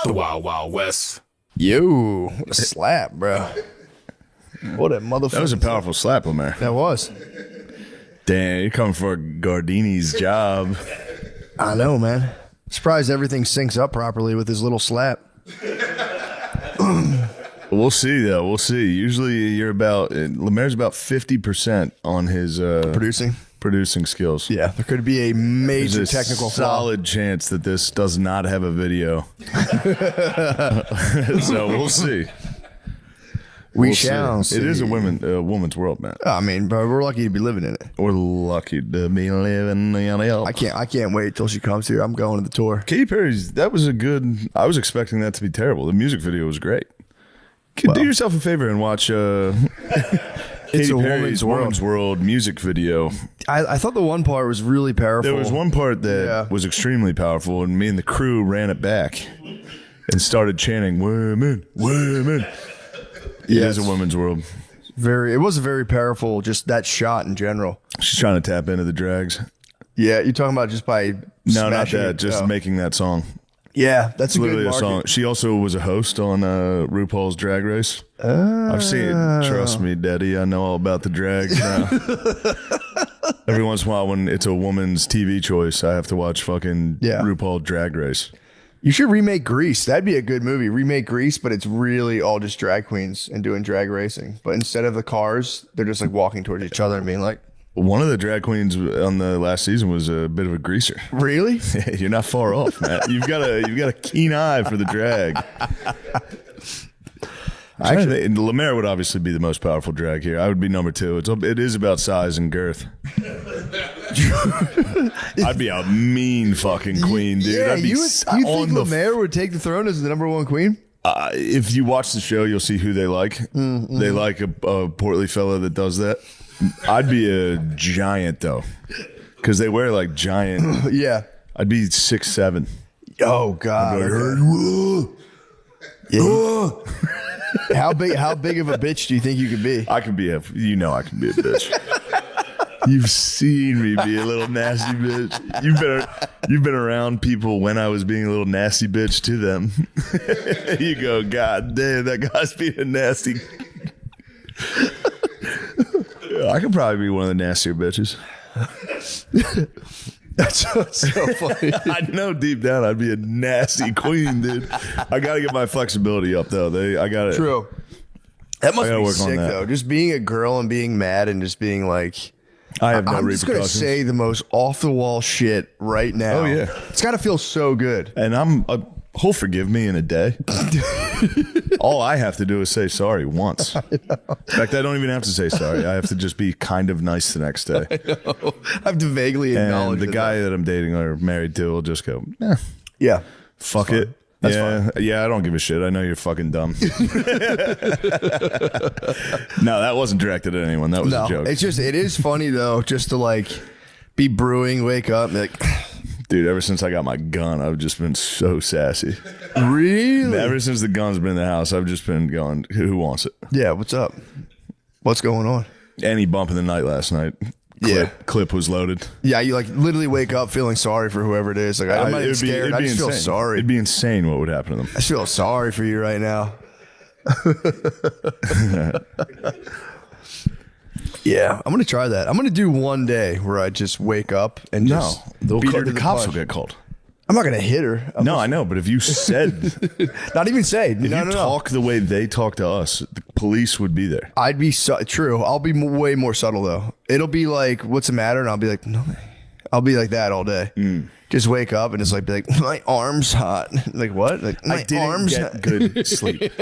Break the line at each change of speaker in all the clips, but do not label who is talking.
The Wild Wild West.
Yo, what a slap, bro. What a motherfucker.
That was a powerful slap, Omer.
That was.
Damn, you're coming for Gardini's job.
I know, man. Surprised everything syncs up properly with his little slap.
We'll see, though. We'll see. Usually Lemaire's about 50% on his producing skills.
Yeah, there could be a major
There's a
technical
solid chance that this does not have a video. So we'll see.
We shall see.
It is a woman's world, man.
I mean, bro, we're lucky to be living in it.
We're lucky to be living in it.
I can't wait till she comes here. I'm going to the tour.
Katy Perry's, that was a good, I was expecting that to be terrible. The music video was great. Do yourself a favor and watch Katy Perry's Woman's World music video.
I thought the one part was really powerful.
There was one part that was extremely powerful, and me and the crew ran it back and started chanting, "Women, women." It is a woman's world.
It was a very powerful, just that shot in general.
She's trying to tap into the drags.
Yeah, you're talking about just by
No, not that. Just making that song.
Yeah, that's
literally a song. She also was a host on RuPaul's Drag Race. I've seen it. Trust me, Daddy. I know all about the drags now. Every once in a while, when it's a woman's TV choice, I have to watch fucking RuPaul Drag Race.
You should remake Grease. That'd be a good movie. Remake Grease, but it's really all just drag queens and doing drag racing. But instead of the cars, they're just like walking towards each other and being like.
One of the drag queens on the last season was a bit of a greaser.
Really?
You're not far off, Matt. You've got a keen eye for the drag. Actually, Lemaire would obviously be the most powerful drag here. I would be number 2. It is about size and girth. I'd be a mean fucking queen, dude.
Yeah,
I'd be
you think Lemaire would take the throne as the number 1 queen?
If you watch the show, you'll see who they like. Mm-hmm. They like a portly fella that does that. I'd be a giant though, because they wear like giant.
Yeah,
I'd be 6'7".
Oh God! How big of a bitch do you think you could be?
I can be I can be a bitch. You've seen me be a little nasty bitch. You've been around people when I was being a little nasty bitch to them. You go, God damn, that guy's being a nasty. I could probably be one of the nastier bitches.
That's so funny.
I know deep down I'd be a nasty queen, dude. I got to get my flexibility up, though. I got it.
True. That must be sick, though. Just being a girl and being mad and just being like,
I have no repercussions.
I'm just going to say the most off-the-wall shit right now.
Oh, yeah.
It's got to feel so good.
And he'll forgive me in a day. All I have to do is say sorry once. In fact, I don't even have to say sorry. I have to just be kind of nice the next day.
I have to vaguely acknowledge
the guy that I'm dating or married to will just go,
yeah,
fuck it.
That's fine.
Yeah, I don't give a shit. I know you're fucking dumb. No, that wasn't directed at anyone. That was a joke.
It is funny though, just to like be brewing, wake up, and like.
Dude, ever since I got my gun, I've just been so sassy.
Really?
Ever since the gun's been in the house, I've just been going, who wants it?
Yeah, what's up? What's going on?
Any bump in the night last night. Clip was loaded.
Yeah, you like literally wake up feeling sorry for whoever it is. Like I'm not even scared. I just feel sorry.
It'd be insane what would happen to them.
I feel sorry for you right now. Yeah, I'm going to try that. I'm going to do one day where I just wake up and just beat her to
the cops will get called.
I'm not going to hit her.
I know, but if you said...
Not even say.
If you talk the way they talk to us, the police would be there.
I'd be... True. I'll be way more subtle, though. It'll be like, what's the matter? And I'll be like, no. I'll be like that all day. Just wake up and it's like, be like, my arm's hot. Like, what? Like, my arm's
get good sleep.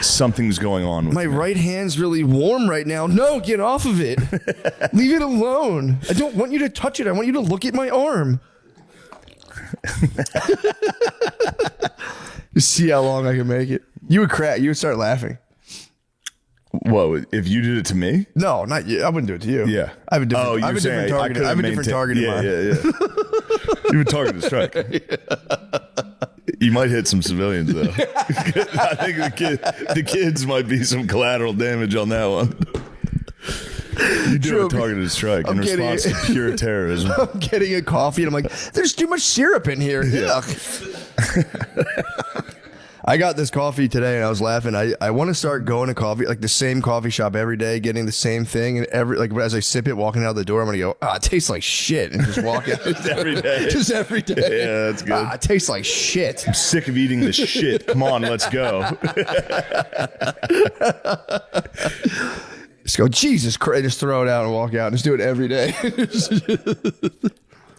Something's going on with
my right hand's really warm right now. No, get off of it. Leave it alone. I don't want you to touch it. I want you to look at my arm. Just see how long I can make it. You would crack. You would start laughing.
What, if you did it to me?
No, not you. I wouldn't do it to you.
Yeah.
I have a different, I have a different target. I have a different target in mind.
Yeah. You would target to strike. You might hit some civilians, though. I think the kids might be some collateral damage on that one. You do a targeted strike in response to pure terrorism.
I'm getting a coffee and I'm like, there's too much syrup in here.
Yeah.
I got this coffee today and I was laughing. I want to start going to coffee, like the same coffee shop every day, getting the same thing. And as I sip it, walking out the door, I'm going to go, it tastes like shit. And just walk out.
Just every day.
Just every day.
Yeah, that's good.
It tastes like shit.
I'm sick of eating this shit. Come on, let's go.
Just go, Jesus Christ, just throw it out and walk out and just do it every day.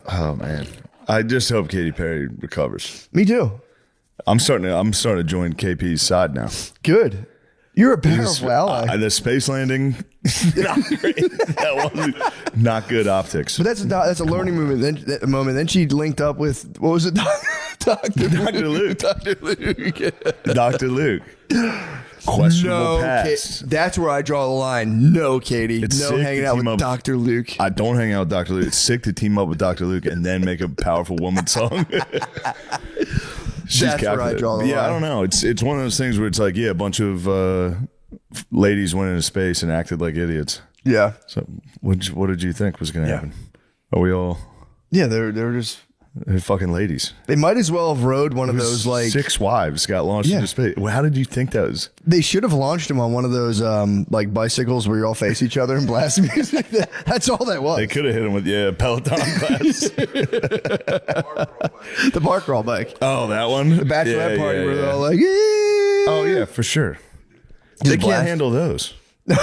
Oh, man. I just hope Katy Perry recovers.
Me too.
I'm starting to join KP's side now.
Good. You're a powerful ally.
The space landing, not great. That wasn't not good optics.
But that's a learning moment. Then she linked up with, what was it? Dr.
Luke.
Dr. Luke.
Dr. Luke. Questionable past.
That's where I draw the line. No, Katie.
It's
no hanging out with Dr. Luke.
I don't hang out with Dr. Luke. It's sick to team up with Dr. Luke and then make a powerful woman song.
That's where I draw the line.
Yeah, I don't know. It's one of those things where it's like, a bunch of ladies went into space and acted like idiots.
Yeah.
So what did you think was going to happen? Are we all?
Yeah, they're just.
They're fucking ladies.
They might as well have rode one of those, like
6 wives got launched into space. Well, how did you think that was?
They should have launched them on one of those like bicycles where you all face each other and blast music. That's all that was.
They could have hit him with Peloton class.
The bar crawl bike.
Oh, that one.
The bachelorette party where they're all like,
oh yeah, for sure. They can't handle those. Who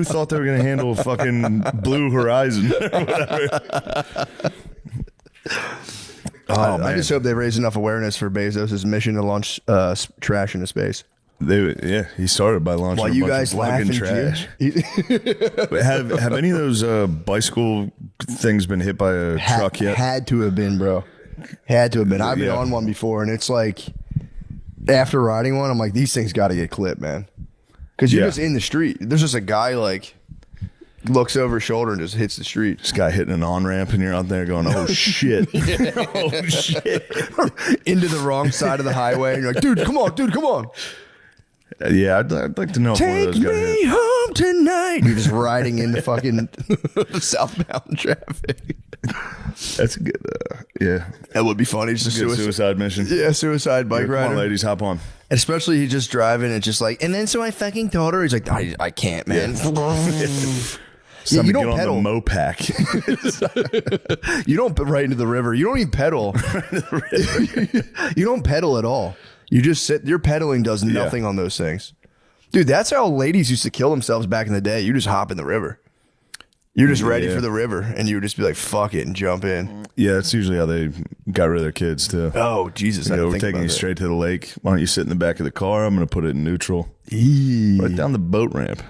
thought they were going to handle fucking Blue Horizon or whatever?
I just hope they raise enough awareness for Bezos' mission to launch trash into space.
He started by launching
While
a
you
bunch
guys
of
laugh
fucking
and
trash. have any of those bicycle things been hit by a truck yet?
Had to have been, bro. Had to have been. I've been on one before, and it's like, after riding one, I'm like, these things got to get clipped, man. Because you're just in the street. There's just a guy like looks over his shoulder and just hits the street.
This guy hitting an on-ramp and you're out there going, oh shit. Oh shit.
Into the wrong side of the highway. And you're like, dude, come on.
Yeah, I'd like to know if one of those got hit.
Take me home tonight. You're just riding into fucking southbound traffic.
That's a good, yeah.
That would be funny. Just
a good suicide mission.
Yeah, suicide bike rider.
Come on, ladies, hop on.
Especially he's just driving and just like, and then so I fucking told her, he's like, I can't, man. Yeah, you don't pedal.
On the Mopac.
You don't right into the river. You don't even pedal. You don't pedal at all. You just sit. Your pedaling does nothing on those things, dude. That's how ladies used to kill themselves back in the day. You just hop in the river. You're just ready for the river, and you would just be like, "Fuck it," and jump in. Yeah,
that's usually how they got rid of their kids too.
Oh Jesus!
We're taking you straight to the lake. Why don't you sit in the back of the car? I'm going to put it in neutral. Right down the boat ramp.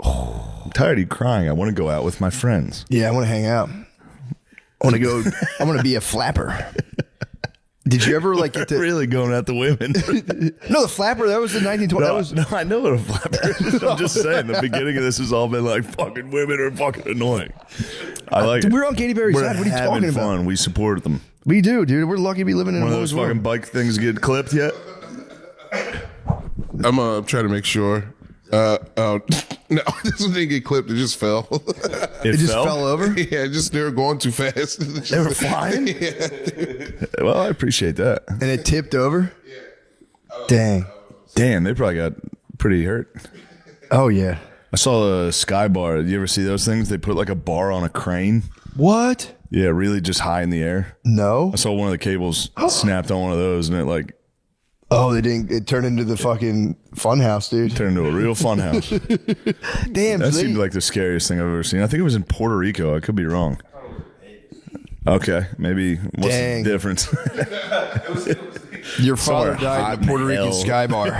I'm tired of you crying. I want to go out with my friends.
Yeah, I want to hang out. I want to go. I want to be a flapper. Did you ever like get to
really going at the women?
No, the flapper. That was the 1920s.
No, I know what a flapper is. I'm just saying. The beginning of this has all been like fucking women are fucking annoying. I like it.
We're on Katy Perry's side. What are you talking about?
Fun. We support them.
We do, dude. We're lucky to be living in
one of those fucking bike things get clipped yet.
I'm trying to make sure. No, this one didn't get clipped. It just fell.
It just fell over?
Yeah, they were going too fast.
They were flying?
Yeah.
Well, I appreciate that.
And it tipped over? Yeah. Dang,
they probably got pretty hurt.
Oh, yeah.
I saw a sky bar. You ever see those things? They put like a bar on a crane.
What?
Yeah, really just high in the air.
No.
I saw one of the cables snapped on one of those and it like...
Oh, they didn't. It turned into the fucking fun house, dude.
It turned into a real fun house.
Damn,
that seemed like the scariest thing I've ever seen. I think it was in Puerto Rico. I could be wrong. Okay, maybe. What's the difference?
Your father died in a Puerto Rican sky bar.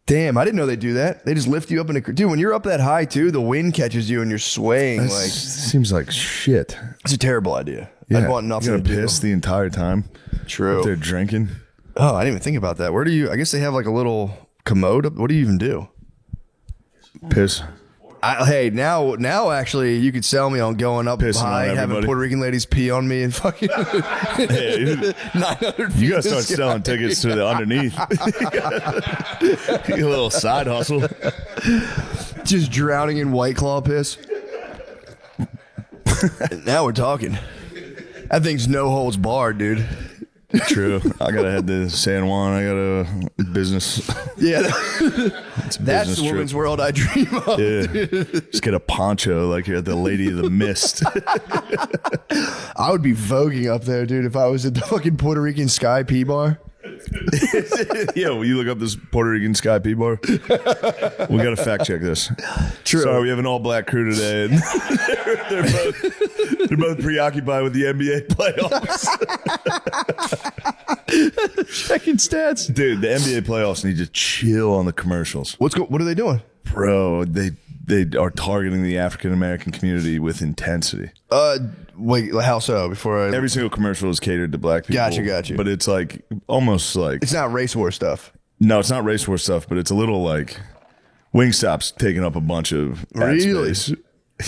Damn, I didn't know they do that. They just lift you up in a... Dude, when you're up that high, too, the wind catches you and you're swaying. That
seems like shit.
It's a terrible idea.
Yeah.
I'd want nothing to do.
Piss the entire time.
True.
If they're drinking.
Oh, I didn't even think about that. Where do you... I guess they have like a little commode. What do you even do?
Piss.
Hey, now actually, you could sell me on going up
pissing
high, having Puerto Rican ladies pee on me and fucking 900 feet.
You gotta start selling tickets to the underneath. A little side hustle.
Just drowning in White Claw piss. Now we're talking. That thing's no holds barred, dude.
True. I gotta head to San Juan. I got a business.
Yeah.
It's a
That's
business
the
trip.
woman's world I dream of.
Yeah. Just get a poncho like you're at the Lady of the Mist.
I would be voguing up there, dude, if I was at the fucking Puerto Rican Sky P bar.
Yeah, will you look up this Puerto Rican Sky P bar? We got to fact check this.
True.
Sorry, we have an all black crew today. And they're both preoccupied with the NBA playoffs.
Checking stats.
Dude, the NBA playoffs need to chill on the commercials.
What are they doing?
Bro, they are targeting the African American community with intensity.
Wait, how so?
Every single commercial is catered to black people.
Got you.
But it's like almost like
It's not race war stuff.
no, it's not race war stuff, but it's a little like Wingstop's taking up a bunch of ad
Really?
space.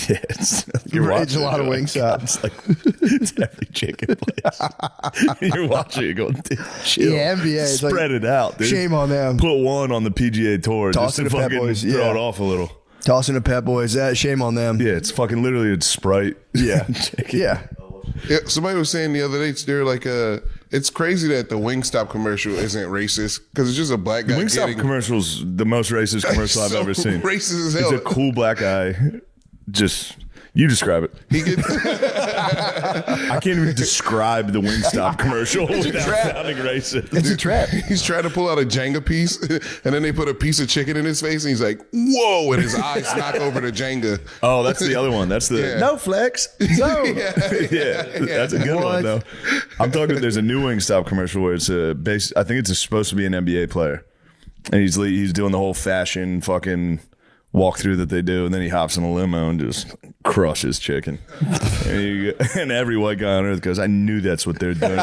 Yeah, it's
It's a lot of Wingstop.
It's like it's every chicken place. You're watching it going, dude, chill.
Yeah, NBA, it's
spread
like,
it out, dude.
shame on them.
Put one on the PGA Tour
Toss
just
it
to
to Pep
fucking
Boys,
throw
yeah.
it off a little.
Tossing the Pep Boys. Shame on them.
Yeah, it's fucking literally it's Sprite.
Yeah.
Chicken.
Yeah.
Yeah, somebody was saying the other day, they're like, it's crazy that the Wingstop commercial isn't racist because it's just a black guy
Wingstop
getting
commercial's the most racist commercial I've
so
ever seen.
racist as
It's
hell.
a cool black guy. Just you describe it.
He get,
I can't even describe the Wingstop commercial without sounding racist.
It's a trap.
he's trying to pull out a Jenga piece, and then they put a piece of chicken in his face, and he's like, "Whoa!" and his eyes knock over the Jenga.
Oh, that's the other one. That's the
Yeah.
no flex. No. yeah, that's a good
What?
one though. I'm talking. There's a new Wingstop commercial where it's a base. I think it's supposed to be an NBA player, and he's doing the whole fashion fucking walkthrough that they do, and then he hops in a limo and just crushes chicken. And every white guy on earth goes, I knew that's what they're doing.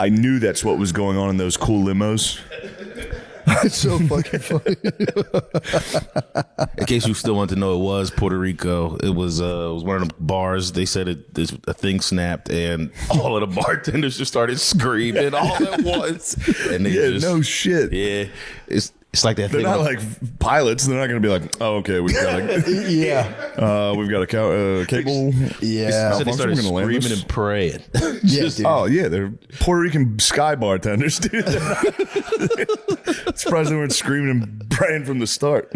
I knew that's what was going on in those cool limos.
It's so fucking funny.
In case you still want to know, it was Puerto Rico. It was one of the bars. They said a thing snapped, and all of the bartenders just started screaming all at once. And they
Yeah, no shit.
Yeah, it's like that
They're
thing.
not like pilots. They're not going to be like, oh, okay, we've got
Yeah.
a cable.
Yeah.
so they started
We're gonna land
screaming
this.
and praying.
Yeah,
Just-
dude.
Oh yeah, they're Puerto Rican sky bartenders, dude. Surprised they weren't screaming and praying from the start.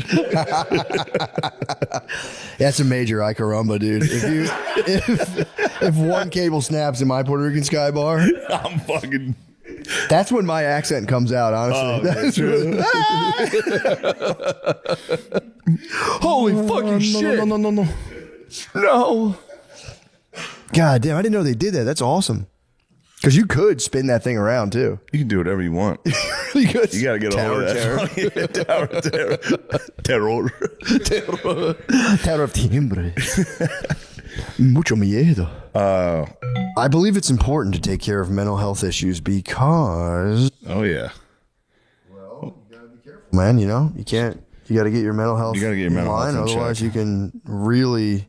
That's a major Caramba, dude. If one cable snaps in my Puerto Rican Sky bar,
I'm fucking.
that's when my accent comes out, honestly. That's really- Holy fucking shit.
No.
God damn, I didn't know they did that. That's awesome. Because you could spin that thing around, too.
You can do whatever you want.
You could.
You got to get all
Tower
of that. Terror.
Terror of timbre. Mucho miedo. I believe it's important to take care of mental health issues because,
Oh yeah.
man, you know, you got to get your mental health
You gotta get your mental
in line,
health in
otherwise
check.
you can really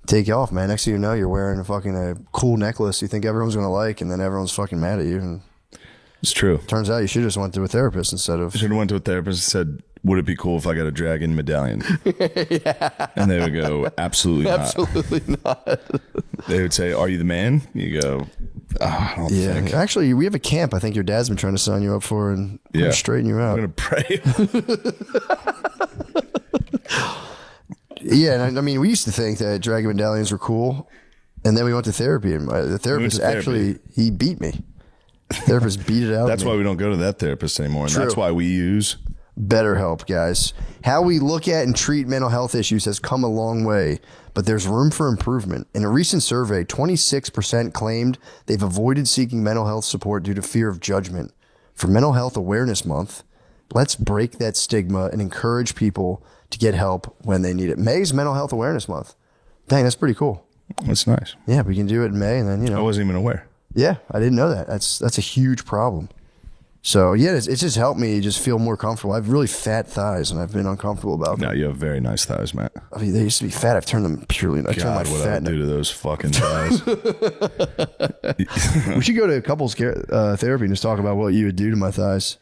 take off, man. Next thing you know, you're wearing a cool necklace you think everyone's going to like, and then everyone's fucking mad at you. And
It's true.
turns out you should have just went to a therapist instead of.
Should have went to a therapist and said, "Would it be cool if I got a dragon medallion?" And they would go, "Absolutely not."
Absolutely not.
They would say, "Are you the man?" You go, "I don't
Yeah,
think."
actually, we have a camp I think your dad's been trying to sign you up for, and we're gonna straighten you
I'm
out.
gonna pray.
Yeah, and I mean, we used to think that dragon medallions were cool, and then we went to therapy, and the therapist
therapy.
actually he beat me. Therapist beat it out.
That's
of me.
why we don't go to that therapist anymore, and
True.
that's why we use.
BetterHelp, guys. How we look at and treat mental health issues has come a long way, but there's room for improvement. In a recent survey, 26% claimed they've avoided seeking mental health support due to fear of judgment. For Mental Health Awareness Month, let's break that stigma and encourage people to get help when they need it. May's Mental Health Awareness Month. Dang, that's pretty cool.
That's nice.
Yeah, we can do it in May, and then, you
I
know.
wasn't even aware.
Yeah, I didn't know that. That's a huge problem. So, yeah, it's just helped me just feel more comfortable. I have really fat thighs, and I've been uncomfortable about them.
No, you have very nice thighs, Matt.
I mean, they used to be fat. I've turned them purely. I turned my
God, what I
fat.
would do to those fucking thighs.
We should go to couples care, therapy and just talk about what you would do to my thighs.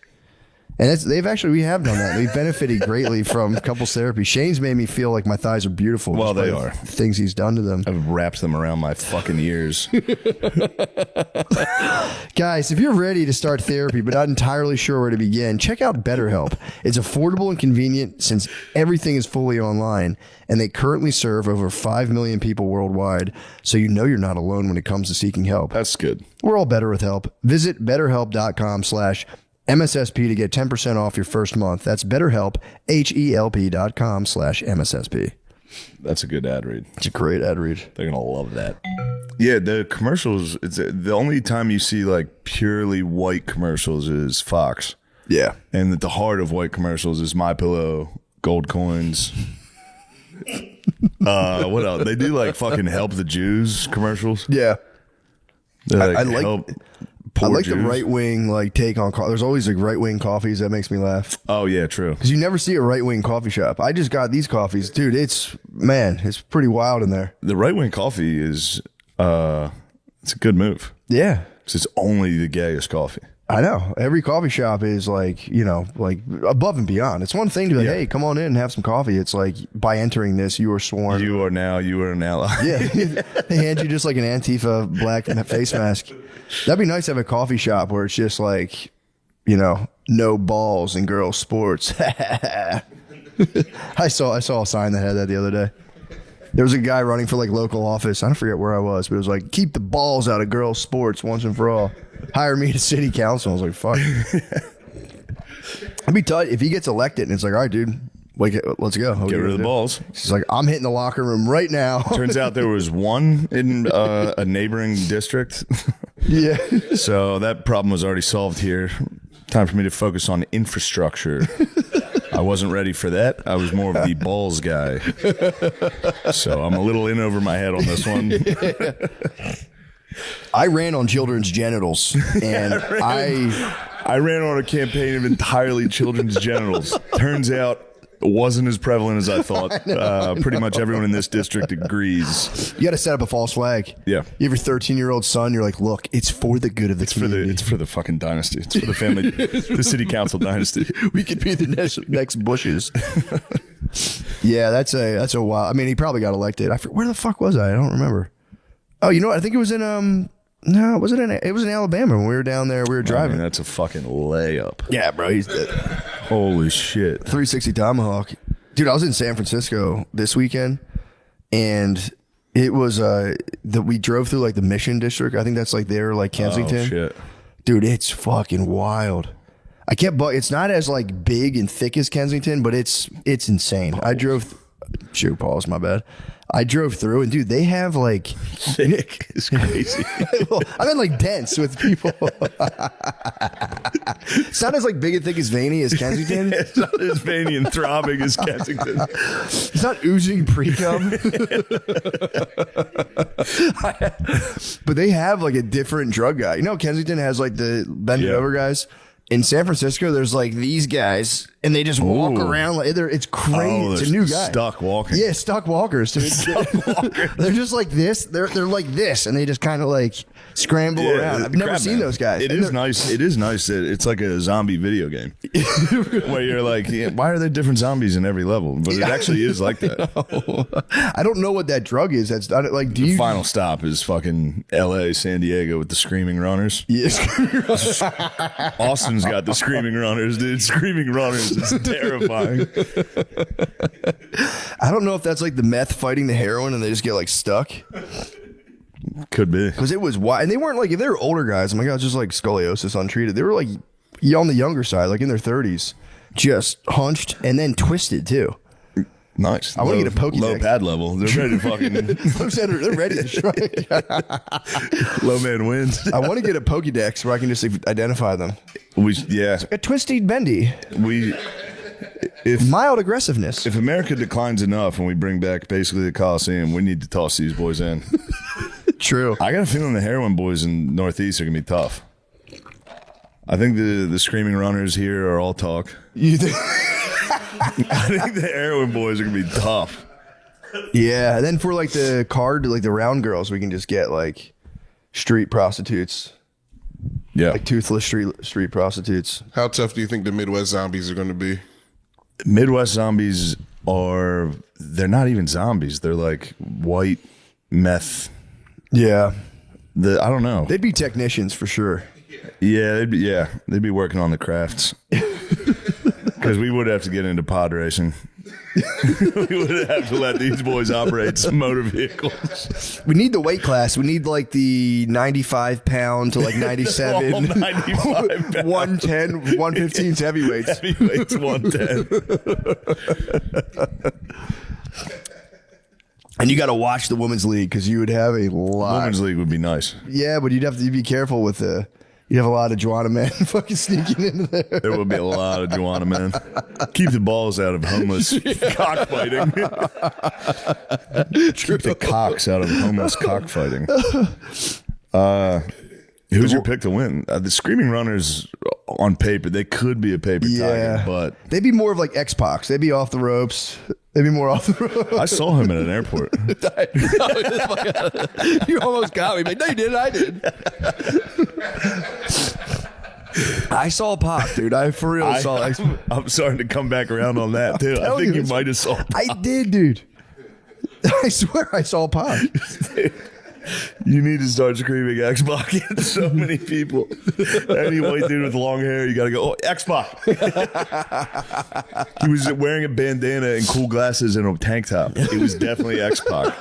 And we have done that. We've benefited greatly from couples therapy. Shane's made me feel like my thighs are beautiful.
Well,
just
they
by
are.
the things he's done to them.
I've wrapped them around my fucking ears.
Guys, if you're ready to start therapy but not entirely sure where to begin, check out BetterHelp. It's affordable and convenient since everything is fully online, and they currently serve over 5 million people worldwide, so you know you're not alone when it comes to seeking help.
That's good.
We're all better with help. Visit BetterHelp.com/MSSP to get 10% off your first month. That's BetterHelp, HELP.com/MSSP.
That's a good ad read.
It's a great ad read.
They're gonna love that. Yeah, the commercials. It's the only time you see like purely white commercials is Fox,
Yeah.
and at the heart of white commercials is My Pillow, gold coins. What else? They do like fucking help the Jews commercials.
Yeah.
They,
I like-
help
I
poor
like
Jews.
the right wing take on. There's always like right wing coffees that makes me laugh
Oh yeah, true.
because you never see a right wing coffee shop. I just got these coffees, dude. It's pretty wild in there.
The right wing coffee is it's a good move.
Yeah,
'Cause it's only the gayest coffee.
I know. Every coffee shop is like above and beyond. It's one thing to be like,
Yeah.
hey, come on in and have some coffee. It's like by entering this, you are sworn.
You are an ally.
Yeah, they hand you just like an Antifa black face mask. That'd be nice to have a coffee shop where it's just like, no balls in girls' sports. I saw a sign that had that the other day. There was a guy running for like local office. I don't forget where I was, but it was like, keep the balls out of girls' sports once and for all. Hire me to city council. I was like, fuck. I'd be tight if he gets elected and it's like, all right, dude, let's go.
Get rid of the balls.
He's like, I'm hitting the locker room right now.
Turns out there was one in a neighboring district.
Yeah.
So that problem was already solved here. Time for me to focus on infrastructure. I wasn't ready for that. I was more of the balls guy. So I'm a little in over my head on this one.
I ran on children's genitals, and
I ran on a campaign of entirely children's genitals. Turns out it wasn't as prevalent as I thought. Pretty much everyone in this district agrees.
you got to set up a false flag.
Yeah.
You have your 13-year-old son. You're like, look, it's for the good of the community.
It's for the fucking dynasty. It's for the family, the city council dynasty.
We could be the next Bushes. Yeah, that's a wild. I mean, he probably got elected. Where the fuck was I? I don't remember. Oh, you know what? I think it was in no, it was in Alabama when we were down there. We were driving.
I mean, that's a fucking layup.
Yeah, bro. He's dead.
Holy shit.
360 Tomahawk. Dude, I was in San Francisco this weekend, and it was we drove through like the Mission District. I think that's like there, like Kensington.
Oh, shit.
Dude, it's fucking wild. It's not as like big and thick as Kensington, but it's insane. I drove. Pause. My bad. I drove through, and dude, they have like
Thick is crazy.
well, I mean, like dense with people. It's not as like big and thick as veiny as Kensington.
It's not as veiny and throbbing as Kensington.
It's not oozing pre-cum. But they have like a different drug guy. You know, Kensington has like the bend it over guys. In San Francisco, there's like these guys, and they just walk around like it's crazy.
Oh,
it's a new guy.
Stuck walking.
Yeah, stuck walkers. Dude. They're just like this. They're like this, and they just kind of like scramble around. I've never seen those guys.
It is nice. It is nice that it's like a zombie video game where you're like, why are there different zombies in every level? But it actually is like that.
I don't know what that drug is. That's not like.
The final stop is fucking L.A., San Diego with the screaming runners.
Yes.
Austin's got the screaming runners, dude. Screaming runners is terrifying.
I don't know if that's like the meth fighting the heroin, and they just get like stuck.
Could be.
Because it was wide. And they weren't like, if they were older guys, oh my God, it's just like scoliosis untreated. They were like on the younger side, like in their 30s, just hunched and then twisted too.
Nice.
I want to get a Pokédex.
Low pad level. They're ready to fucking.
They're ready to strike.
Low man wins.
I want to get a Pokédex where I can just identify them. A twisted bendy. Mild aggressiveness.
If America declines enough and we bring back basically the Coliseum, we need to toss these boys in.
True.
I got a feeling the heroin boys in Northeast are gonna be tough. I think the screaming runners here are all talk.
You think?
I think the heroin boys are gonna be tough.
Yeah, and then for like the round girls, we can just get like street prostitutes.
Yeah.
like toothless street prostitutes.
How tough do you think the Midwest zombies are going to be?
Midwest zombies they're not even zombies. They're like white meth.
Yeah,
I don't know.
they'd be technicians for sure.
Yeah, they'd be working on the crafts. Because we would have to get into pod racing. We would have to let these boys operate some motor vehicles.
We need the weight class. We need like the 95 pound to like 97.
All 95 pounds.
110, 115's heavyweights.
Heavyweights 110.
And you got to watch the women's league because you would have a lot.
Women's league would be nice.
Yeah, but you'd have to be careful with you'd have a lot of Joanna men fucking sneaking into there.
There would be a lot of Joanna men. Keep the balls out of homeless cockfighting. Keep the cocks out of homeless cockfighting. Who's your pick to win? The Screaming Runners, on paper, they could be a paper tiger, but
they'd be more of like X-Pac. They'd be off the ropes. They'd be more off the ropes.
I saw him at an airport.
You almost got me, but no, you didn't. I did. I saw Pac, dude. I for real saw X.
I'm starting to come back around on that too. I think you might have saw Pac.
I did, dude. I swear I saw Pac.
You need to start screaming X-Pac at so many people. Any white dude with long hair, you got to go, oh, X-Pac. He was wearing a bandana and cool glasses and a tank top. It was definitely X-Pac.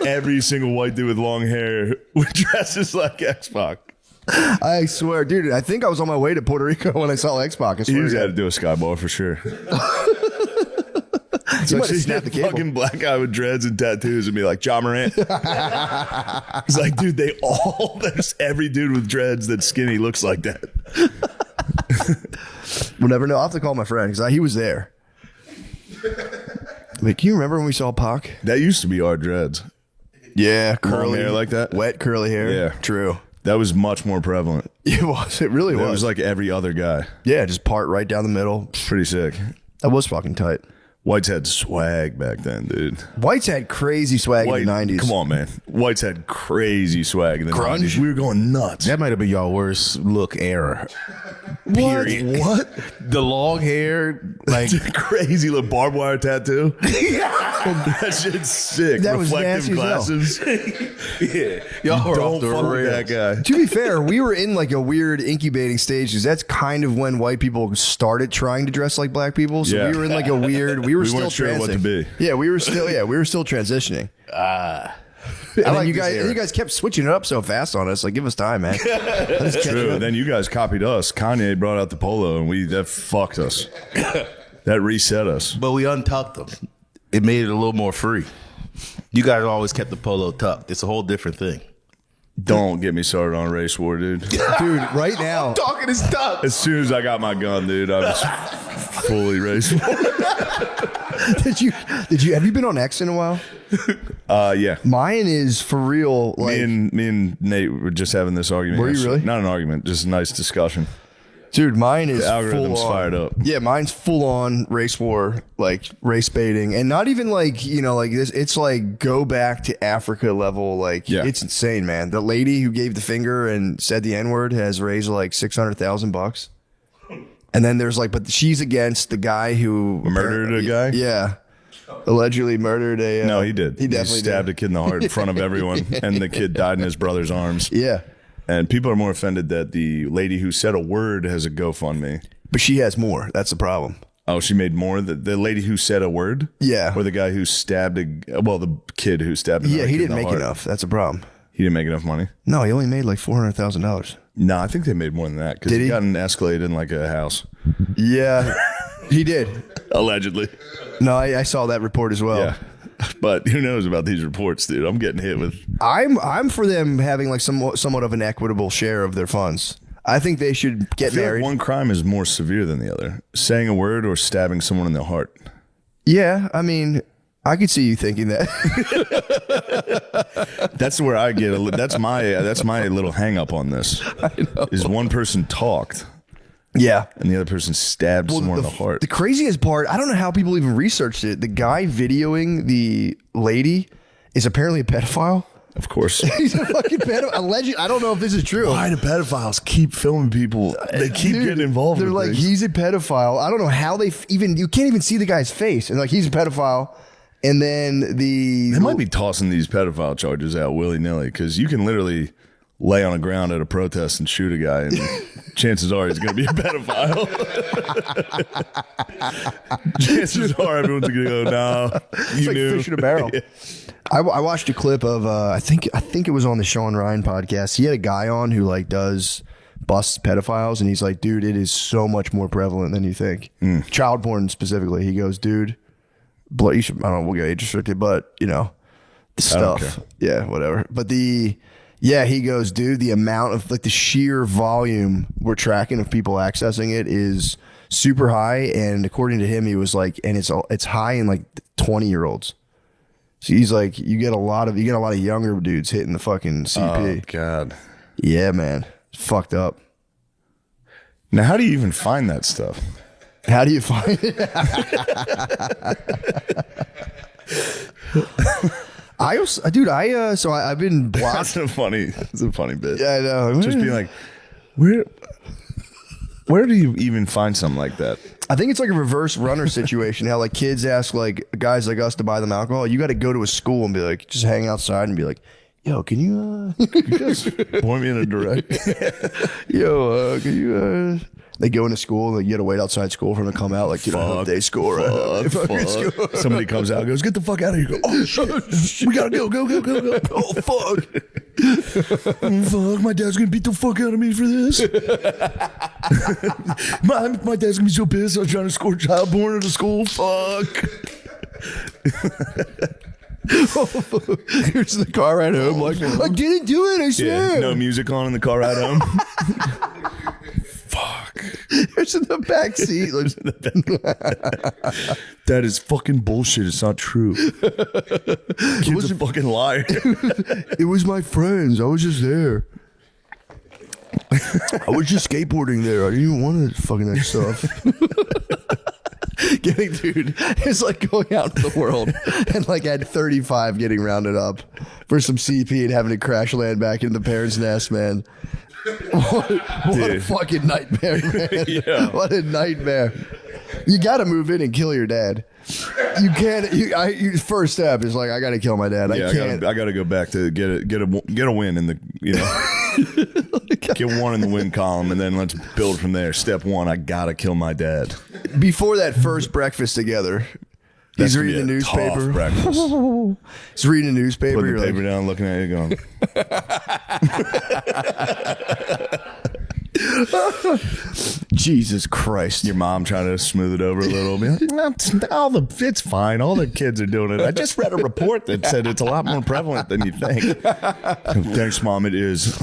Every single white dude with long hair dresses like X-Pac.
I swear, dude. I think I was on my way to Puerto Rico when I saw X-Pac. I
He
swear
was
to
had
God.
to do a skyball for sure.
You might have
See
snapped the
that
cable.
fucking black guy with dreads and tattoos and be like, Ja Morant. It's like, dude, there's every dude with dreads that's skinny looks like that.
We'll never know. I'll have to call my friend because he was there. Like, can you remember when we saw Pac?
That used to be our dreads.
Yeah,
Long hair like that?
wet curly hair.
Yeah.
True.
That was much more prevalent.
It was. It really
It
was.
was like every other guy.
Yeah, just part right down the middle.
Pretty sick.
That was fucking tight.
Whites had swag back then, dude.
Whites had crazy swag in the 90s.
Come on, man. Whites had crazy swag in the
Grunge?
90s. We were going nuts.
That might have been y'all worst look era. Period.
What?
The long hair, like
Crazy little barbed wire tattoo. That shit's sick.
That was
Reflective
nasty as hell.
glasses.
y'all were
Don't
off the
fuck with
rails.
that guy.
To be fair, we were in like a weird incubating stage because that's kind of when white people started trying to dress like black people. So
Yeah.
we were in like a weird. We were
We
still
weren't sure what to
transing.
be.
Yeah, we were still. Yeah, we were still transitioning. And then
like
you
this
guys,
era.
you guys kept switching it up so fast on us. Like, give us time, man. Let us catch
True.
up.
Then you guys copied us. Kanye brought out the polo, and that fucked us. That reset us.
But we untucked them. It made it a little more free. You guys always kept the polo tucked. It's a whole different thing.
Don't get me started on race war, dude.
Dude, right now,
Talking is tucked.
As soon as I got my gun, dude, I was fully race war.
did you have you been on X in a while?
Yeah.
Mine is for real. Like,
Me and Nate were just having this argument.
Were you
yesterday.
really?
Not an argument, just a nice discussion.
dude, mine is
The algorithm's
full on.
fired up.
Yeah, mine's full on race war, like race baiting, and not even like like this. It's like go back to Africa level. Like it's insane, man. The lady who gave the finger and said the N-word has raised like $600,000. And then there's like, but she's against the guy who
Murdered a guy?
Yeah, allegedly murdered a.
No, he did.
He definitely
stabbed
did.
a kid in the heart in front of everyone, and the kid died in his brother's arms.
Yeah,
And people are more offended that the lady who said a word has a GoFundMe.
but she has more. That's the problem.
Oh, she made more? The lady who said a word?
Yeah.
Or the guy who stabbed the kid who stabbed another
Yeah, he
kid in
didn't
the
make
heart.
enough. That's a problem.
He didn't make enough money?
No, he only made like $400,000.
No, I think they made more than that because
Did
he
he?
got an Escalade in like a house.
Yeah, he did.
Allegedly.
No, I saw that report as well.
Yeah. But who knows about these reports, dude? I'm getting hit with.
I'm for them having like somewhat of an equitable share of their funds. I think they should get
I feel
married.
like one crime is more severe than the other: saying a word or stabbing someone in the heart.
Yeah, I mean, I could see you thinking that.
That's where I get. That's my little hang up on this. Is one person talked
Yeah.
and the other person stabbed someone in the heart.
The craziest part, I don't know how people even researched it. The guy videoing the lady is apparently a pedophile.
Of course.
He's a fucking pedophile. Alleged. I don't know if this is true.
Why do pedophiles keep filming people? They keep getting involved.
They're
with
like,
things.
he's a pedophile. I don't know how they even. You can't even see the guy's face, and like he's a pedophile. And then
They might be tossing these pedophile charges out willy nilly because you can literally lay on the ground at a protest and shoot a guy, and chances are he's going to be a pedophile. Chances are everyone's going to go, "No, you
like
knew."
fish in a barrel.
Yeah.
I watched a clip of I think it was on the Sean Ryan podcast. He had a guy on who like does busts pedophiles, and he's like, dude, it is so much more prevalent than you think. Child porn specifically. He goes, dude, you should, I don't know, we'll get age restricted, but you know, the stuff. Yeah, whatever. But he goes, dude, the amount of like the sheer volume we're tracking of people accessing it is super high. And according to him, he was like, and it's high in like 20-year-olds. So he's like, you get a lot of younger dudes hitting the fucking CP.
Oh God.
Yeah, man. It's fucked up.
Now, how do you even find that stuff?
How do you find it? I've been blocked.
That's it's a funny bit.
Yeah, I know.
Just being like, where do you even find something like that?
I think it's like a reverse runner situation. How like kids ask like guys like us to buy them alcohol. You got to go to a school and be like, just hang outside and be like, yo, can you
Point me in a direct.
can you they go into school and like, you got to wait outside school for them to come out like, you know, day school, right?
Fuck. Somebody comes out and goes, "Get the fuck out of here." You go, "Oh shit, we gotta go. Oh fuck. Fuck, my dad's gonna beat the fuck out of me for this. my dad's gonna be so pissed I was trying to score child porn at a school. Fuck."
Here's the car ride home. Like, I didn't do it, I swear.
Yeah, no music on in the car ride home. Fuck.
It's in the back seat.
That is fucking bullshit. It's not true. Kid's a fucking liar.
It was my friends. I was just there. I was just skateboarding there. I didn't even want to fucking that stuff. Dude, it's like going out in the world and like at 35 getting rounded up for some CP and having to crash land back in the parents' nest, man. What a fucking nightmare, man.
Yeah.
What a nightmare. You got to move in and kill your dad. You can't. Your first step is like, I got to kill my dad.
Yeah,
I can't.
I got to go back to get a win in the, you know, get one in the win column, and then let's build from there. Step one, I got to kill my dad.
Before that first breakfast together,
That's
he's
gonna
reading the
be a tough
newspaper.
breakfast.
He's reading the newspaper.
Putting the
You're
paper
like,
down, looking at you, going,
Jesus Christ.
your mom trying to smooth it over a little bit. It's fine. All the kids are doing it. I just read a report that said it's a lot more prevalent than you think. Thanks, Mom. It is.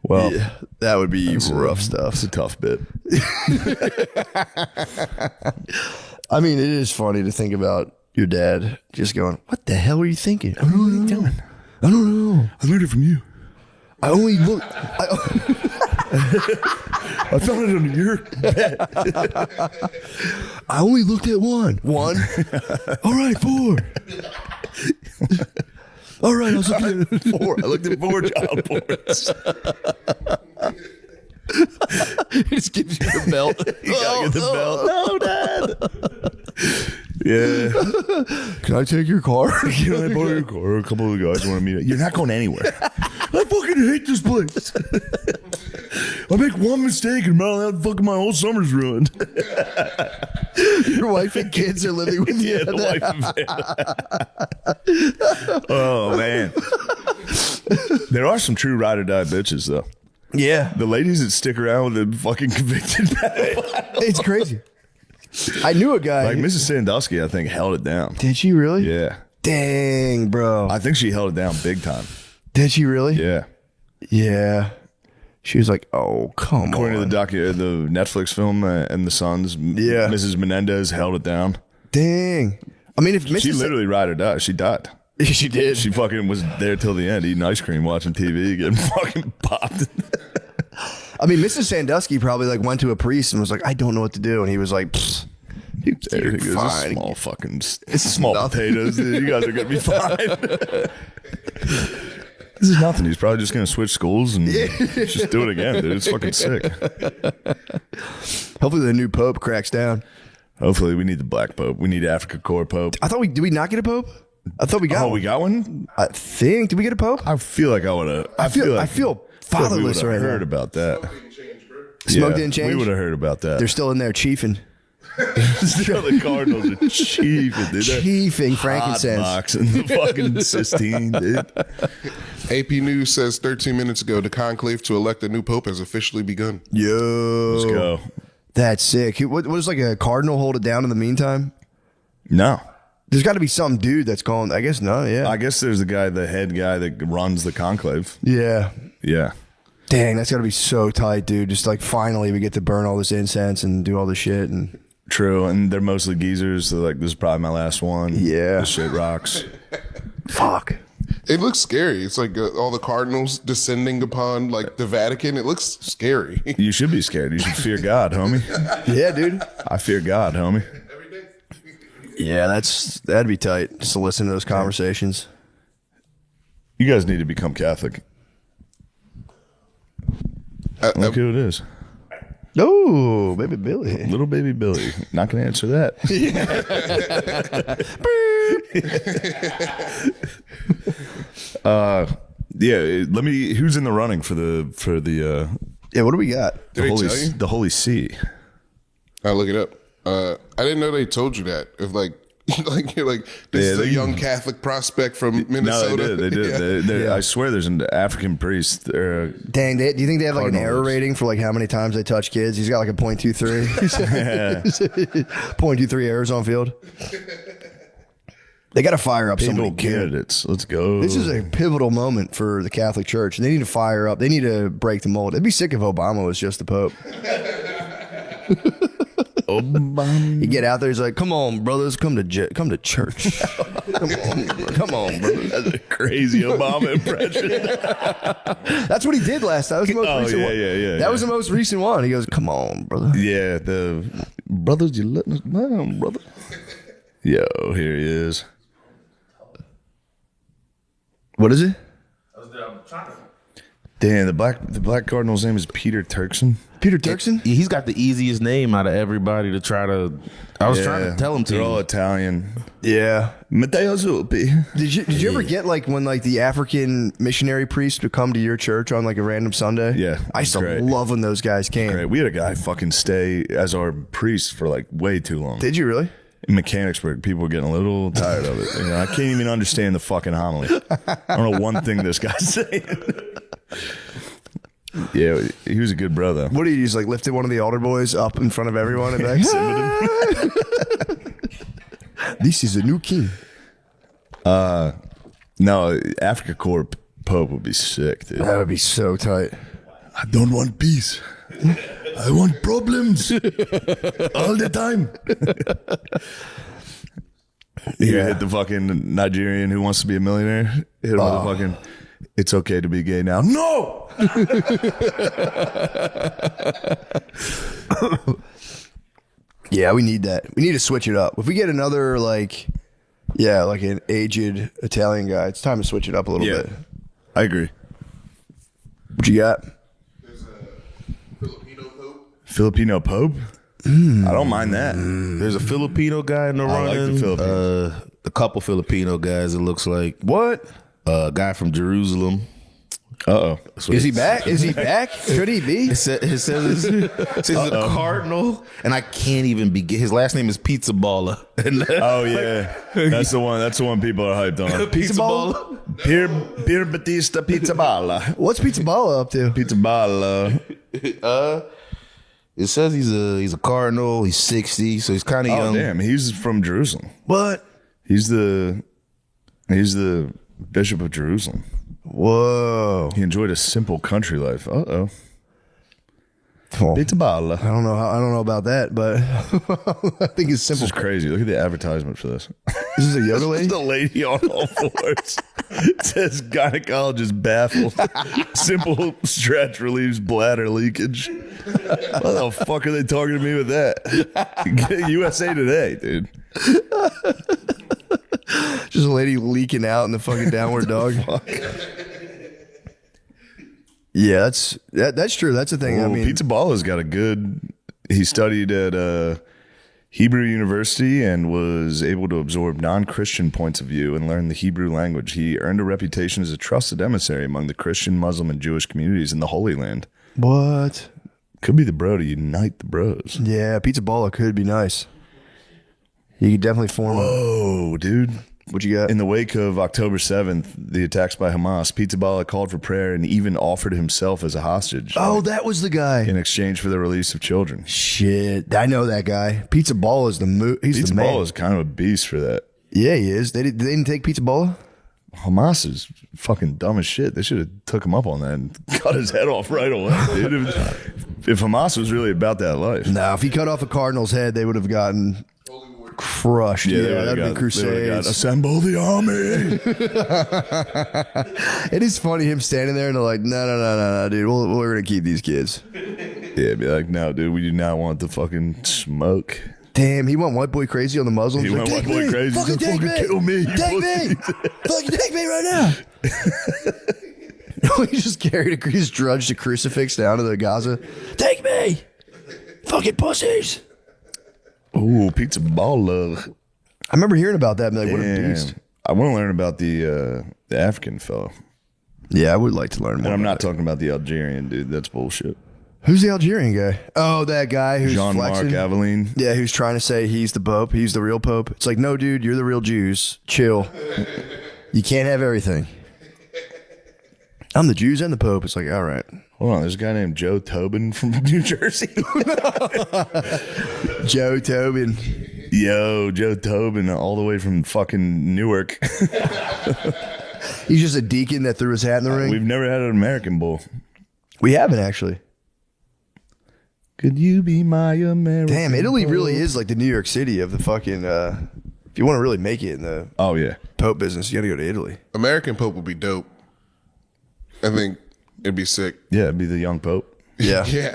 Well,
Yeah, that would be rough stuff.
it's a tough bit.
I mean, it is funny to think about your dad just going, what the hell were you thinking? I don't know what you're doing. I don't know.
I learned it from you.
I only look.
I found it under your bed.
I only looked at one. One? All right, 4. All right, I was looking at
4. I looked at 4 child porns.
He just gives you the belt.
You gotta get the belt. No, Dad. Yeah.
Can I take your car?
Can I borrow your car? A couple of the guys want to meet up. You're not going anywhere. I fucking hate this place. I make one mistake and fucking my whole summer's ruined.
Your wife and kids are living with you.
Yeah, the wife and oh, man. There are some true ride or die bitches, though.
Yeah.
The ladies that stick around with the fucking convicted pedophile.
It's crazy. I knew a guy.
Like Mrs. Sandusky, I think, held it down.
Did she really?
Yeah.
Dang, bro.
I think she held it down big time.
Did she really?
Yeah.
Yeah. She was like, "Oh, come
According
on."
to the Netflix film and the Sons,
Yeah.
Mrs. Menendez held it down.
Dang. I mean, if Mrs.
She literally ride or die. She died.
she did.
She fucking was there till the end, eating ice cream, watching TV, getting fucking popped.
I mean, Mrs. Sandusky probably like went to a priest and was like, "I don't know what to do," and he was like, "Pfft,
Everything is
fine.
small fucking small potatoes. Dude. You guys are gonna be fine. This is nothing. He's probably just gonna switch schools and just do it again, dude. It's fucking sick.
Hopefully the new pope cracks down.
Hopefully we need the black pope. We need Africa Core pope.
I thought did we not get a pope? I thought we got
Oh,
one.
we got one.
I think did we get a pope?
I feel like I would have.
I feel fatherless
we
right
heard
now.
about that.
Smoke didn't change?
We would have heard about that.
They're still in there chiefing.
the Cardinals are chiefing, dude. They're
Chiefing frankincense.
boxing the fucking Sistine, dude.
AP News says 13 minutes ago, the conclave to elect a new pope has officially begun.
Yo.
Let's go.
That's sick. What was like a cardinal hold it down in the meantime?
No.
There's got to be some dude that's calling. I guess no. Yeah.
I guess there's the head guy that runs the conclave.
Yeah.
Yeah.
Dang, that's got to be so tight, dude. Just like finally we get to burn all this incense and do all this shit. And
True. And they're mostly geezers. So like, this is probably my last one.
Yeah.
This shit rocks.
fuck.
It looks scary. It's like all the cardinals descending upon like the Vatican. It looks scary.
You should be scared. You should fear God, homie.
Yeah, dude.
I fear God, homie.
Yeah, that'd be tight. Just to listen to those conversations.
You guys need to become Catholic. Look who it is.
Oh, baby Billy.
Little baby Billy. Not going to answer that. Yeah, let me. Who's in the running for the
Yeah, what do we got?
Did they tell you?
the Holy See?
I'll look it up. I didn't know they told you that. If like, like you're like this is a young Catholic prospect from Minnesota.
No, they did.
Yeah.
I swear, there's an African priest.
Dang, do you think they have like an error
Cardinals.
rating for like how many times they touch kids? He's got like a 0.23. 0.23 errors on field. They got to fire up
Pivotal
somebody.
candidates. Let's go.
This is a pivotal moment for the Catholic Church. They need to fire up. They need to break the mold. It'd be sick if Obama was just the Pope. You get out there, he's like, "Come on, brothers, come to church. come on, brothers."
That's a crazy Obama impression.
That's what he did last time. That was the most
Oh,
recent
yeah,
one.
yeah.
That was the most recent one. He goes, "Come on, brother."
Yeah, the brothers, you letting us down, brother. Yo, here he is.
What is it?
Damn, the black cardinal's name is Peter Turkson.
Peter Turkson?
He's got the easiest name out of everybody to try to. I was trying to tell him to.
They're all Italian.
Yeah.
Matteo Zuppi.
Did you ever get like when like the African missionary priest would come to your church on like a random Sunday?
Yeah,
I used to
great.
love when those guys came.
Right, we had a guy fucking stay as our priest for like way too long.
Did you really?
In Mechanicsburg, people were getting a little tired of it. You know, I can't even understand the fucking homily. I don't know one thing this guy's saying. Yeah, he was a good brother.
What did you just like lifted one of the altar boys up in front of everyone and be like, "This is a new king."
No, Africa Corp Pope would be sick, dude.
That would be so tight.
I don't want peace. I want problems all the time. You hit the fucking Nigerian who wants to be a millionaire. Hit him with the fucking, it's okay to be gay now. No!
Yeah, we need that. We need to switch it up. If we get another like an aged Italian guy, it's time to switch it up a little bit.
I agree.
What you got?
There's a Filipino pope.
Filipino Pope? I don't mind that.
There's a Filipino guy in the
I like
running.
the Philippines.
A couple Filipino guys. It looks like
What?
a guy from Jerusalem.
Uh-oh.
Is he back? Is he back? Could he be?
It says he's a cardinal, and I can't even begin. His last name is Pizza Baller.
Oh, yeah. That's the one people are hyped on.
Pizza Balla?
Pier Batista Pizza Balla.
What's Pizza Balla up to?
Pizza Balla.
It says he's a cardinal. He's 60, so he's kind of
Oh,
young.
damn. He's from Jerusalem.
What?
He's the Bishop of Jerusalem.
Whoa.
He enjoyed a simple country life. Uh-oh.
Well,
Pizza Balla.
I don't know about that, but I think it's
This
simple.
is crazy. Look at the advertisement for this.
This is a yoga lady?
The lady on all fours. It says gynecologist baffled. Simple stretch relieves bladder leakage. What the fuck are they talking to me with that? USA Today, dude.
Just a lady leaking out in the fucking downward dog. Yeah, that's true. That's the thing.
Well,
I mean,
Pizza Balla's got a good. He studied at Hebrew University and was able to absorb non-Christian points of view and learn the Hebrew language. He earned a reputation as a trusted emissary among the Christian, Muslim, and Jewish communities in the Holy Land.
what?
Could be the bro to unite the bros.
Yeah, Pizza Balla could be nice. You could definitely form.
Oh, dude.
What you got?
In the wake of October 7th, the attacks by Hamas, Pizza Balla called for prayer and even offered himself as a hostage.
Oh, that was the guy.
In exchange for the release of children.
Shit, I know that guy. Pizza Balla is he's
Pizza
the man.
Balla is kind of a beast for that.
Yeah, he is. They didn't take Pizza Balla?
Hamas is fucking dumb as shit. They should have took him up on that and cut his head off right away, dude. If Hamas was really about that life.
No, if he cut off a Cardinal's head, they would have gotten crushed. Yeah, that'd be Crusades.
Assemble the army.
It is funny him standing there and they're like, no, dude, we're going to keep these kids.
Yeah, be like, no, dude, we do not want the fucking smoke.
Damn, he went white boy crazy on the Muslims.
He went white boy crazy.
Fucking take me.
Kill me.
Take me. Fucking take me right now. He just carried he's drudged a crucifix down to the Gaza. Take me. Fucking pussies.
Ooh, Pizza Balla.
I remember hearing about that and be like, what a beast.
I want to learn about the African fellow.
Yeah, I would like to learn more.
And I'm not talking about the Algerian dude. That's bullshit.
Who's the Algerian guy? Oh, that guy who's
Jean-Marc
flexing.
Aveline.
Yeah, who's trying to say he's the Pope. He's the real Pope. It's like, no, dude, you're the real Jews. Chill. You can't have everything. I'm the Jews and the Pope. It's like, all right.
Hold on, there's a guy named Joe Tobin from New Jersey.
Joe Tobin.
Yo, Joe Tobin, all the way from fucking Newark.
He's just a deacon that threw his hat in the ring.
We've never had an American Bowl.
We haven't, actually.
Could you be my American?
Damn, Italy
Pope?
really is like the New York City of the fucking, if you want to really make it in the
Oh, yeah.
Pope business, you got to go to Italy.
American Pope would be dope. I think it'd be sick.
Yeah, it'd be the young Pope.
Yeah.
Yeah.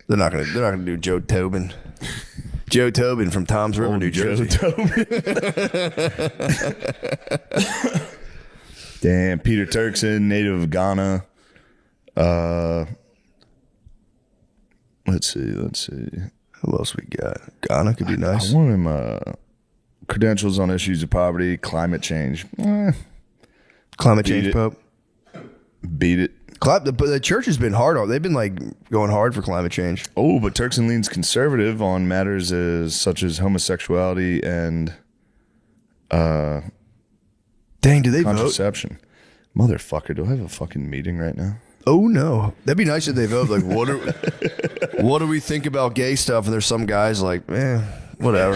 They're not gonna do Joe Tobin. Joe Tobin from Tom's River, New Jersey.
Damn, Peter Turkson, native of Ghana. Let's see.
Who else we got? Ghana could be nice.
I want him credentials on issues of poverty, climate change.
Climate
Beat
change
it.
Pope.
Beat it.
But the church has been hard on. They've been like going hard for climate change.
Oh, but Turkson leans conservative on matters such as homosexuality and
Dang, do they vote?
contraception. Motherfucker, do I have a fucking meeting right now?
Oh no, that'd be nice if they vote. Like, what do we think about gay stuff? And there's some guys like, whatever.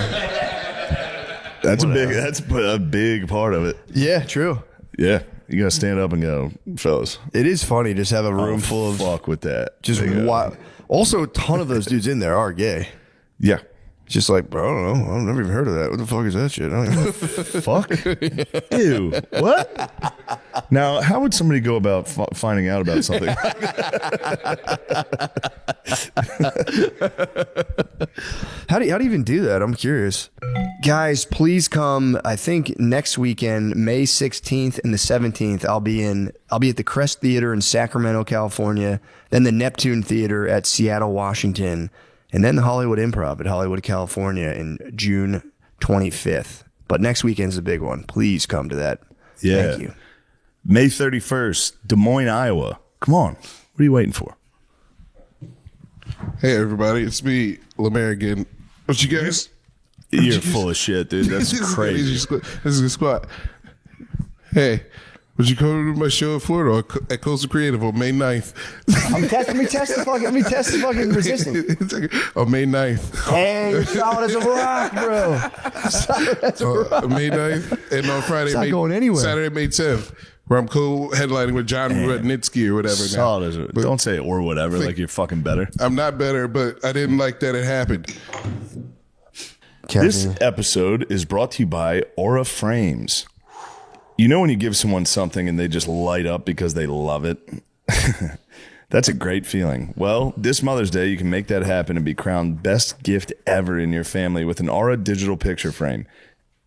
That's a big part of it.
Yeah, true.
Yeah, you gotta stand up and go, fellas.
It is funny just have a room full of
fuck with that.
just wild. Also, a ton of those dudes in there are gay.
Yeah.
It's just like, bro, I don't know. I've never even heard of that. What the fuck is that shit? I don't even
Fuck. Ew. What? Now, how would somebody go about finding out about something?
How do you even do that? I'm curious. Guys, please come. I think next weekend, May 16th and the 17th, I'll be at the Crest Theater in Sacramento, California, then the Neptune Theater at Seattle, Washington, and then the Hollywood Improv at Hollywood, California in June 25th. But next weekend's a big one. Please come to that.
Yeah.
Thank you.
May 31st, Des Moines, Iowa. Come on. What are you waiting for?
Hey, everybody. It's me, Lemaire again. What you guys?
You're full of shit, dude. That's crazy.
This is a squat. Hey, would you come to my show in Florida at Coastal Creative on May 9th?
Let me test the fucking resistance.
On May 9th.
Hey, you're solid as a rock, bro. Solid as a rock.
May 9th. And on Friday,
It's not going anywhere.
Saturday, May 10th, where I'm co-headlining with John Rudnitsky or whatever.
Solid as a, don't say or whatever, like you're fucking better.
I'm not better, but I didn't like that it happened.
This episode is brought to you by Aura Frames. You know when you give someone something and they just light up because they love it? That's a great feeling. Well, this Mother's Day, you can make that happen and be crowned best gift ever in your family with an Aura digital picture frame.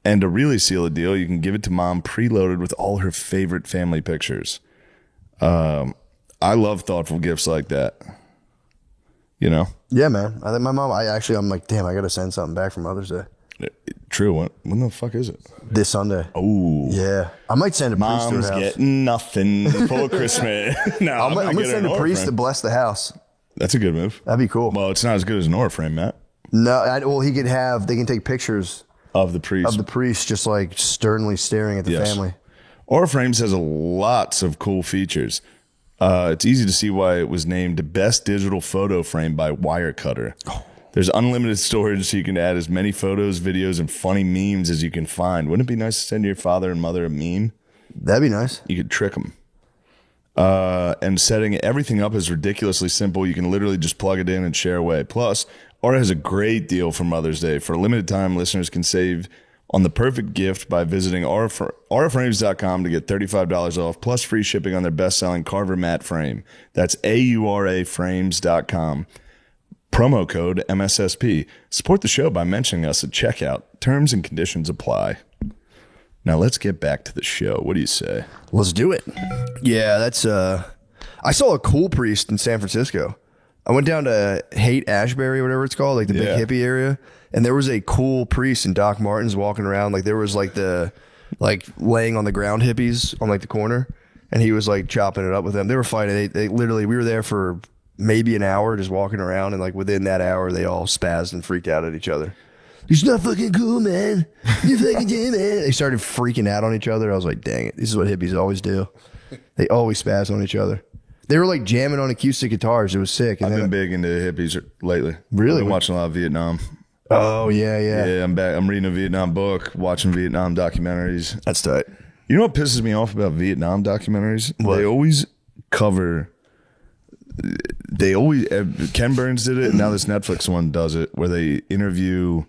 And to really seal the deal, you can give it to mom preloaded with all her favorite family pictures. I love thoughtful gifts like that. You know?
Yeah, man. I think my mom, I'm like, damn, I got to send something back for Mother's Day.
True. When the fuck is it?
This Sunday.
Oh.
Yeah. I might send a priest to her
Mom's
house.
getting nothing for Christmas. No,
I'm going to send a priest to bless the house.
That's a good move.
That'd be cool.
Well, it's not as good as an Aura frame, Matt.
No, well, they can take pictures
Of the priest.
just like sternly staring at the family.
Aura Frames has lots of cool features. It's easy to see why it was named the best digital photo frame by Wirecutter. There's unlimited storage, so you can add as many photos, videos, and funny memes as you can find. Wouldn't it be nice to send your father and mother a meme?
That'd be nice.
You could trick them. And setting everything up is ridiculously simple. You can literally just plug it in and share away. Plus, Aura has a great deal for Mother's Day. For a limited time, listeners can save on the perfect gift by visiting auraframes.com to get $35 off, plus free shipping on their best-selling Carver Matte frame. That's auraframes.com. Promo code MSSP. Support the show by mentioning us at checkout. Terms and conditions apply. Now let's get back to the show. What do you say?
Let's do it. Yeah, that's I saw a cool priest in San Francisco. I went down to Haight-Ashbury, whatever it's called, like the big hippie area, and there was a cool priest in Doc Martens walking around. Like there was like laying on the ground hippies on like the corner, and he was like chopping it up with them. They were fighting. They literally, we were there for maybe an hour just walking around, and like within that hour they all spazzed and freaked out at each other. You're not fucking cool, man. You fucking do, man. They started freaking out on each other. I was like, dang it, this is what hippies always do. They always spaz on each other. They were like jamming on acoustic guitars. It was sick. And
I've been big into hippies lately.
Really?
I've been watching a lot of Vietnam.
Oh yeah.
Yeah, I'm back. I'm reading a Vietnam book, watching Vietnam documentaries.
That's tight.
You know what pisses me off about Vietnam documentaries?
What?
They always cover. Ken Burns did it, and now this Netflix one does it, where they interview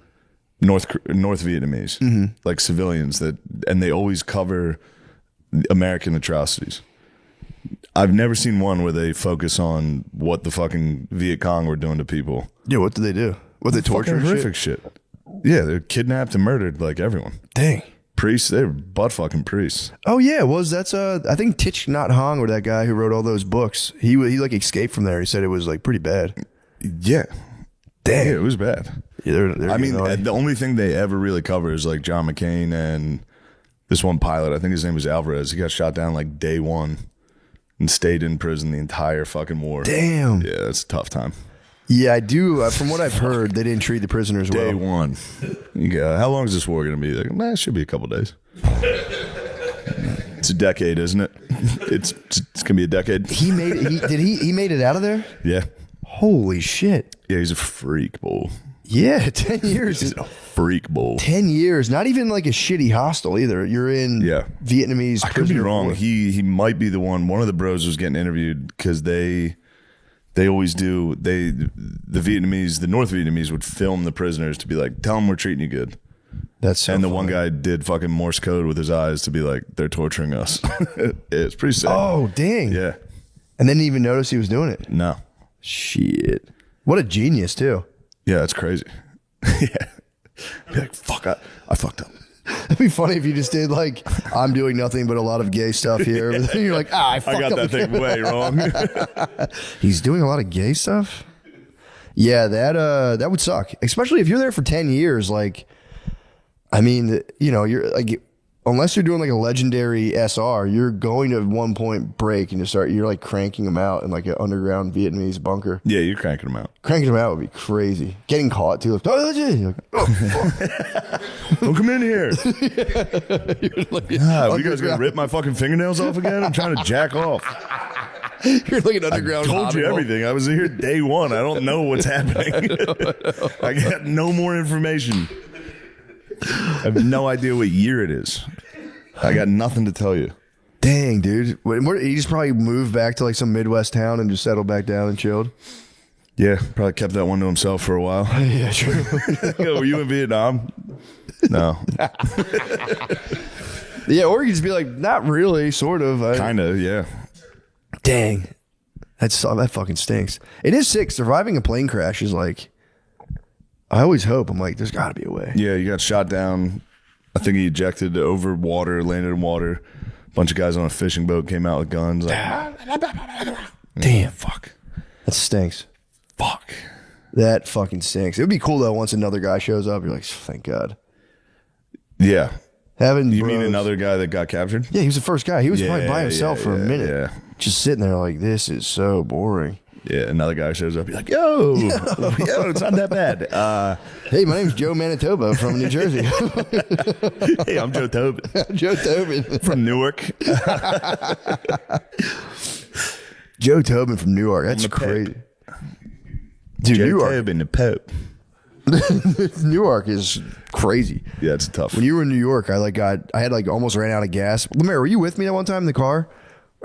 North Vietnamese, like civilians and they always cover American atrocities. I've never seen one where they focus on what the fucking Viet Cong were doing to people.
Yeah, what did they do? What they torture?
Horrific shit. Yeah, they're kidnapped and murdered like everyone.
Dang.
Priests, they were butt fucking priests.
Oh yeah, that's I think Thich Nhat Hanh, or that guy who wrote all those books. He like escaped from there. He said it was like pretty bad.
Yeah. Damn, yeah, it was bad.
Yeah,
I mean, the only thing they ever really cover is like John McCain and this one pilot. I think his name was Alvarez. He got shot down like day one and stayed in prison the entire fucking war.
Damn.
Yeah, that's a tough time.
Yeah, I do. From what I've heard, they didn't treat the prisoners well.
Day one. You go, how long is this war going to be? Like, it should be a couple days. It's a decade, isn't it? It's going to be a decade.
He made it. He made it out of there?
Yeah.
Holy shit.
Yeah, he's a freak bull.
Yeah, 10 years.
He's a freak bull.
10 years. Not even like a shitty hostel either. You're in Vietnamese.
I could be wrong. He might be the one. One of the bros was getting interviewed because they always do. The North Vietnamese would film the prisoners to be like, tell them we're treating you good.
That's so
and the
funny.
one guy did fucking Morse code with his eyes to be like, they're torturing us. It's pretty sick.
Oh, dang.
Yeah.
And didn't even notice he was doing it.
No.
Shit. What a genius, too.
Yeah, that's crazy. Yeah. Be like, fuck, I fucked up.
It'd be funny if you just did like, I'm doing nothing but a lot of gay stuff here. But then you're like, I fucked
I got
up
that thing way wrong.
He's doing a lot of gay stuff? Yeah, that would suck. Especially if you're there for 10 years. Like, I mean, you're like, unless you're doing like a legendary SR, you're going to at one point break and you're like cranking them out in like an underground Vietnamese bunker.
Yeah, you're cranking them out.
Cranking them out would be crazy. Getting caught too. Like, you're like, oh, fuck.
Don't come in here. God, you guys gonna rip my fucking fingernails off again? I'm trying to jack off.
You're like an underground.
I told you everything. I was here day one. I don't know what's happening. I got no more information. I have no idea what year it is. I got nothing to tell you.
Dang, dude. He just probably moved back to like some Midwest town and just settled back down and chilled.
Yeah, probably kept that one to himself for a while.
Yeah, true.
Yo, were you in Vietnam? No.
Yeah, or you could just be like, not really, sort of.
Kind of, yeah.
Dang. That fucking stinks. It is sick. Surviving a plane crash is like, I always hope. I'm like, there's got to be a way.
Yeah, you got shot down. I think he ejected over water, landed in water. A bunch of guys on a fishing boat came out with guns. Like,
Damn.
Fuck.
That stinks.
Fuck.
That fucking stinks. It would be cool, though, once another guy shows up. You're like, thank God.
Yeah. You mean
bros-
another guy that got captured?
Yeah, he was the first guy. He was probably by himself for a minute.
Yeah.
Just sitting there like, this is so boring.
Yeah, another guy shows up. You're like, yo, it's not that bad.
Hey, my name's Joe Manitoba from New Jersey.
Hey, I'm Joe Tobin.
Joe Tobin.
From Newark.
Joe Tobin from Newark. That's crazy. Dude,
Joe
Newark.
Tobin, the Pope.
Newark is crazy.
Yeah, it's tough.
When you were in New York, I had almost ran out of gas. Lemire, were you with me that one time in the car?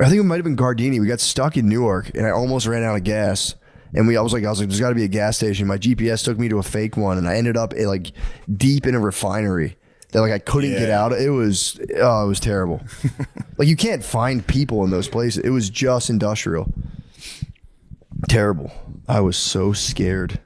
I think it might have been Gardini. We got stuck in Newark, and I almost ran out of gas. And I was like, there's got to be a gas station. My GPS took me to a fake one, and I ended up deep in a refinery that I couldn't get out. It was terrible. You can't find people in those places. It was just industrial. Terrible. I was so scared.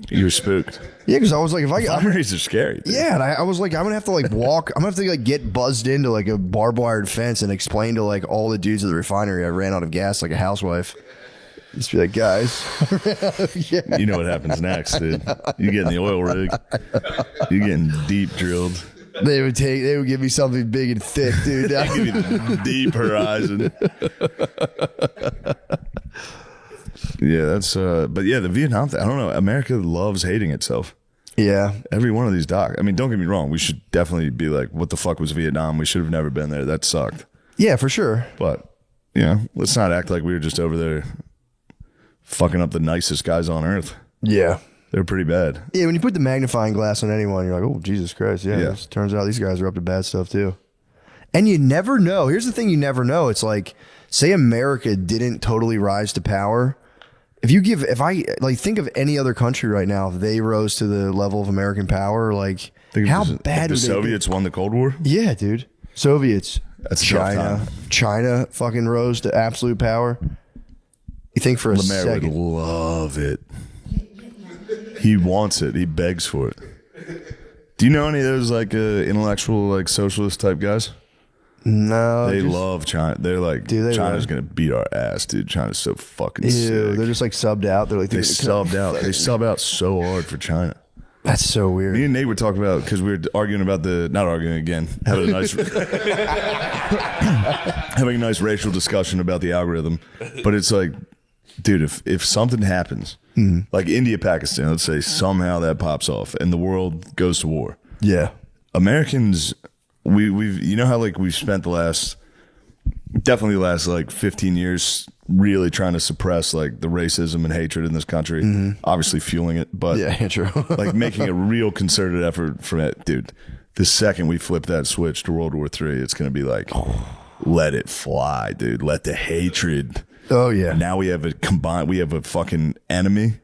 You were spooked.
Yeah, because I was like,
Refineries are scary. Dude.
Yeah, and I was like, I'm gonna have to walk. I'm gonna have to get buzzed into a barbed wired fence and explain to all the dudes at the refinery I ran out of gas like a housewife. Just be like, guys.
Yeah. You know what happens next, dude. You get in the oil rig. You're getting deep drilled.
They would give me something big and thick, dude.
They give you the deep horizon. Yeah, that's but yeah, the Vietnam thing, I don't know. America loves hating itself.
Yeah.
Every one of these docs. I mean, don't get me wrong, we should definitely be like, what the fuck was Vietnam? We should have never been there. That sucked.
Yeah, for sure.
But let's not act like we were just over there fucking up the nicest guys on earth.
Yeah.
They're pretty bad.
Yeah, when you put the magnifying glass on anyone, you're like, oh, Jesus Christ. Yeah.
Yeah.
It turns out these guys are up to bad stuff too. And you never know. Here's the thing you never know. It's like, say America didn't totally rise to power. If I think of any other country right now, if they rose to the level of American power, how bad
the
would
Soviets won the Cold War?
Yeah, dude. Soviets.
That's a tough time.
China fucking rose to absolute power. You think for a
Lemaire would
second.
love it. He wants it. He begs for it. Do you know any of those intellectual socialist type guys?
No.
They love China. They're like,
they
China's going to beat our ass, dude. China's so fucking
Ew,
sick.
they're just subbed out. They're
They subbed out. They sub out so hard for China.
That's so weird.
Me and Nate were talking about, because we were arguing about not arguing again, having a nice having a nice racial discussion about the algorithm. But it's like, dude, if something happens, like India, Pakistan, let's say somehow that pops off and the world goes to war.
Yeah.
Americans, we've you know how we've spent the last 15 years really trying to suppress the racism and hatred in this country, obviously fueling it, but
yeah, true.
Making a real concerted effort from it, dude. The second we flip that switch to World War III, it's going to be let it fly, dude. Let the hatred.
Oh yeah.
Now we have a fucking enemy.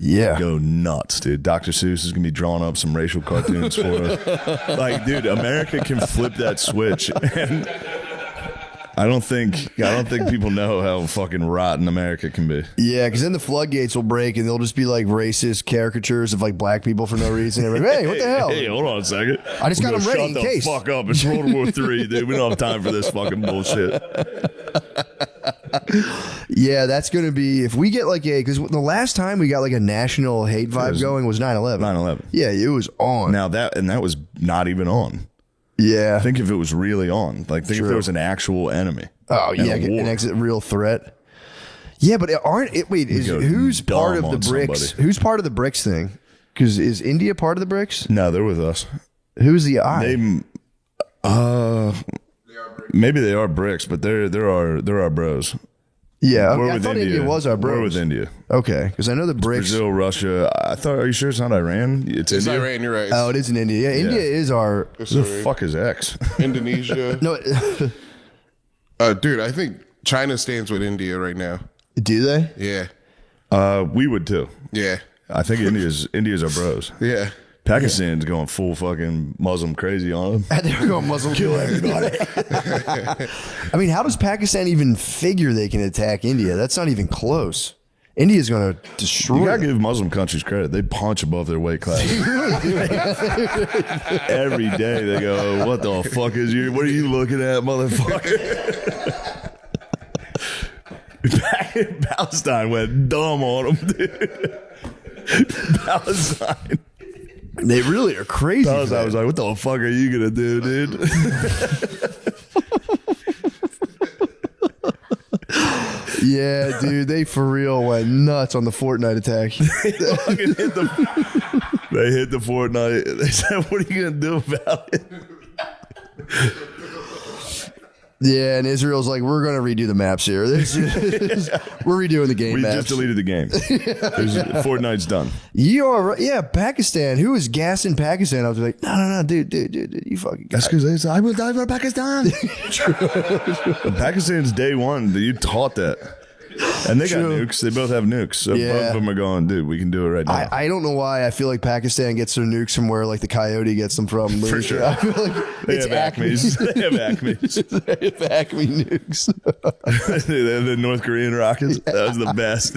Yeah.
Go nuts, dude. Dr. Seuss is going to be drawing up some racial cartoons for us. Dude, America can flip that switch. And I don't think people know how fucking rotten America can be.
Yeah, because then the floodgates will break and they'll just be racist caricatures of black people for no reason. Hey, what the hell?
Hey, hold on a second.
I just got them ready in case.
Shut the fuck up. It's World War III, dude. We don't have time for this fucking bullshit.
Yeah, that's going to be, if we get because the last time we got a national hate vibe going was 9/11.
9/11.
Yeah, it was on.
Now that was not even on.
Yeah.
Think if it was really on. Think if there was an actual enemy.
Oh, yeah, an exit real threat. Yeah, but who's part of the BRICS?
Somebody.
Who's part of the BRICS thing? Because is India part of the BRICS?
No, they're with us.
Who's the I?
Maybe they are BRICS, but they're our bros.
Yeah,
We're
I
with
thought India was our bros.
We're with India.
Okay, because I know the BRICS.
Brazil, Russia. Are you sure it's not Iran? It's India?
Iran, you're right.
Oh, it is in India. Yeah, India is our.
Who the fuck is X?
Indonesia.
No,
Dude, I think China stands with India right now.
do they?
Yeah.
We would too.
Yeah.
I think India's our bros.
Yeah.
Pakistan's going full fucking Muslim crazy on them.
They're going Muslim kill everybody. I mean, how does Pakistan even figure they can attack India? That's not even close. India's going to destroy.
You gotta give Muslim countries credit. They punch above their weight class. Every day they go, "What the fuck is you? What are you looking at, motherfucker?" Palestine went dumb on them, dude. Palestine.
They really are crazy.
I was like, "What the fuck are you gonna do, dude?"
Yeah, dude, they for real went nuts on the Fortnite attack.
They hit the Fortnite. They said, "What are you gonna do about it?"
Yeah, and Israel's like, we're going to redo the maps here. We're redoing the game
We
maps.
just deleted the game. Fortnite's done.
You are right. Yeah, Pakistan. Who was gassing Pakistan? I was like, no, dude, you fucking.
That's because I will die for Pakistan. Pakistan's day one. You taught that. And they got nukes. They both have nukes. So both of them are going, dude, we can do it right now.
I don't know why. I feel like Pakistan gets their nukes from where like the Coyote gets them from.
For sure.
I feel like
They
it's
have Acme's. They have Acme's.
They have Acme nukes.
They have the North Korean rockets. That was the best.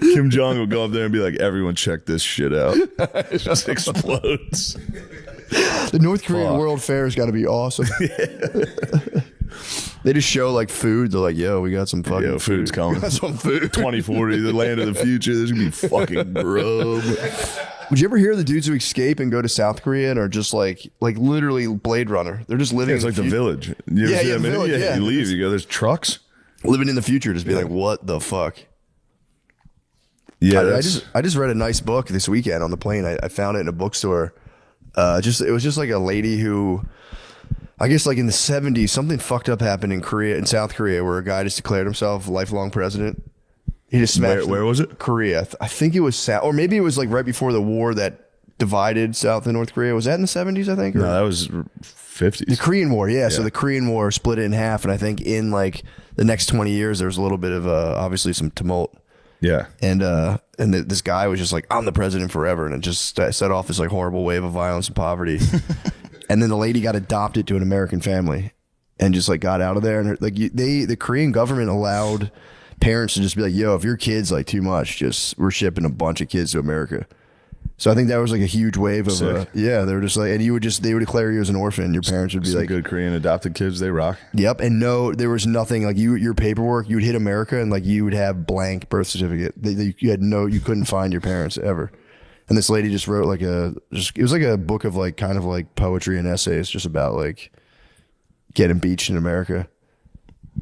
Kim Jong will go up there and be like, everyone check this shit out. It just explodes.
The North Korean World Fair has got to be awesome. They just show like food. They're like, yo, we got some fucking
food's coming.
We got some food.
2040, the land of the future. There's going to be fucking grub.
Would you ever hear the dudes who escape and go to South Korea and are just like literally Blade Runner? They're just living.
It's like the Village. You ever see that movie?
Village,
You leave, you go, there's trucks.
Living in the future, just be like, what the fuck?
Yeah,
I just read a nice book this weekend on the plane. I found it in a bookstore. It was just like a lady who, I guess like in the 70s, something fucked up happened in South Korea, where a guy just declared himself lifelong president. He just smashed.
Where was it?
Korea. I think it was South, or maybe it was like right before the war that divided South and North Korea. Was that in the 70s? I think.
No, that was 50s.
The Korean War. Yeah. So the Korean War split it in half, and I think in like the next 20 years, there was a little bit of obviously some tumult.
Yeah.
And this guy was just like, I'm the president forever. And it just set off this like horrible wave of violence and poverty. And then the lady got adopted to an American family and just like got out of there. And the Korean government allowed parents to just be like, yo, if your kid's like too much, we're shipping a bunch of kids to America. So I think that was like a huge wave of, they were just like, and they would declare you as an orphan. Your parents would be like,
good Korean adopted kids, they rock.
Yep. And no, there was nothing like your paperwork, you would hit America and like you would have blank birth certificate. You couldn't find your parents ever. And this lady just wrote it was like a book of like kind of like poetry and essays just about like getting beached in America.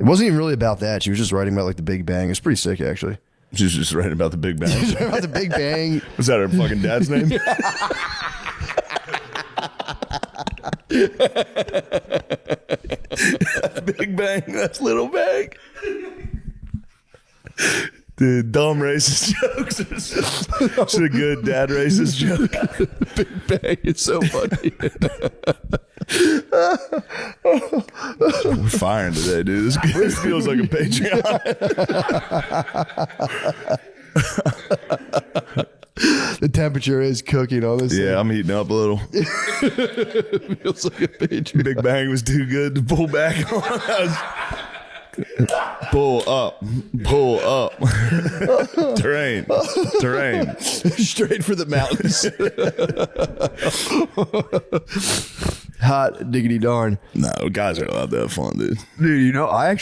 It wasn't even really about that. She was just writing about like the Big Bang. It's pretty sick actually.
She was just writing about the Big Bang.
About the Big Bang.
Was that her fucking dad's name? Big Bang, that's Little Bang. Dude, dumb racist jokes. It's a good dad racist joke.
Big Bang is so funny.
We're firing today, dude. This feels like a Patreon.
The temperature is cooking on this.
Yeah, I'm heating up a little.
Feels like a Patreon.
Big Bang was too good to pull back on. Pull up. Terrain.
Straight for the mountains. Hot diggity darn.
No, guys are allowed to have fun, dude.
Dude, I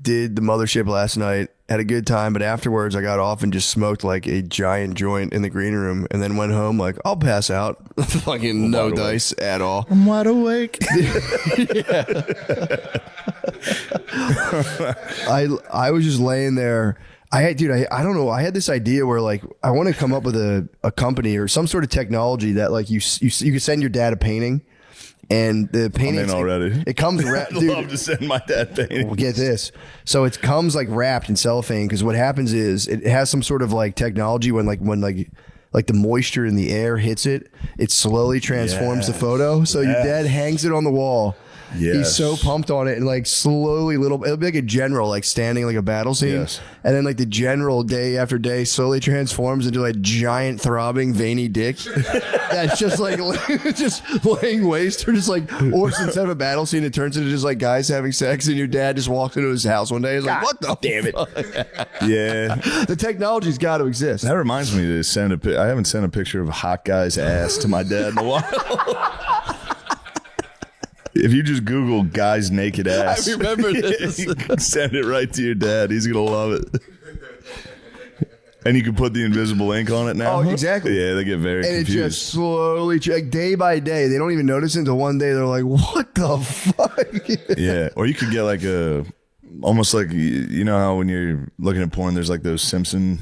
did the mothership last night. Had a good time, but afterwards I got off and just smoked like a giant joint in the green room and then went home like, I'll pass out. Fucking no dice at all.
I'm wide awake.
I was just laying there. I don't know. I had this idea where like I want to come up with a company or some sort of technology that like you could send your dad a painting, and the painting
I'm in already.
It comes wrapped.
I'd love to send my dad paintings.
Well, get this. So it comes like wrapped in cellophane because what happens is it has some sort of like technology when the moisture in the air hits it, it slowly transforms the photo. So your dad hangs it on the wall.
Yes.
He's so pumped on it, and like slowly, it'll be like a general like standing like a battle scene,
Yes.
and then like the general day after day slowly transforms into a giant throbbing veiny dick that's just like just laying waste, or just like, or instead of a battle scene, it turns into just like guys having sex, and your dad just walks into his house one day, and is like, what the damn it?
Yeah.
The technology's got to exist.
That reminds me to send I haven't sent a picture of a hot guy's ass to my dad in a while. If you just Google guy's naked ass,
I remember this.
you can send it right to your dad. He's going to love it. And you can put the invisible ink on it now.
Oh, exactly.
Yeah, they get very
And
confused.
it just slowly, like day by day, they don't even notice it until one day they're like, what the fuck?
Yeah. Or you could get like almost like, you know how when you're looking at porn, there's like those Simpson,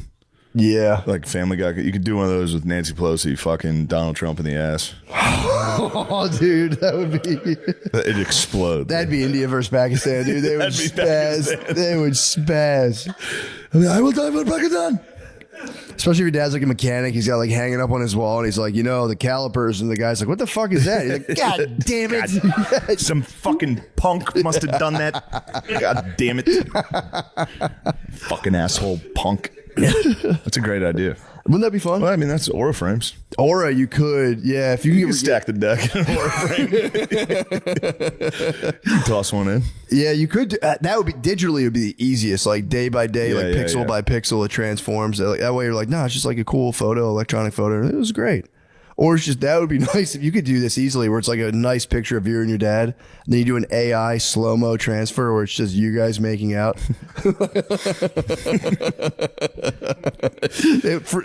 Yeah.
like Family Guy. You could do one of those with Nancy Pelosi fucking Donald Trump in the ass.
Oh, dude, that would be.
It explodes.
That'd be India versus Pakistan, dude. They would
That'd be
spaz.
Pakistan.
They would spaz. I will die for Pakistan. Especially if your dad's like a mechanic, he's got like hanging up on his wall, and he's like, the calipers, and the guy's like, what the fuck is that? He's like, God damn it.
Some fucking punk must have done that. God damn it. Fucking asshole punk. That's a great idea.
Wouldn't that be fun?
Well, I mean, that's Aura frames.
Aura, you could, yeah. If you
You
can
can stack the deck in an Aura frame. You can toss one in.
Yeah, you could. That would be digitally. It would be the easiest. Like day by day,
Yeah,
like
yeah,
pixel
yeah.
by pixel, it transforms. That way, you're like, nah, it's just like a cool photo, electronic photo. It was great. Or it's just that would be nice if you could do this easily, where it's like a nice picture of you and your dad, and then you do an AI slow mo transfer where it's just you guys making out.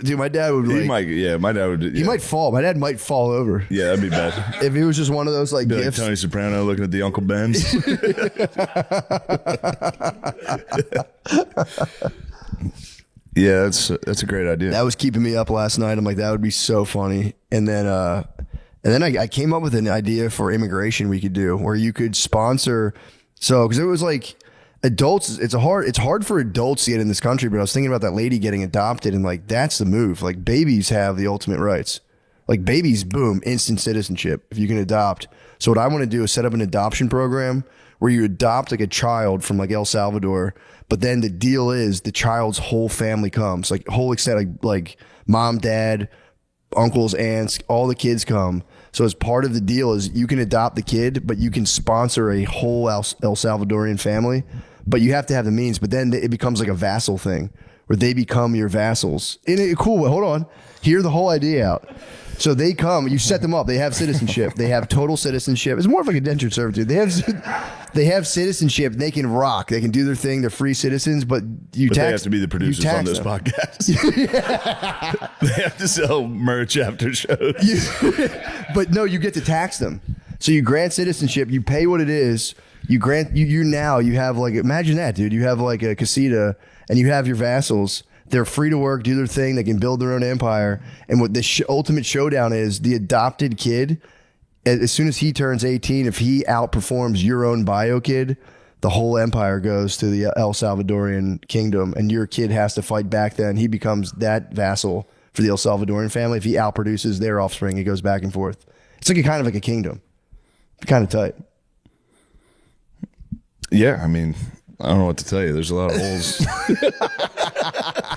Dude, my dad would like.
My dad would.
He might fall. My dad might fall over.
Yeah, that'd be bad.
If it was just one of those like
Be like
gifts.
Tony Soprano looking at the Uncle Ben's. Yeah, that's a great idea.
That was keeping me up last night. I'm like, that would be so funny. And then I came up with an idea for immigration we could do, where you could sponsor. So, because it was like adults, it's hard for adults to get in this country. But I was thinking about that lady getting adopted, and like that's the move. Like babies have the ultimate rights. Like babies, boom, instant citizenship if you can adopt. So what I want to do is set up an adoption program where you adopt like a child from like El Salvador, but then the deal is the child's whole family comes, like whole extent, like mom, dad, uncles, aunts, all the kids come. So as part of the deal is you can adopt the kid, but you can sponsor a whole El Salvadorian family, but you have to have the means. But then it becomes like a vassal thing where they become your vassals in a cool way. Hold on, hear the whole idea out. So they come, you set them up. They have citizenship. They have total citizenship. It's more of like indentured servitude. They have citizenship. They can rock. They can do their thing. They're free citizens, but
they have to be the producers on this podcast. They have to sell merch after shows.
But no, you get to tax them. So you grant citizenship. You pay what it is. You grant you have like, imagine that, dude. You have like a casita, and you have your vassals. They're free to work, do their thing. They can build their own empire. And what the ultimate showdown is, the adopted kid, as soon as he turns 18, if he outperforms your own bio kid, the whole empire goes to the El Salvadorian kingdom, and your kid has to fight back then. He becomes that vassal for the El Salvadorian family. If he outproduces their offspring, it goes back and forth. It's like a kind of like a kingdom. Kind of tight.
Yeah, I mean, I don't know what to tell you. There's a lot of holes.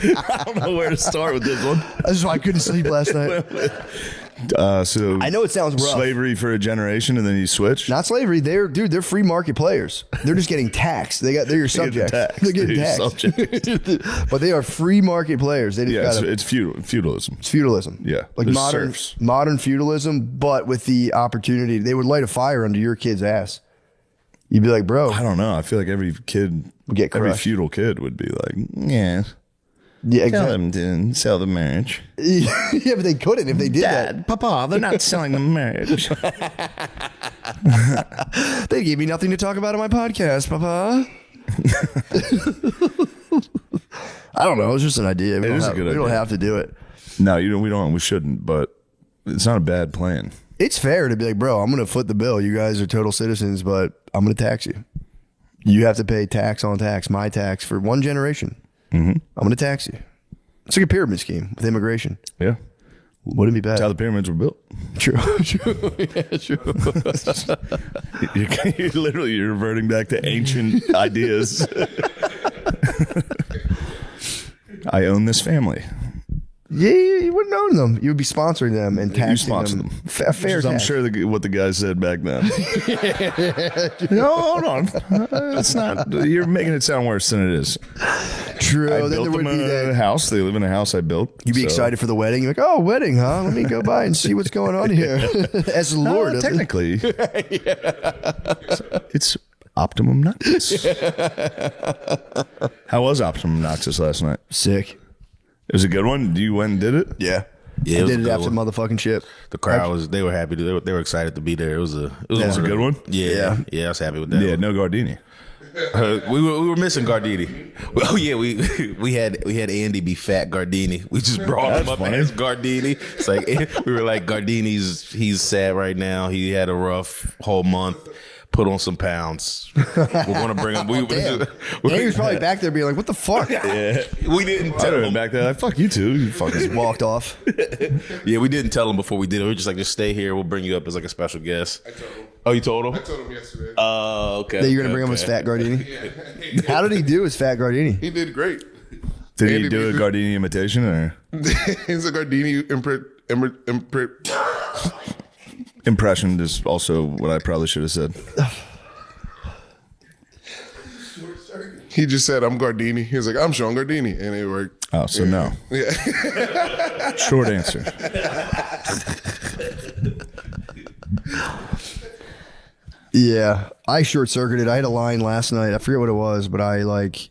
I don't know where to start with this one.
That's why I couldn't sleep last night.
So
I know it sounds rough.
Slavery for a generation, and then you switch.
Not slavery. They're free market players. They're just getting taxed. They're your subjects. They're getting taxed. But they are free market players. They just
it's feudalism.
It's feudalism.
Yeah,
like
there's
modern
serfs.
modern feudalism, but with the opportunity. They would light a fire under your kid's ass. You'd be like, bro,
I don't know. I feel like every kid,
get
every
crushed.
feudal kid would be like, yeah,
yeah,
tell
exactly.
them to sell the marriage.
Yeah, but they couldn't if they did that.
Papa, they're not selling the marriage.
They gave me nothing to talk about on my podcast, Papa. I don't know. It's just an idea. We
is a good
We don't
idea.
have to do it.
No, we don't. We shouldn't. But it's not a bad plan.
It's fair to be like, bro, I'm going to foot the bill. You guys are total citizens, but I'm going to tax you. You have to pay tax on tax, my tax, for one generation. Mm-hmm. I'm going to tax you. It's like a pyramid scheme with immigration.
Yeah.
Wouldn't be bad.
That's how the pyramids were built.
True. Yeah, true.
You're reverting back to ancient ideas. I own this family.
Yeah, you wouldn't own them. You would be sponsoring them and taxing
You sponsor them.
A fair
I'm
tax.
sure what the guy said back then. No, hold on. It's not. You're making it sound worse than it is.
True.
I
Then there
built
would
them
be
a
that.
house. They live in a house I built.
You'd be excited for the wedding. You're like, oh, wedding, huh? Let me go by and see what's going on here. As the Lord.
Technically, it's Optimum Noctis. How was Optimum Noctis last night?
Sick.
It was a good one. You went and did it?
Yeah.
Yeah,
I
was
did
a
it
good
after
one.
motherfucking ship.
The crowd they were happy. They were excited to be there. It was a
good one?
Yeah, I was happy with that.
Yeah, no Gardini.
We were missing Gardini. Oh yeah, we had Andy be Fat Gardini. We just brought him up
funny.
as Gardini. It's like we were like he's sad right now. He had a rough whole month. Put on some pounds. We're gonna bring him.
Damn. He was probably back there being like, what the fuck?
We didn't
I
tell
would
him.
back there. Like, fuck you too. You fucking
Walked off.
Yeah, we didn't tell him before we did it. We were just like, just stay here. We'll bring you up as like a special guest.
I told him.
Oh, you told him?
I told him yesterday.
Okay.
That you're going to bring him
okay.
as Fat Gardini? How did he do as Fat Gardini?
He did great.
Did he
Andy
do a
did-
Gardini imitation or
He's a Gardini
impression? Is also what I probably should have said.
He just said, I'm Gardini. He was like, I'm Sean Gardini. And it worked.
Oh, so no.
Yeah.
Short answer.
Yeah. I short circuited. I had a line last night. I forget what it was, but I like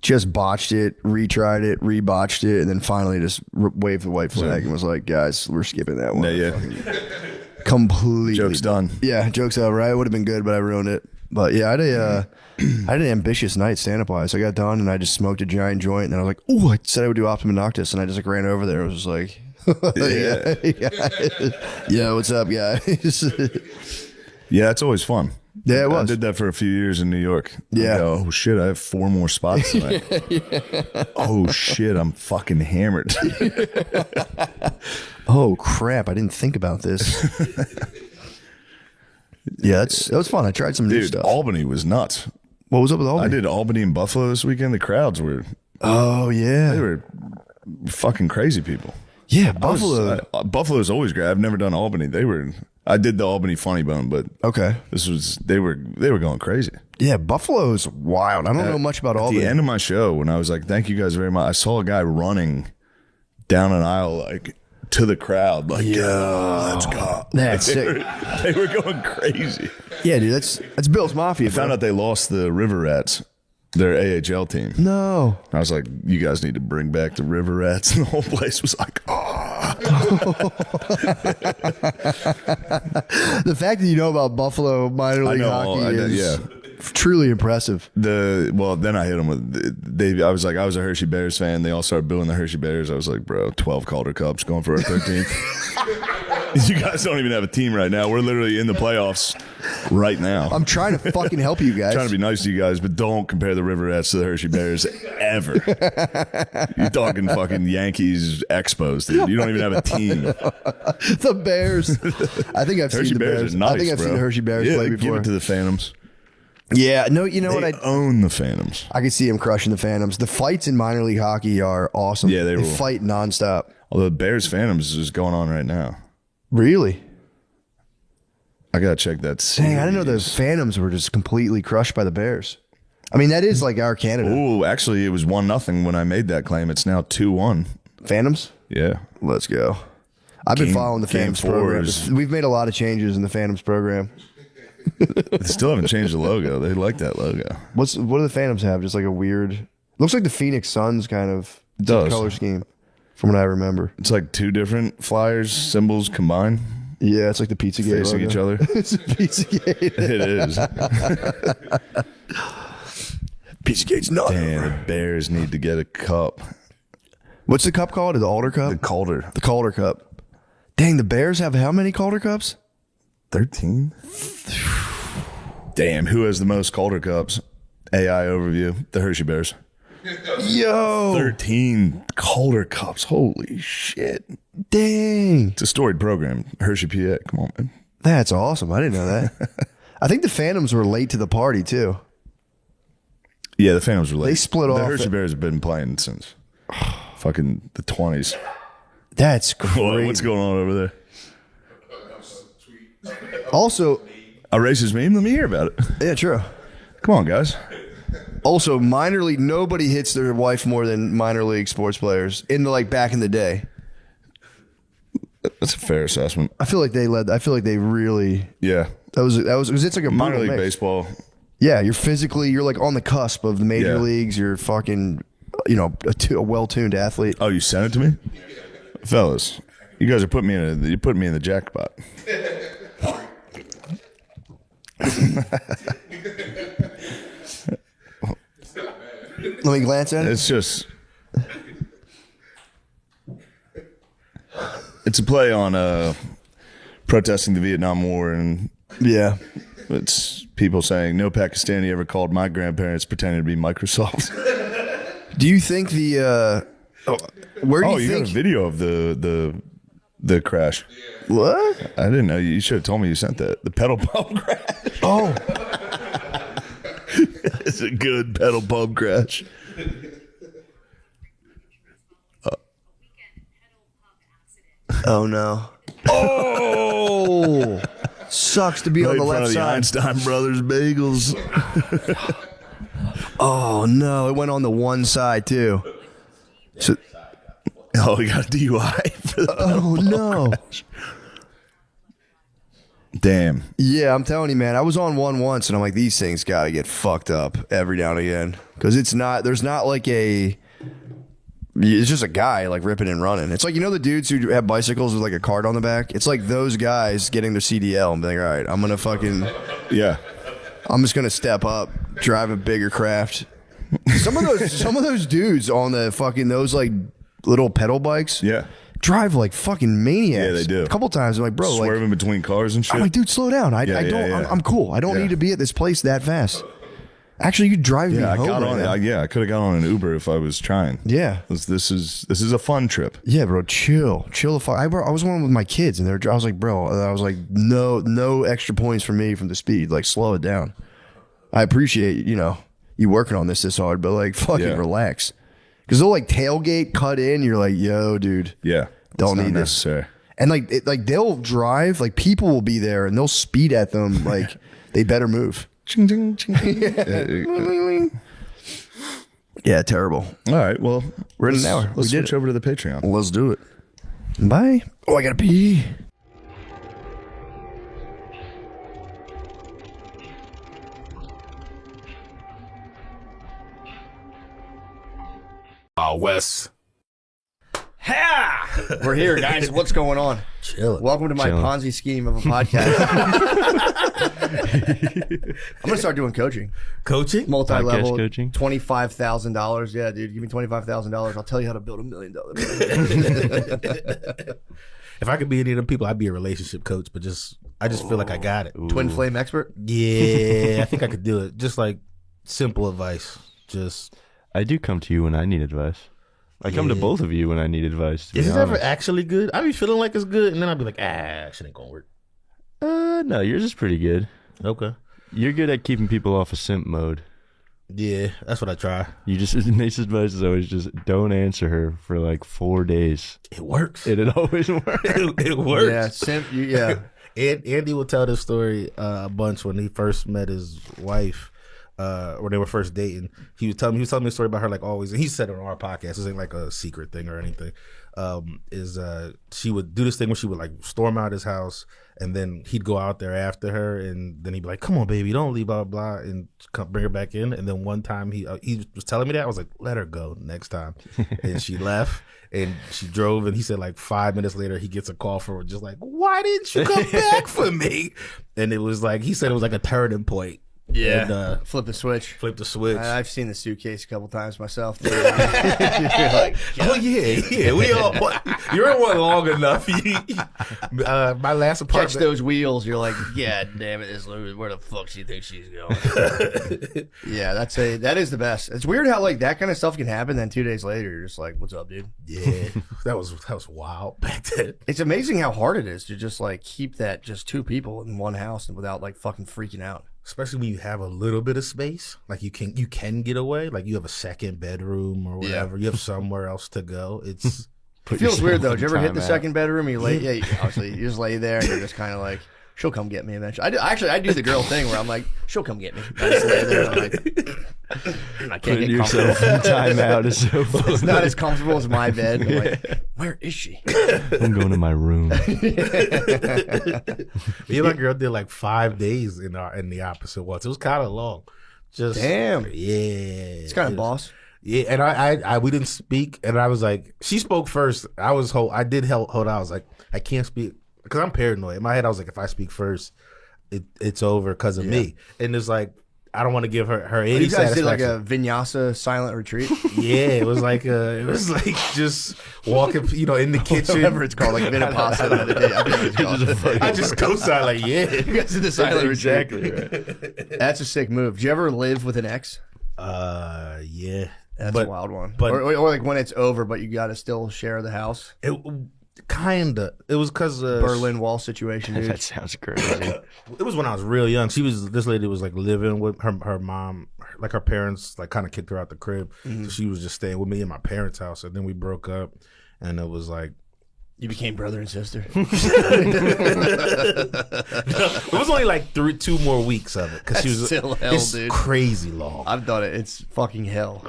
just botched it, retried it, rebotched it, and then finally just waved the white flag and was like, guys, we're skipping that one.
Yeah.
Completely.
Joke's done.
Yeah, joke's over. It would have been good, but I ruined it. But yeah, I had an ambitious night stand-up wise. I got done and I just smoked a giant joint, and then I was like, "Ooh!" I said I would do Optimum Noctis, and I just like ran over there. I was just like, yeah, what's up, guys?"
Yeah, it's always fun.
Yeah, it was.
I did that for a few years in New York.
Yeah.
I go, oh shit, I have 4 more spots tonight. Oh shit, I'm fucking hammered.
Oh crap! I didn't think about this. Yeah, that was fun. I tried some new
Dude,
stuff.
Albany was nuts.
What was up with Albany?
I did Albany and Buffalo this weekend. The crowds were
Oh yeah,
they were fucking crazy people.
yeah. Buffalo.
Buffalo's always great. I've never done Albany. I did the Albany Funny Bone, but
Okay.
they were going crazy.
Yeah, Buffalo's wild. I don't know much about
At
Albany.
the end of my show, when I was like, "Thank you guys very much," I saw a guy running down an aisle like to the crowd, like, "Yeah, let's go."
That's sick.
They were going crazy.
Yeah, dude. That's Bill's Mafia.
I found out they lost the River Rats, their AHL team.
No.
I was like, "You guys need to bring back the River Rats," and the whole place was like, "Oh."
The fact that you know about Buffalo minor league hockey is truly impressive.
Then I hit them with I was a Hershey Bears fan. They all started booing the Hershey Bears. I was like, bro, 12 Calder Cups going for our 13th. You guys don't even have a team right now. We're literally in the playoffs right now.
I'm trying to fucking help you guys.
trying to be nice to you guys, but don't compare the River Rats to the Hershey Bears ever. You're talking fucking Yankees Expos, dude. You don't even have a team.
The Bears. I think I've
Hershey
seen the
Bears
Bears.
are nice,
I think I've
bro.
seen the Hershey Bears
Yeah,
play
give
before.
it to the Phantoms.
Yeah, no, you know
They
what?
own the Phantoms.
I could see him crushing the Phantoms. The fights in minor league hockey are awesome.
Yeah, they rule.
fight nonstop.
Although Bears Phantoms is going on right now.
Really?
I gotta check that.
Dang, I didn't know the
series.
Phantoms were just completely crushed by the Bears. I mean, that is like our Canada.
Oh, actually, it was 1-0 when I made that claim. It's now 2-1.
Phantoms?
Yeah.
Let's go. I've been
Game-
following the
game
Phantoms
4
program.
is-
We've made a lot of changes in the Phantoms program.
They still haven't changed the logo. They like that logo.
What do the Phantoms have? Just like a weird. Looks like the Phoenix Suns kind of
does.
color scheme, from what I remember.
It's like 2 different flyers, symbols combined,
Yeah, it's like the Pizzagate
facing
logo.
each other.
It's a Pizzagate.
It is.
Pizzagate's not.
Damn, the Bears need to get a cup.
What's the cup called? The Alder Cup?
The Calder.
The Calder Cup. Dang, the Bears have how many Calder Cups?
13? Damn, who has the most Calder Cups? AI overview. The Hershey Bears.
Yo.
13 Calder Cups. Holy shit.
Dang.
It's a storied program. Hershey, PA. Come on, man.
That's awesome. I didn't know that. I think the Phantoms were late to the party, too.
Yeah, the Phantoms were late.
They split off.
The Hershey Bears have been playing since fucking the 20s.
That's crazy.
What's going on over there?
Also,
A racist meme? Let me hear about it.
yeah, true.
Come on, guys.
Also, minor league, nobody hits their wife more than minor league sports players back in the day.
That's a fair assessment.
I feel like they led. I feel like they really.
Yeah.
That was because it's like a
Minor
brutal
league
mix.
baseball.
Yeah, you're like on the cusp of the major
Yeah.
leagues. You're fucking, a well-tuned athlete.
Oh, you sent it to me? Fellas, you guys are putting me in the jackpot.
Let me glance at it.
It's just it's a play on protesting the Vietnam War, and
Yeah.
it's people saying no Pakistani ever called my grandparents pretending to be Microsoft.
Do you think where do
Oh,
you
you
think
got a video of the crash.
what?
I didn't know. You should have told me you sent that. The pedal pump crash.
Oh,
It's a good pedal pump crash.
oh no. Oh, sucks to be on
Right
the
in front
left
of the
side.
Einstein Brothers bagels.
Oh no, it went on the one side too. So,
Oh, we got a DUI for the
oh no.
Damn.
Yeah, I'm telling you, man. I was on one once, and I'm like, these things gotta get fucked up every now and again because there's not like it's just a guy like ripping and running. It's like the dudes who have bicycles with like a card on the back. It's like those guys getting their CDL and being like, all right,
Yeah.
I'm just gonna step up, drive a bigger craft. Some of those dudes on the fucking those like little pedal bikes,
Yeah.
drive like fucking maniacs.
Yeah, they do.
A couple times, I'm like, bro, like,
Swerving between cars and shit.
I'm like, dude, slow down. I
Yeah,
don't.
yeah.
I'm cool. I don't
Yeah.
need to be at this place that fast. Actually, you drive me
Yeah, I
home.
got
right
on
now.
it. I could have got on an Uber if I was trying.
Yeah.
This is a fun trip.
Yeah, bro, chill the fuck. I was one with my kids, and I was like, bro, I was like, no extra points for me from the speed. Like, slow it down. I appreciate you working on this hard, but like, fucking
Yeah.
relax. Because they'll like tailgate cut in. You're like, yo, dude,
Yeah.
Don't
It's
need
not
this.
necessary.
and like they'll drive. Like people will be there, and they'll speed at them. Like they better move.
Ching, ching, ching, ching.
Yeah, terrible.
All right. Well,
We're in an hour.
Let's
We did
switch
it.
over to the Patreon.
Let's do it. Bye. Oh, I gotta pee.
Wes.
We're here, guys. What's going on?
Chill.
Welcome to my Ponzi scheme of a podcast. I'm gonna start doing coaching,
Coaching?
multi-level,
Podcast coaching?
$25,000. Yeah, dude, give me $25,000. I'll tell you how to build $1 million.
If I could be any of them people, I'd be a relationship coach, but I just feel like I got it.
Twin flame expert.
Yeah, I think I could do it. Just like simple advice. Just
I do come to you when I need advice. I come to both of you when I need advice. To
is
be
it ever
honest.
actually good? I be feeling like it's good, and then I'd be like, shit ain't gonna work.
No, yours is pretty good.
Okay.
You're good at keeping people off of simp mode.
Yeah, that's what I try.
You just Nate's advice is always just don't answer her for like 4 days.
It works.
It always works.
It works.
Yeah, yeah.
Andy will tell this story a bunch when he first met his wife, or they were first dating. He was telling me a story about her like always, and he said it on our podcast. This ain't like a secret thing or anything. She would do this thing where she would like storm out his house, and then he'd go out there after her, and then he'd be like, "Come on, baby, don't leave, blah blah," and come bring her back in. And then one time he was telling me that I was like, "Let her go next time," and she left. And she drove, and he said like 5 minutes later, he gets a call from her, just like, "Why didn't you come back for me?" And it was like, he said it was like a turning point
Yeah,
and,
flip the switch.
flip the switch.
I've seen the suitcase a couple times myself.
Oh yeah. We all. You're in one long enough. My last
Catch
apartment.
those wheels. You're like, yeah, damn it, this Louis. Where the fuck do you think she's going? Yeah, that is the best. It's weird how like that kind of stuff can happen. Then 2 days later, you're just like, what's up, dude?
Yeah, that was wild back then.
It's amazing how hard it is to just like keep that just two people in one house and without like fucking freaking out.
Especially when you have a little bit of space, like you can get away, like you have a second bedroom or whatever. You have somewhere else to go. It
feels weird though. Did you ever hit the
Timeout.
second bedroom? You lay, obviously you just lay there and you're just kind of like, she'll come get me eventually. I do the girl thing where I'm like, she'll come get me. I just lay there and I'm like, I can't
Putting
get
yourself
comfortable.
in timeout is so funny.
It's not as comfortable as my bed. I'm like, where is she?
I'm going to my room.
Me and my girl did like 5 days in the opposite ones. It was kind of long. Just
Damn.
Yeah.
It's kind of boss.
Yeah, and I we didn't speak, and I was like, she spoke first. I did hold out. I was like, I can't speak because I'm paranoid. In my head, I was like, if I speak first, it's over because of me. And it's like, I don't want to give her any
You guys did like
satisfaction.
a vinyasa silent retreat.
Yeah, it was like just walking, in the kitchen.
Whatever it's called, like Vinyasa. I think it's called.
I just go side like, yeah.
You guys did the silent
Exactly
retreat.
right.
That's a sick move. Did you ever live with an ex?
Yeah.
That's a wild one.
but-
or like when it's over, but you got to still share the house.
It was because
Berlin Wall situation, dude.
That sounds crazy.
It was when I was real young. This lady was like living with her mom, like her parents like kind of kicked her out the crib. So she was just staying with me in my parents' house. And then we broke up, and it was like,
You became brother and sister.
it was only like 2 more weeks of it because she was
still hell,
it's
dude.
crazy long.
I've done it. It's fucking hell.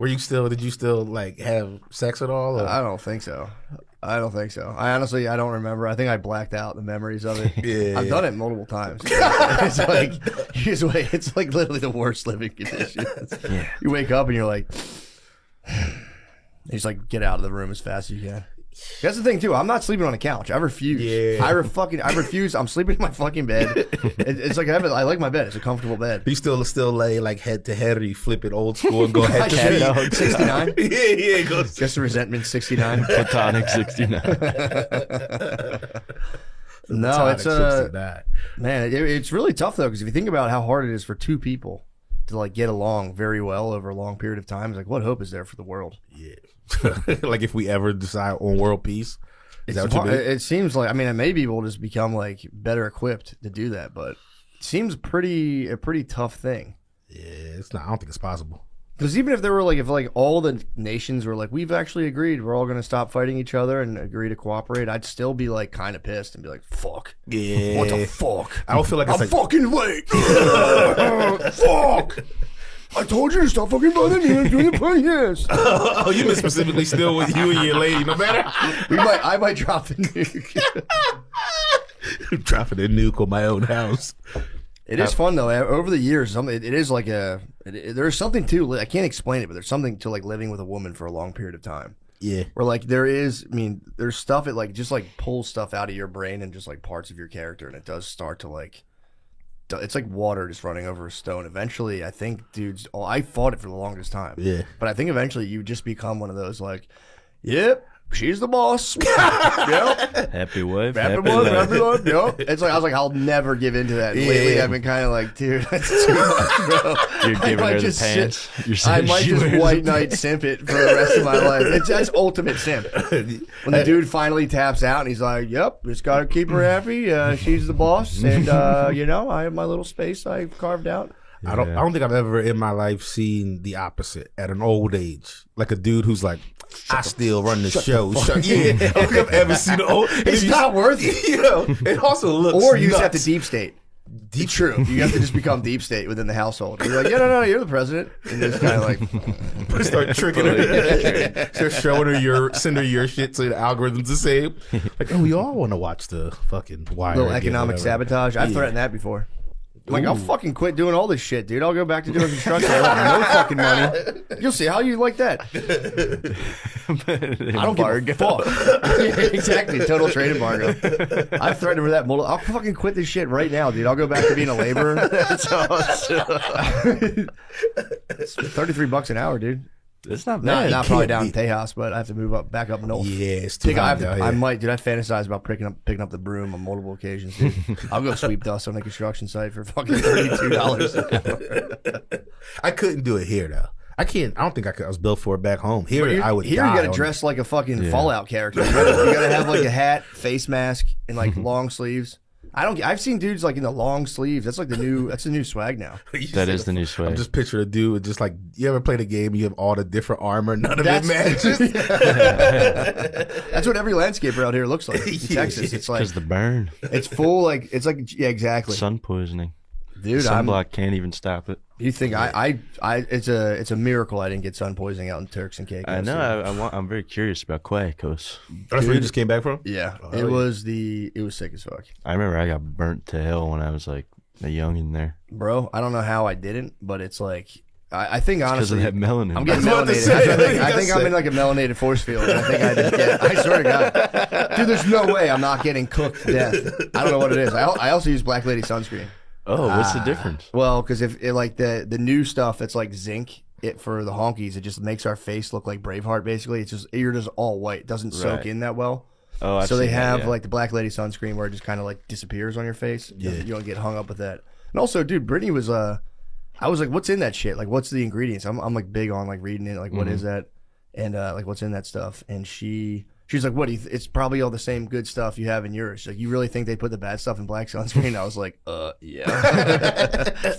Did you still like have sex at all? Or?
I don't think so. I don't remember. I think I blacked out the memories of it.
Yeah.
I've done it multiple times. It's like you just wait. It's like literally the worst living conditions.
Yeah.
You wake up and you're like, you just like get out of the room as fast as you can. That's the thing too. I'm not sleeping on a couch. I refuse.
Yeah.
I refuse. I'm sleeping in my fucking bed. It's like I like my bed. It's a comfortable bed.
Do you still lay like head to head, or you flip it old school and go head to head?
69.
Yeah, go.
Just a resentment 69.
Platonic 69.
No, it's
that.
man. It's really tough though, because if you think about how hard it is for two people to like get along very well over a long period of time, it's like what hope is there for the world?
Yeah. Like if we ever decide on world peace, is that what you mean?
It seems like maybe we'll just become like better equipped to do that, but it seems a pretty tough thing.
Yeah, it's not. I don't think it's possible.
Because even if there were if all the nations were like, we've actually agreed, we're all going to stop fighting each other and agree to cooperate, I'd still be like kind of pissed and be like, fuck.
Yeah.
What the fuck?
I don't feel like it's
I'm
like
fucking late. Fuck. I told you to stop fucking bothering me. I'm doing the podcast.
oh, you meant specifically still with you and your lady, no matter.
I might drop the nuke.
Dropping a nuke on my own house.
It is fun though. Over the years, it is like there's something to. I can't explain it, but there's something to like living with a woman for a long period of time.
Yeah.
Where like there's stuff it like just like pulls stuff out of your brain and just like parts of your character, and it does start to like. It's like water just running over a stone. Eventually, I think, dudes. Oh, I fought it for the longest time.
Yeah.
But I think eventually you just become one of those like, yep, she's the boss. Yep.
Happy wife.
Happy life. Yep. It's like I was like, I'll never give into that. And lately, I've been kind of like, dude, that's too much, bro.
You're giving her the
just
pants. You're
I
saying
might
she
just
wears
white
the
knight simp it for the rest of my life. That's ultimate simp. When the dude finally taps out and he's like, "Yep, just gotta keep her happy. She's the boss, and I have my little space I've carved out."
I don't think I've ever in my life seen the opposite at an old age. Like a dude who's like, I still run the show. Yeah, I don't think I've ever seen an old.
It's not worth it.
It also looks.
Or you just
nuts.
have to deep state. Deep true. You have to just become deep state within the household. You're like, no, you're the president, and just kind of like
start tricking her. Start showing her send her your shit so the algorithms the same. Like, oh, we all want to watch the fucking Wire.
little
again,
economic
whatever.
sabotage. I've threatened that before. I'm like, I'll fucking quit doing all this shit, dude. I'll go back to doing construction. I have no fucking money. You'll see how you like that. I don't give a fuck. Yeah, exactly, total trade embargo. I've threatened for that. I'll fucking quit this shit right now, dude. I'll go back to being a laborer. It's $33 an hour, dude.
It's not bad.
Not probably down in Tejas, but I have to move up, back up north.
Yeah, it's too hot down here.
I might, dude. I fantasize about picking up the broom on multiple occasions, dude. I'll go sweep dust on a construction site for fucking $32.
I couldn't do it here though. I can't. I don't think I could. I was built for it back home. Here, I would.
Here,
die
you got to dress like a fucking Fallout character. You got to have like a hat, face mask, and like long sleeves. I've seen dudes like in the long sleeves. That's like the new swag now.
That is the new swag.
I'm just picturing a dude with just like, you ever played a game? You have all the different armor. None of it matches.
That's what every landscaper out here looks like in Texas. It's like
because the burn.
It's full like it's like yeah, exactly.
Sun poisoning.
Dude,
sunblock can't even stop it.
You think it's a miracle I didn't get sun poisoning out in Turks and Caicos.
I know. I'm very curious about Caicos.
That's where you just came back from?
Yeah, it was sick as fuck.
I remember I got burnt to hell when I was like a youngin' there.
Bro, I don't know how I didn't, but it's like I think honestly
because of that melanin.
I'm getting melanated. I think I'm in like a melanated force field. And I think I just get. I swear to God, dude, there's no way I'm not getting cooked to death. I don't know what it is. I also use Black Lady sunscreen.
Oh, what's the difference?
Well, because if it, like the new stuff that's like zinc, for the honkies, it just makes our face look like Braveheart. Basically, it's just you're just all white. It doesn't soak in that well.
Oh, I've
so they
seen
have
that, yeah.
like the Black Lady sunscreen where it just kind of like disappears on your face. Yeah, you don't get hung up with that. And also, dude, Brittany was I was like, what's in that shit? Like, what's the ingredients? I'm like big on like reading it. Like, what is that? And like, what's in that stuff? And she's like, what? It's probably all the same good stuff you have in yours. She's like, you really think they put the bad stuff in black sunscreen? I was like, yeah,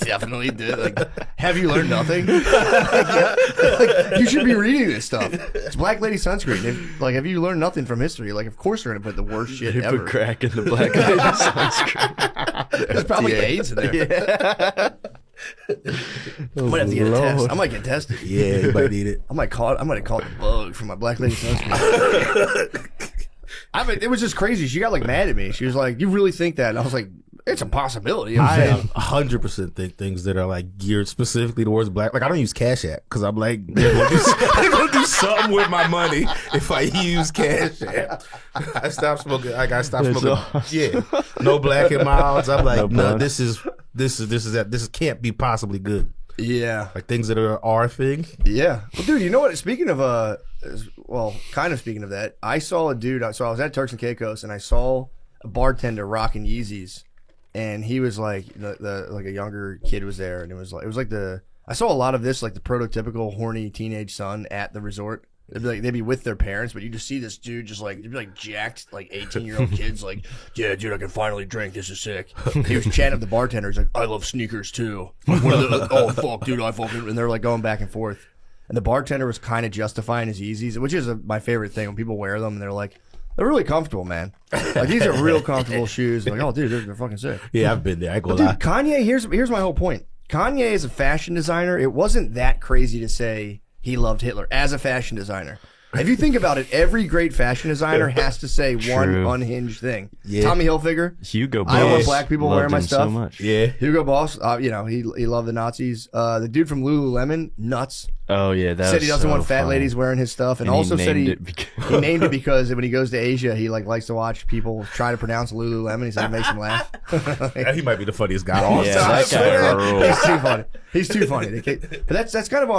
definitely did. Like, have you learned nothing? Like, you should be reading this stuff. It's Black Lady sunscreen. Like, have you learned nothing from history? Like, of course they're gonna put the worst shit
They
ever.
put crack in the Black Lady sunscreen.
There's probably AIDS in there. Yeah. I might have to get a test. I might get tested.
Yeah, you might need it.
I might call the bug for my Black Lady sunscreen. I mean, it was just crazy. She got like mad at me. She was like, "You really think that?" And I was like, "It's a possibility."
I 100% think things that are like geared specifically towards black. Like I don't use Cash App because I'm like they're gonna do something with my money if I use Cash App. I stopped smoking. Like I stopped smoking.
Awesome.
Yeah, no black and milds. I'm like,
No
no, this can't be possibly good.
Yeah.
Like things that are our thing.
Yeah. Well, dude, you know what? Speaking of kind of speaking of that, I saw a dude. So I was at Turks and Caicos, and I saw a bartender rocking Yeezys, and he was like like a younger kid was there, and it was like I saw a lot of this, like the prototypical horny teenage son at the resort. They'd be with their parents, but you just see this dude just like, they'd be like jacked, like 18-year-old kids, like, yeah, dude, I can finally drink. This is sick. He was chatting with the bartender. He's like, I love sneakers too. Like, oh fuck, dude, I fucking, and they're like going back and forth. And the bartender was kind of justifying his Yeezys, which is my favorite thing when people wear them and they're like, they're really comfortable, man. Like these are real comfortable shoes. Like, oh, dude, they're fucking sick.
Yeah, I've been there. I go
but dude, Kanye. Here's my whole point. Kanye is a fashion designer. It wasn't that crazy to say he loved Hitler as a fashion designer. If you think about it, every great fashion designer has to say one unhinged thing. Yeah. Tommy Hilfiger,
Hugo Boss.
I don't want black people wearing my stuff.
So much.
Yeah.
Hugo Boss, he loved the Nazis. The dude from Lululemon, nuts.
Oh yeah, that
said he doesn't want fat
funny.
ladies wearing his stuff, and also said he named it because when he goes to Asia, he like likes to watch people try to pronounce Lululemon. He said it makes him laugh.
He might be the funniest guy all
Yeah,
time.
that guy rules.
He's too funny. He's too funny. But that's kind of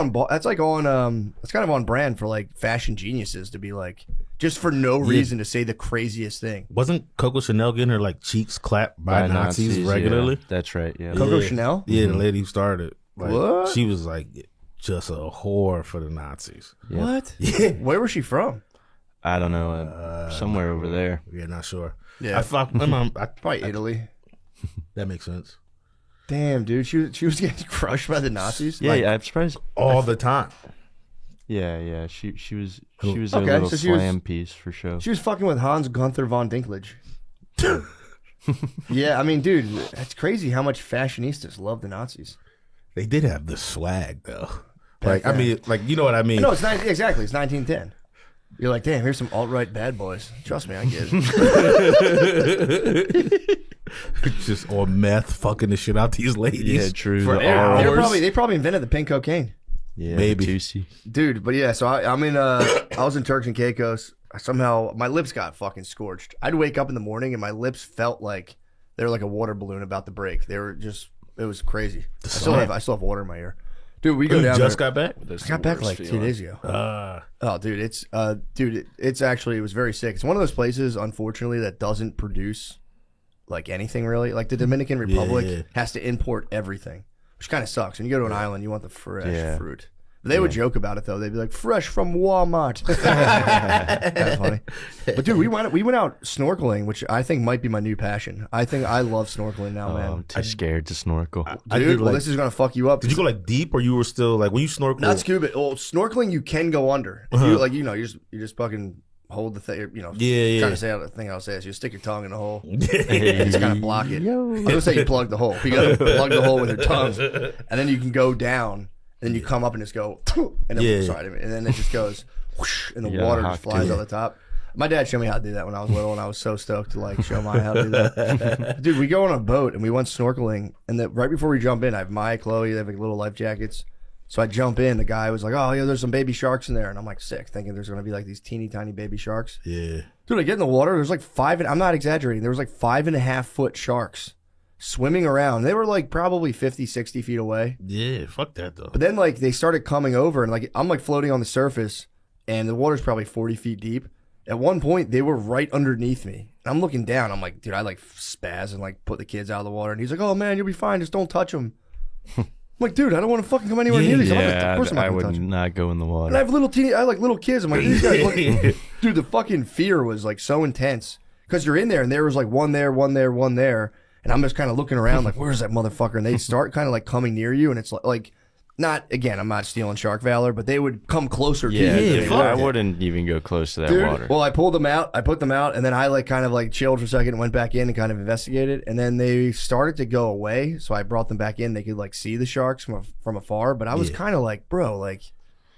on brand for like fashion geniuses to be like just for no reason to say the craziest thing.
Wasn't Coco Chanel getting her like cheeks clapped by Nazis regularly?
Yeah. That's right. Yeah.
Coco Chanel?
Yeah, the lady who started. Like,
What?
She was like just a whore for the Nazis.
Yeah.
What?
Yeah.
Where was she from?
I don't know. Somewhere over there.
Yeah, not sure.
Yeah.
I thought my mom.
Probably Italy.
That makes sense.
Damn, dude, she was getting crushed by the Nazis.
Yeah,
Like,
I'm surprised.
All the time.
Yeah. She was a
Okay,
little
so she was-
slam piece for sure.
She was fucking with Hans Gunther von Dinklage. Yeah, I mean, dude, that's crazy how much fashionistas love the Nazis.
They did have the swag though.
Back
Like I
then.
mean, like you know what I mean.
No, it's exactly. It's 1910. You're like, damn, here's some alt-right bad boys. Trust me, I get it.
Just on meth, fucking the shit out these ladies.
Yeah, true.
For
The
hours.
They probably invented the pink cocaine.
Yeah,
Maybe.
juicy.
dude. But yeah, so I'm in. I was in Turks and Caicos. Somehow my lips got fucking scorched. I'd wake up in the morning and my lips felt like they were like a water balloon about to break. They were just. It was crazy. I still have water in my ear. Dude, we go down.
Just
there.
got back.
I got back like 2 days ago. Oh, dude, it's actually, it was very sick. It's one of those places, unfortunately, that doesn't produce like anything really. Like the Dominican Republic has to import everything, which kind of sucks. When you go to an island, you want the fresh fruit. But they would joke about it though. They'd be like, "Fresh from Walmart." Kind of funny. But dude, we went out snorkeling, which I think might be my new passion. I think I love snorkeling now, man.
I'm too scared to snorkel.
Dude, well, this is gonna fuck you up.
Did you go like deep, or you were still like when you snorkel?
Not scuba. Well, snorkeling you can go under. If you like, you just fucking hold the thing. Trying to say the thing I'll say is you stick your tongue in the hole. And just kind of block it. I was gonna say you plug the hole. You gotta plug the hole with your tongue, and then you can go down. And then you come up and just go, and then it just goes, whoosh, and the water just flies on the top. My dad showed me how to do that when I was little, and I was so stoked to like show my how to do that. Dude, we go on a boat and we went snorkeling, and right before we jump in, I have Maya, Chloe, they have like little life jackets. So I jump in, the guy was like, "Oh yeah, there's some baby sharks in there," and I'm like sick, thinking there's gonna be like these teeny tiny baby sharks.
Yeah,
dude, I get in the water, there's like I'm not exaggerating, there was like 5.5 foot sharks swimming around. They were like probably 50, 60 feet away.
Yeah, fuck that though.
But then like they started coming over, and like I'm like floating on the surface, and the water's probably 40 feet deep. At one point, they were right underneath me. And I'm looking down. I'm like, dude, I like spaz and like put the kids out of the water. And he's like, "Oh man, you'll be fine. Just don't touch them." I'm like, dude, I don't want to fucking come anywhere near these.
Yeah,
of course I'm not
I
gonna touch
would
them.
not go in the water.
And I have little kids. I'm like, these guys look. Dude, the fucking fear was like so intense because you're in there, and there was like one there, one there, one there. And I'm just kind of looking around like, where's that motherfucker? And they start kind of like coming near you. And it's like not, again, I'm not stealing shark valor, but they would come closer to you.
I wouldn't even go close to that water.
Well, I pulled them out. I put them out. And then I like kind of like chilled for a second and went back in and kind of investigated. And then they started to go away. So I brought them back in. They could like see the sharks from afar. But I was kind of like, bro, like,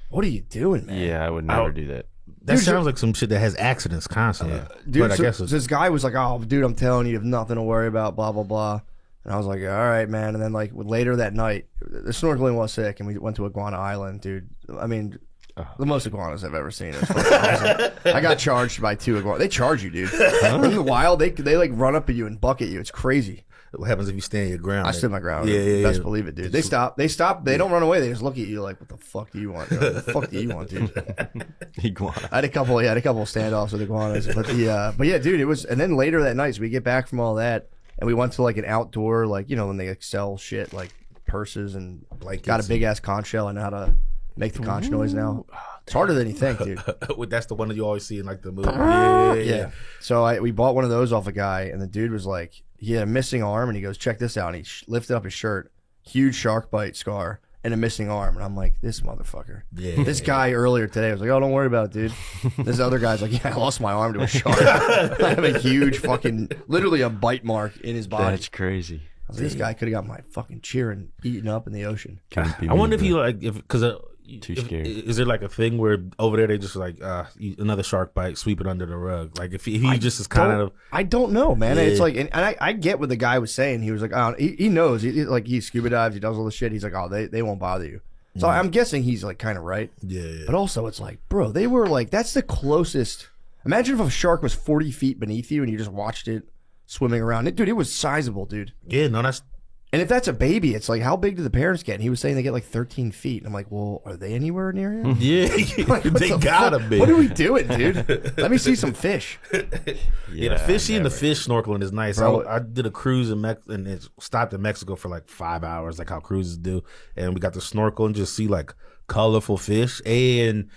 what are you doing, man?
Yeah, I would never do that.
That sounds like some shit that has accidents constantly.
Dude,
but I guess
this guy was like, "Oh, dude, I'm telling you, you have nothing to worry about, blah, blah, blah." And I was like, "All right, man." And then like later that night, the snorkeling was sick, and we went to Iguana Island, dude. I mean, the most iguanas I've ever seen. It was fucking awesome. I got charged by 2 iguanas. They charge you, dude. In the wild, they like run up at you and bucket you. It's crazy.
What happens if you stand your ground?
I stood my ground. Best believe it, dude. They stop. They don't run away. They just look at you like, "What the fuck do you want? What the fuck do you want, dude?"
Iguana.
I had a couple of standoffs with iguanas, but yeah, dude, it was. And then later that night, so we get back from all that, and we went to like an outdoor, like when they like sell shit like purses and like got a big ass conch shell. I know how to make the conch noise now. It's harder than you think, dude.
That's the one that you always see in like the movie.
Yeah. So we bought one of those off a guy, and the dude was like, he had a missing arm, and he goes, "Check this out." And he lifted up his shirt, huge shark bite scar, and a missing arm. And I'm like, this motherfucker. Yeah. This guy earlier today was like, "Oh, don't worry about it, dude." This other guy's like, "Yeah, I lost my arm to a shark." I have a huge fucking, literally a bite mark in his body.
That's crazy.
I was like, this guy could have got my fucking cheering eaten up in the ocean.
I wonder if he like, because
too scared.
Is there like a thing where over there they just like another shark bite, sweep it under the rug? Like if he just is kind of,
I don't know, man. It's like, and I get what the guy was saying. He was like, "Oh, he knows. He scuba dives. He does all this shit." He's like, "Oh, they won't bother you." So I'm guessing he's like kind of right.
Yeah.
But also, it's like, bro, they were like, that's the closest. Imagine if a shark was 40 feet beneath you and you just watched it swimming around. Dude, it was sizable, dude.
Yeah, no, that's.
And if that's a baby, it's like, how big do the parents get? And he was saying they get like 13 feet. And I'm like, well, are they anywhere near here?
Yeah,
like,
they gotta be.
What are we doing, dude? Let me see some fish.
Yeah, the fishy and the fish snorkeling is nice. I did a cruise in and it stopped in Mexico for like 5 hours, like how cruises do. And we got to snorkel and just see like colorful fish, and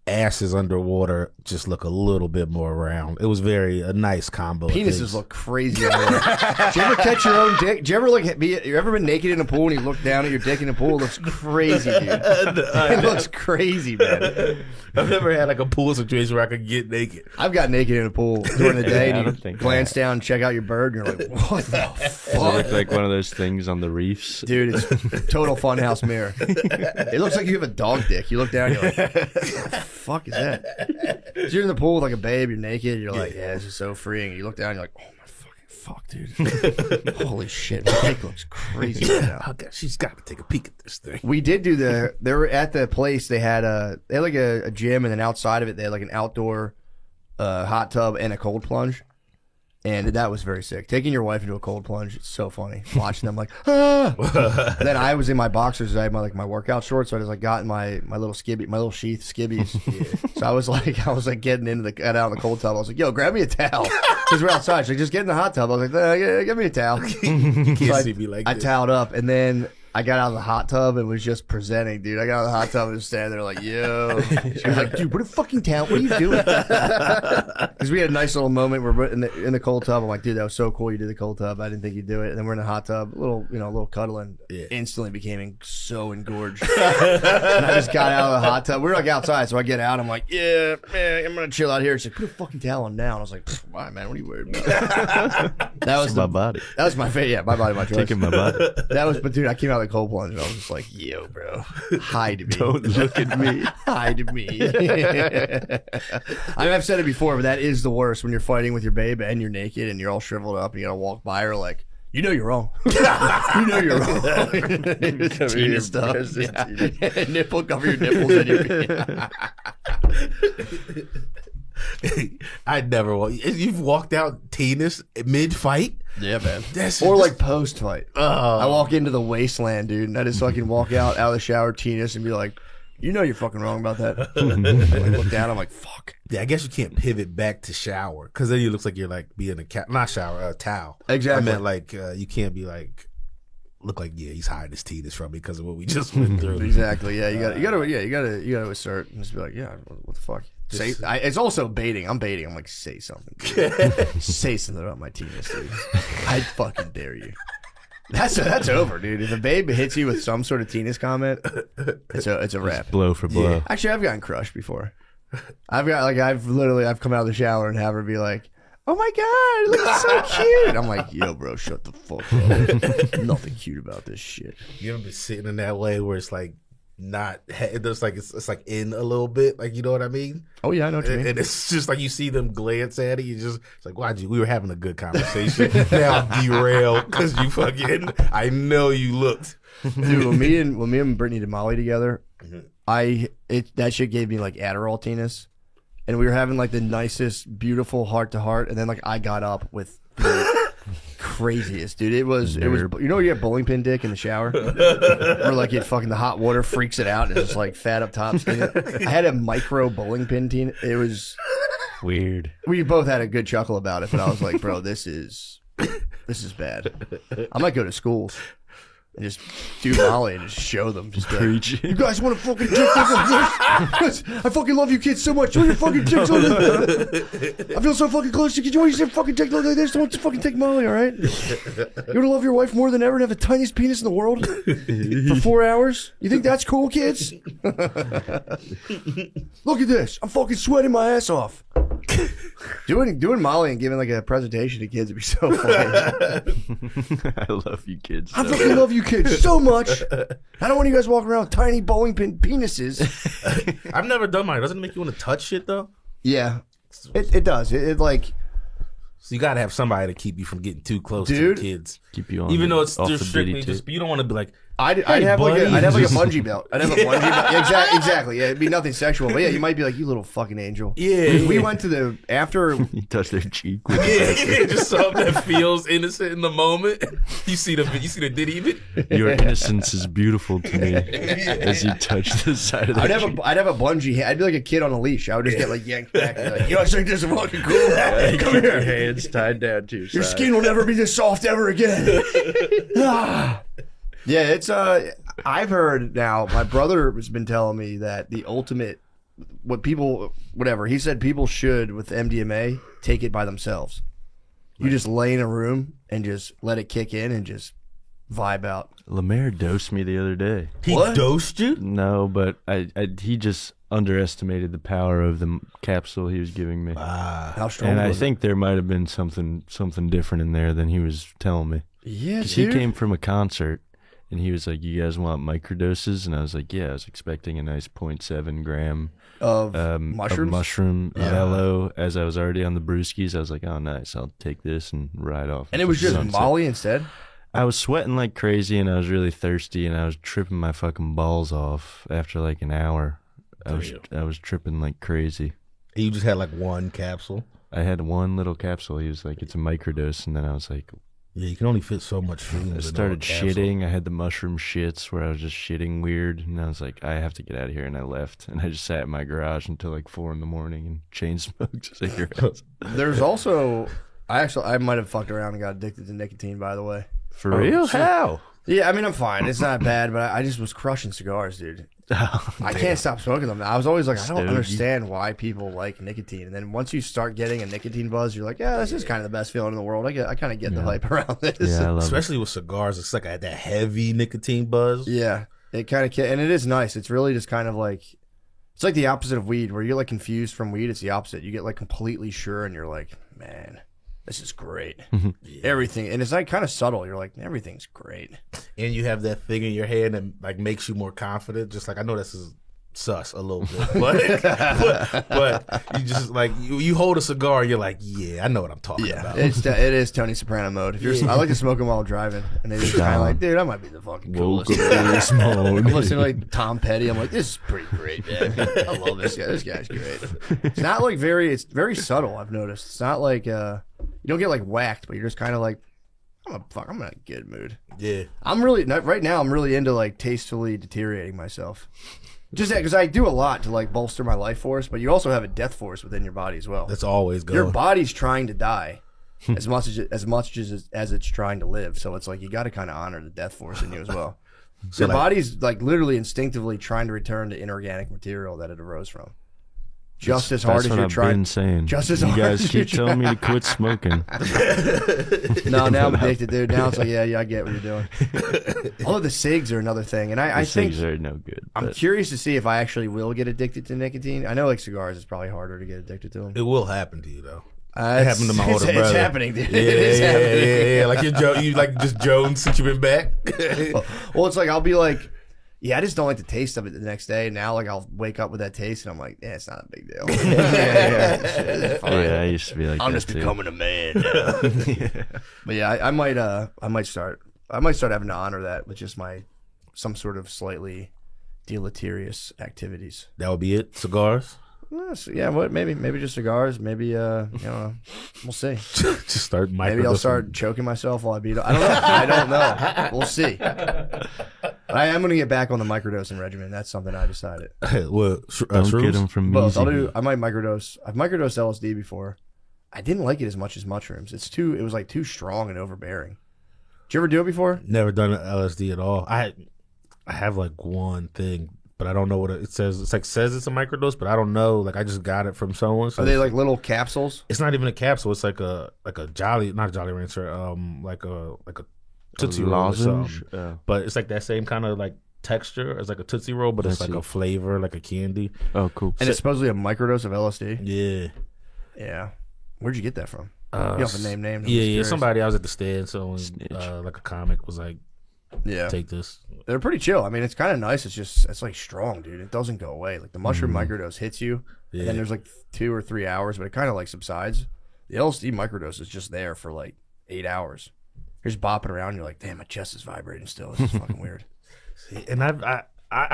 asses underwater just look a little bit more round. It was a nice combo.
Penises look crazy underwater. Did you ever catch your own dick? Did you ever you ever been naked in a pool and you look down at your dick in a pool? It looks crazy, dude. It looks crazy, man.
I've never had like a pool situation where I could get naked.
I've got naked in a pool during the day and you glance down and check out your bird and you're like, what the fuck?
Does it look like one of those things on the reefs?
Dude, it's total funhouse mirror. It looks like you have a dog dick. You look down and you're like, what the fuck is that? You're in the pool with like a babe, you're naked, you're like, yeah, this is so freeing. You look down and you're like, oh my fucking fuck, dude. Holy shit, my dick looks crazy right now.
She's got to take a peek at this thing.
We did do they were at the place, they had like a gym, and then outside of it, they had like an outdoor hot tub and a cold plunge. And that was very sick. Taking your wife into a cold plunge, it's so funny. Watching them like, ah. Then I was in my boxers. I had my workout shorts, so I just like got in my little skibby, my little sheath skibbies. Yeah. So I was like getting out of the cold tub. I was like, yo, grab me a towel. Because we're outside. She's like, just get in the hot tub. I was like, give me a towel.
You can't see me like
I
this.
toweled up, and then I got out of the hot tub and was just presenting, dude. I got out of the hot tub and was standing there like, yo. She was like, dude, put a fucking towel. What are you doing? Because we had a nice little moment. We're in the cold tub. I'm like, dude, that was so cool. You did the cold tub. I didn't think you'd do it. And then we're in the hot tub, a little cuddling. Yeah. Instantly became so engorged. And I just got out of the hot tub. We were like outside, so I get out. I'm like, yeah, man, I'm gonna chill out here. She's like, put a fucking towel on now. And I was like, why, man? What are you worried about? That was
my body.
That was my favorite. Yeah, my body, my choice.
Taking my body.
That was, but dude, I came out of the cold plunge and I was just like, yo, bro, hide me.
Don't look at me.
Hide me. I've said it before, but that is the worst when you're fighting with your babe and you're naked and you're all shriveled up and you gotta walk by her like, you know you're wrong. You know you're wrong. Tina stuff. Yeah. Nipple, cover your nipples and your
I never. You've walked out Tina's mid-fight?
Yeah, man. Or like post-fight. I walk into the wasteland, dude, and I just fucking walk out of the shower, Tina's, and be like, you know you're fucking wrong about that. I look down, I'm like, fuck.
Yeah, I guess you can't pivot back to shower because then it looks like you're like being not shower, towel.
Exactly.
I meant like you can't be like look like he's hiding his Tina's from me because of what we just went through.
Exactly. Yeah, you gotta assert and just be like, yeah, what the fuck. It's also baiting. I'm baiting. I'm like, say something. Say something about my Tina's, dude. I fucking dare you. That's over, dude. If a babe hits you with some sort of Tina's comment, it's a wrap.
It's blow for blow.
Yeah. Actually, I've gotten crushed before. I've come out of the shower and have her be like, oh my god, it looks so cute. I'm like, yo, bro, shut the fuck up. Nothing cute about this shit.
You ever been sitting in that way where it's like not, it's like it's like in a little bit, like, you know what I mean?
Oh yeah, I know what you mean.
And it's just like you see them glance at it. You just, it's like, why'd you? We were having a good conversation. Now derail because you fucking. I know you looked,
dude. When me and Brittany did Molly together, that shit gave me like Adderall Tina's, and we were having like the nicest, beautiful heart to heart, and then like I got up with. Craziest, dude. It was you know you have bowling pin dick in the shower where like the hot water freaks it out and it's just like fat up top skin. I had a micro bowling pin teen. It was
weird.
We both had a good chuckle about it, but I was like, bro, this is bad. I might go to schools and just do Molly and just show them. Just
preach.
You guys want to fucking dick this? I fucking love you kids so much. Show your fucking dicks on this. I feel so fucking close to you. You want your fucking dick look like this? Don't fucking take Molly, all right? You want to love your wife more than ever and have the tiniest penis in the world for 4 hours? You think that's cool, kids? Look at this. I'm fucking sweating my ass off. Doing Molly and giving like a presentation to kids would be so funny.
I love you kids.
I fucking love you kids so much. I don't want you guys walking around with tiny bowling pin penises.
I've never done mine. Doesn't it make you want to touch shit though?
Yeah, it does. It like.
So you gotta have somebody to keep you from getting too close to the kids.
Keep you on.
Even though it's strictly just, you don't want to be like.
I'd have like a bungee belt. I'd have a bungee belt. Exactly. Yeah, it'd be nothing sexual, but yeah, you might be like, you little fucking angel.
Yeah.
We went to after
you touch their cheek.
Just something that feels innocent in the moment. You see the ditty of it.
Your innocence is beautiful to me as you touch the side of their cheek.
I'd have a bungee. I'd be like a kid on a leash. I would just get like yanked back. And like, you know, I think this is fucking cool. Come here.
Your hands tied down to your
Your
side.
skin will never be this soft ever again. Yeah, it's I've heard now. My brother has been telling me that the ultimate, he said people should with MDMA take it by themselves. You just lay in a room and just let it kick in and just vibe out.
Lemaire dosed me the other day.
He dosed you?
No, but he just underestimated the power of the capsule he was giving me.
How strong?
And I think there might have been something different in there than he was telling me.
Yeah,
because he came from a concert. and he was like, "You guys want microdoses?" And I was like, "Yeah." I was expecting a nice 0.7 gram
Of
mushrooms,
mushrooms?
Velo. As I was already on the brewskis, I was like, "Oh, nice! I'll take this and ride off."
And it was just
sunset.
Molly instead?
I was sweating like crazy, and I was really thirsty, and I was tripping my fucking balls off after like an hour. I was tripping like crazy.
You just had like one capsule.
I had one little capsule. He was like, "It's a microdose," and then I was like,
Yeah, you can only fit so much food.
I started shitting. I had the mushroom shits where I was just shitting weird, and I was like, I have to get out of here, and I left, and I just sat in my garage until like 4 a.m. and chain smoked cigarettes.
There's also, I might have fucked around and got addicted to nicotine, by the way.
For real? How?
Yeah, I mean, I'm fine. It's not bad, but I just was crushing cigars, dude. I can't stop smoking them. I was always like, I don't understand why people like nicotine. And then once you start getting a nicotine buzz, you're like, yeah, this is kind of the best feeling in the world. I kind of get the hype around this.
Yeah, I love
especially with cigars. It's like that heavy nicotine buzz.
Yeah, it kind of and it is nice. It's really just kind of like, it's like the opposite of weed, where you're like confused from weed. It's the opposite. You get like completely sure, and you're like, man, this is great. Everything, and it's like kind of subtle. You're like, everything's great.
And you have that thing in your head that like makes you more confident. Just like, I know this is sus a little bit, but you just like you hold a cigar, and you're like, yeah, I know what I'm talking about.
It is Tony Soprano mode. If you're, I like to smoke them while driving, and they're just kind of like, dude, I might be the fucking coolest. I'm listening to like Tom Petty. I'm like, this is pretty great, man. I love this guy. This guy's great. It's not like it's very subtle. I've noticed. It's not like you don't get like whacked, but you're just kind of like, I'm in a good mood.
Yeah,
right now. I'm really into like tastefully deteriorating myself. Just because I do a lot to like bolster my life force, but you also have a death force within your body as well.
that's always going.
Your body's trying to die as much as it's trying to live. So it's like you got to kind of honor the death force in you as well. Your body's like literally instinctively trying to return to inorganic material that it arose from. Just as hard as you're trying.
Been saying.
Just as
you
hard
guys
as you're
keep telling me to quit smoking.
No, now I'm addicted, dude. Now it's like, yeah, I get what you're doing. Although the cigs are another thing, and I think
cigs are no good.
I'm curious to see if I actually will get addicted to nicotine. I know like cigars, it's probably harder to get addicted to them.
It will happen to you though. It happened to my older brother.
It's happening, dude.
Yeah. Like you like just Jones since you've been back.
Well, it's like I'll be like, yeah, I just don't like the taste of it the next day. Now, like, I'll wake up with that taste, and I'm like, yeah, it's not a big deal.
Yeah, I used to be like,
I'm just becoming a man now. But yeah, I might start having to honor that with just some sort of slightly deleterious activities.
That would be it. Cigars.
Yeah, what? Maybe just cigars. Maybe we'll see.
Just start.
Maybe I'll start choking myself while I beat up. I don't know. We'll see. But I am going to get back on the microdosing regimen. That's something I decided.
Don't get them from me.
Both. I might microdose. I've microdosed LSD before. I didn't like it as much as mushrooms. It was like too strong and overbearing. Did you ever do it before?
Never done LSD at all. I have like one thing, but I don't know what it says. It's like says it's a microdose, but I don't know. Like I just got it from someone. So
are they like little capsules?
It's not even a capsule. It's like a Jolly, not a Jolly Rancher. Like a Tootsie Roll or something. But it's like that same kind of like texture as like a Tootsie Roll, but it's like a flavor, like a candy.
Oh, cool.
And it's supposedly a microdose of LSD?
Yeah.
Yeah. Where'd you get that from? You don't have to name names.
Yeah. Somebody, I was at the stand, so like a comic was like, take this.
They're pretty chill. I mean, it's kind of nice. It's like strong, dude. It doesn't go away. Like the mushroom microdose hits you, and then there's like 2 or 3 hours, but it kind of like subsides. The LSD microdose is just there for like 8 hours. You're just bopping around. You're like, damn, my chest is vibrating still. This is fucking weird.
And I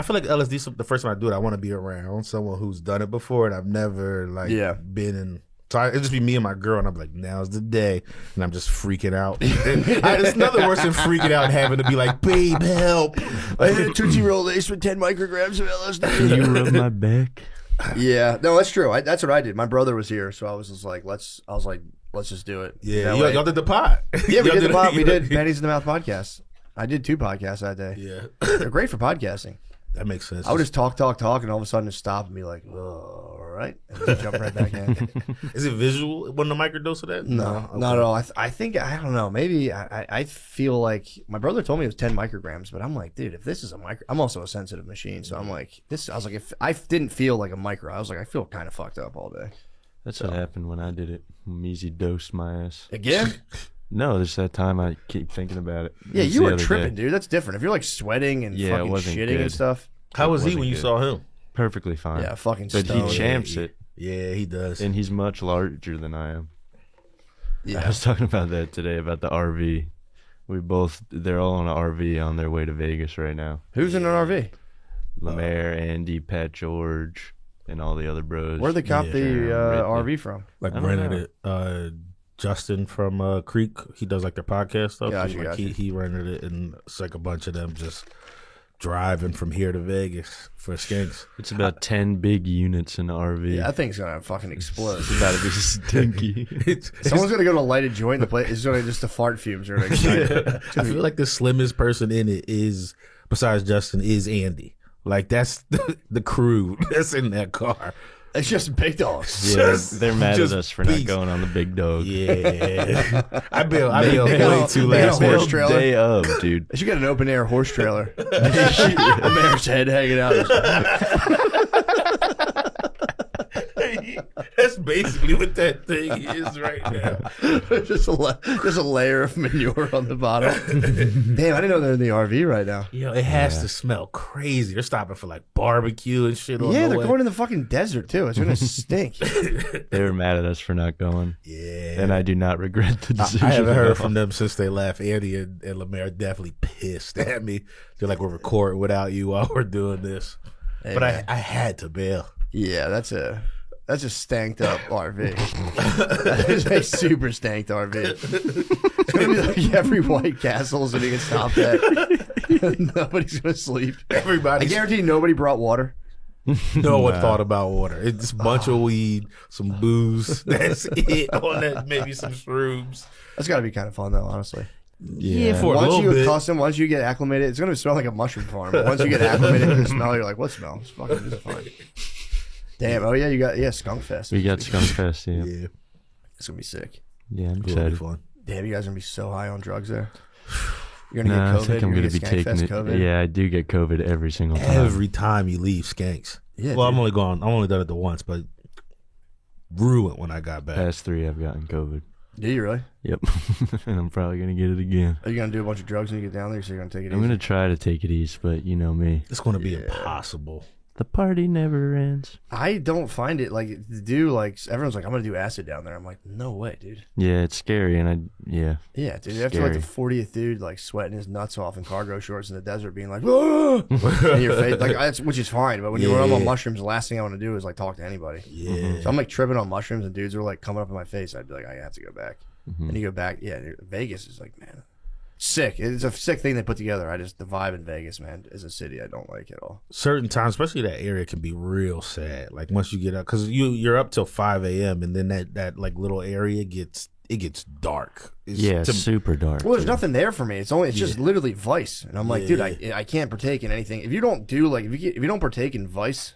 feel like LSD. The first time I do it, I want to be around someone who's done it before, and I've never been in. So it'd just be me and my girl, and I'm like, now's the day, and I'm just freaking out. It's nothing worse than freaking out and having to be like, babe, help!
I had a Tootsie Roll lace with 10 micrograms of LSD.
Can you rub my back?
Yeah, no, that's true. That's what I did. My brother was here, so I was just like, let's just do it.
Yeah, y'all did the pot.
Yeah, we did the pot. We did Pennies in the Mouth podcast. I did 2 podcasts that day.
Yeah,
they're great for podcasting.
That makes sense.
I would just talk, and all of a sudden just stop and be like, oh, all right, and just jump right back in.
Is it visual? Wasn't a microdose of that?
No, not at all. I think, I don't know. Maybe I feel like my brother told me it was 10 micrograms, but I'm like, dude, if this is a micro, I'm also a sensitive machine, so I'm like, I was like, if I didn't feel like a micro, I was like, I feel kind of fucked up all day.
That's what happened when I did it. Measy dosed my ass.
Again?
No, there's that time I keep thinking about it.
Yeah,
It's
you
the
were
other
tripping,
day.
dude. That's different. If you're like sweating and
Yeah, it
fucking
wasn't
shitting
good.
and stuff.
How was he
wasn't
when you
good.
saw him?
Perfectly fine.
Yeah, fucking
But he
stoned.
champs it,
Yeah, he does.
and he's much larger than I am. I
Yeah.
was talking about that today, about the RV. They're all on an RV on their way to Vegas right now.
Who's in an RV?
Lemaire, Andy, Pat George, and all the other bros.
Where'd they cop the
Ridley.
RV from?
Like
I don't
rented it. Justin from Creek, he does like their podcast stuff.
Gotcha.
He rented it, and it's like a bunch of them just driving from here to Vegas for skinks.
It's about 10 big units in the RV.
Yeah, that thing's gonna fucking explode.
It's about to be stinky.
Someone's gonna go to light a joint in the place. It's gonna just the fart fumes are gonna ignite.
I feel like the slimmest person in it is, besides Justin, is Andy. Like that's the crew that's in that car.
It's just big dogs.
Yeah, they're mad at
just
us for not
beast.
going on the big dog.
Yeah, I be on
They
way
got
too
a
last
horse
minute.
trailer.
Day of, dude.
They should get an open air horse trailer. A mare's head hanging out.
That's basically what that thing is right now.
just a layer of manure on the bottom. Damn, I didn't know they're in the RV right now.
Yo, it has to smell crazy. They're stopping for like barbecue and shit. On
Yeah,
the
they're
way.
going in the fucking desert too. It's gonna stink.
They were mad at us for not going.
Yeah,
And I do not regret the decision.
I haven't
at
heard
all.
from them since they left. Andy and Lemaire are definitely pissed at me. They're like, we're recording without you while we're doing this.
Hey,
But
man.
I had to bail.
Yeah, that's a stanked up RV. That is a super stanked RV. It's gonna be like every White Castle's gonna get stopped at. Nobody's gonna sleep. I
Everybody,
guarantee nobody brought water.
no one thought about water. It's a bunch of weed, some booze. That's it. On that, maybe some shrooms.
That's got to be kind of fun though, honestly.
Yeah.
For a
Once
little
you
bit.
accustom, once you get acclimated, it's gonna smell like a mushroom farm. But once you get acclimated to the smell, you're like, what smell? It's fucking this is fine. Damn. Oh yeah, you got Skunk Fest.
We got Skunk Fest, yeah.
Yeah,
It's gonna be sick.
Yeah, I'm
it'll be
excited.
fun.
Damn, you guys are gonna be so high on drugs there. You're gonna
Nah,
get
I
COVID.
think I'm
You're
going to
get
be
Skank
taking
Fest
it.
COVID.
Yeah, I do get COVID every single time.
Every time you leave, skanks.
Yeah,
Well,
dude.
I'm only done it the once, but ruined when I got back.
Past 3, I've gotten COVID.
Do you really?
Yep. And I'm probably going to get it again.
Are you gonna do a bunch of drugs when you get down there? So you're gonna take it
I'm
easy?
going to try to take it easy, but you know me.
It's going to be impossible.
The party never ends.
I don't find it like to do like everyone's like I'm gonna do acid down there. I'm like no way, dude.
Yeah, it's scary, and
Yeah, dude. After like the 40th dude like sweating his nuts off in cargo shorts in the desert, being like, "Ah!" in your face, like that's which is fine. But when you're on mushrooms, the last thing I want to do is like talk to anybody.
Yeah.
So I'm like tripping on mushrooms, and dudes are like coming up in my face. I'd be like, I have to go back. And you go back. Yeah, Vegas is like, man, sick. It's a sick thing they put together. The vibe in Vegas, man, as a city, I don't like at all.
Certain times, especially that area, can be real sad. Like once you get up, because you're up till 5 a.m. and then that like little area gets dark.
Yeah, super dark.
Well, there's nothing there for me. It's just literally Vice, and I'm like, dude, I can't partake in anything. If you don't do like if you don't partake in Vice,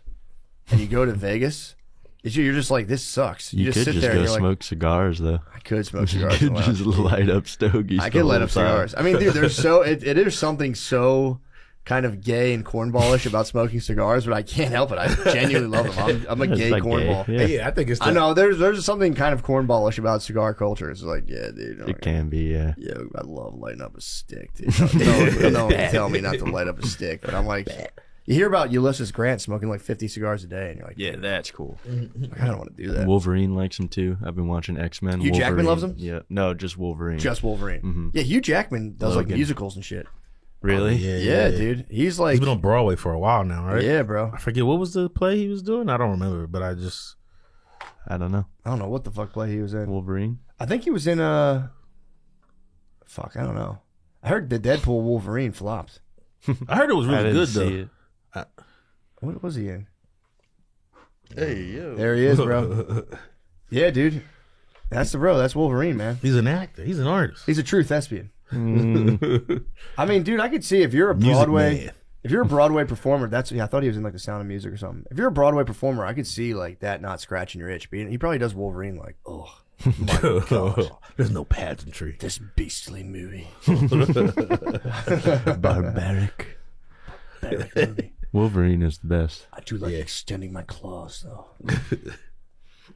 and you go to Vegas, you're just like this sucks.
You
just
could
sit
just
there.
go
and you're
smoke cigars, though.
I could smoke
You
cigars.
could
in the
just
lounge.
light up stogies.
I
the
could light
whole
up
time.
cigars. I mean, dude, there's it is something so kind of gay and cornballish about smoking cigars, but I can't help it. I genuinely love them. I'm a
It's
gay
like
cornball.
gay, yeah.
Yeah, I think it's.
I know there's something kind of cornballish about cigar culture. It's like, yeah, dude.
It can be, yeah.
Yeah, I love lighting up a stick, dude. No one can tell me not to light up a stick, but I'm like, you hear about Ulysses Grant smoking like 50 cigars a day, and you're like,
Yeah, that's cool.
I don't want to do that.
Wolverine likes him too. I've been watching X-Men.
Hugh Jackman
Wolverine.
loves him?
Yeah. No, just Wolverine.
Just Wolverine. Yeah, Hugh Jackman does like
Logan.
musicals and shit.
Really?
Yeah, dude. He's like,
He's been on Broadway for a while now, right?
yeah, bro.
I forget what was the play he was doing. I don't remember, but
I don't know.
I don't know what the fuck play he was in.
Wolverine?
I think he was in fuck, I don't know. I heard the Deadpool Wolverine flopped.
I heard it was
I
really
didn't
good
see
though.
it.
What was he in?
Hey, yo.
There he is, bro. Yeah, dude. That's the bro. That's Wolverine, man.
He's an actor. He's an artist.
He's a true thespian. I mean, dude, I could see if you're a
Music
Broadway,
man.
if you're a Broadway performer. I thought he was in like The Sound of Music or something. If you're a Broadway performer, I could see like that not scratching your itch. He probably does Wolverine like, oh my god,
There's no pageantry.
this beastly movie,
Barbaric.
movie.
Wolverine is the best.
I do like extending my claws though.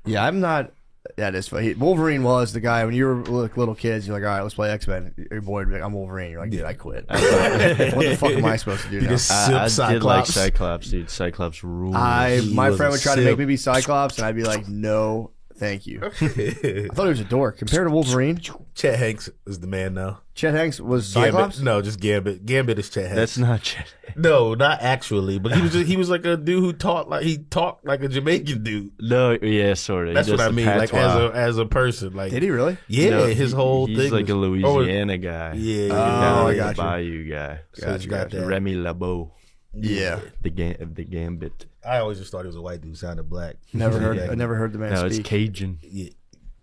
Yeah, I'm not. That is funny. Wolverine was the guy when you were little kids. You're like, all right, let's play X-Men. Your boy would be like, I'm Wolverine. You're like, dude, I quit. What the fuck am I supposed to do now?
I did like Cyclops, dude. Cyclops rules.
My friend would try to make me be Cyclops, and I'd be like, no, thank you. I thought he was a dork. Compared to Wolverine,
Chet Hanks is the man now.
Chet Hanks was Cyclops?
Gambit, no, just Gambit. Gambit is Chet Hanks.
That's not Chet.
No, not actually. But he was like a dude who talked like a Jamaican dude.
No, yeah, sort of.
That's what I mean. Like as a person, like
Did he really?
Yeah,
No,
his whole
he's
thing.
He's like a Louisiana guy.
Yeah.
Oh, I
He's
got
a
you.
Bayou guy.
Gotcha.
Remy LeBeau,
Yeah.
the Gambit.
I always just thought he was a white dude, sounded black.
I never heard the man
No, it's
speak.
Cajun.
Yeah,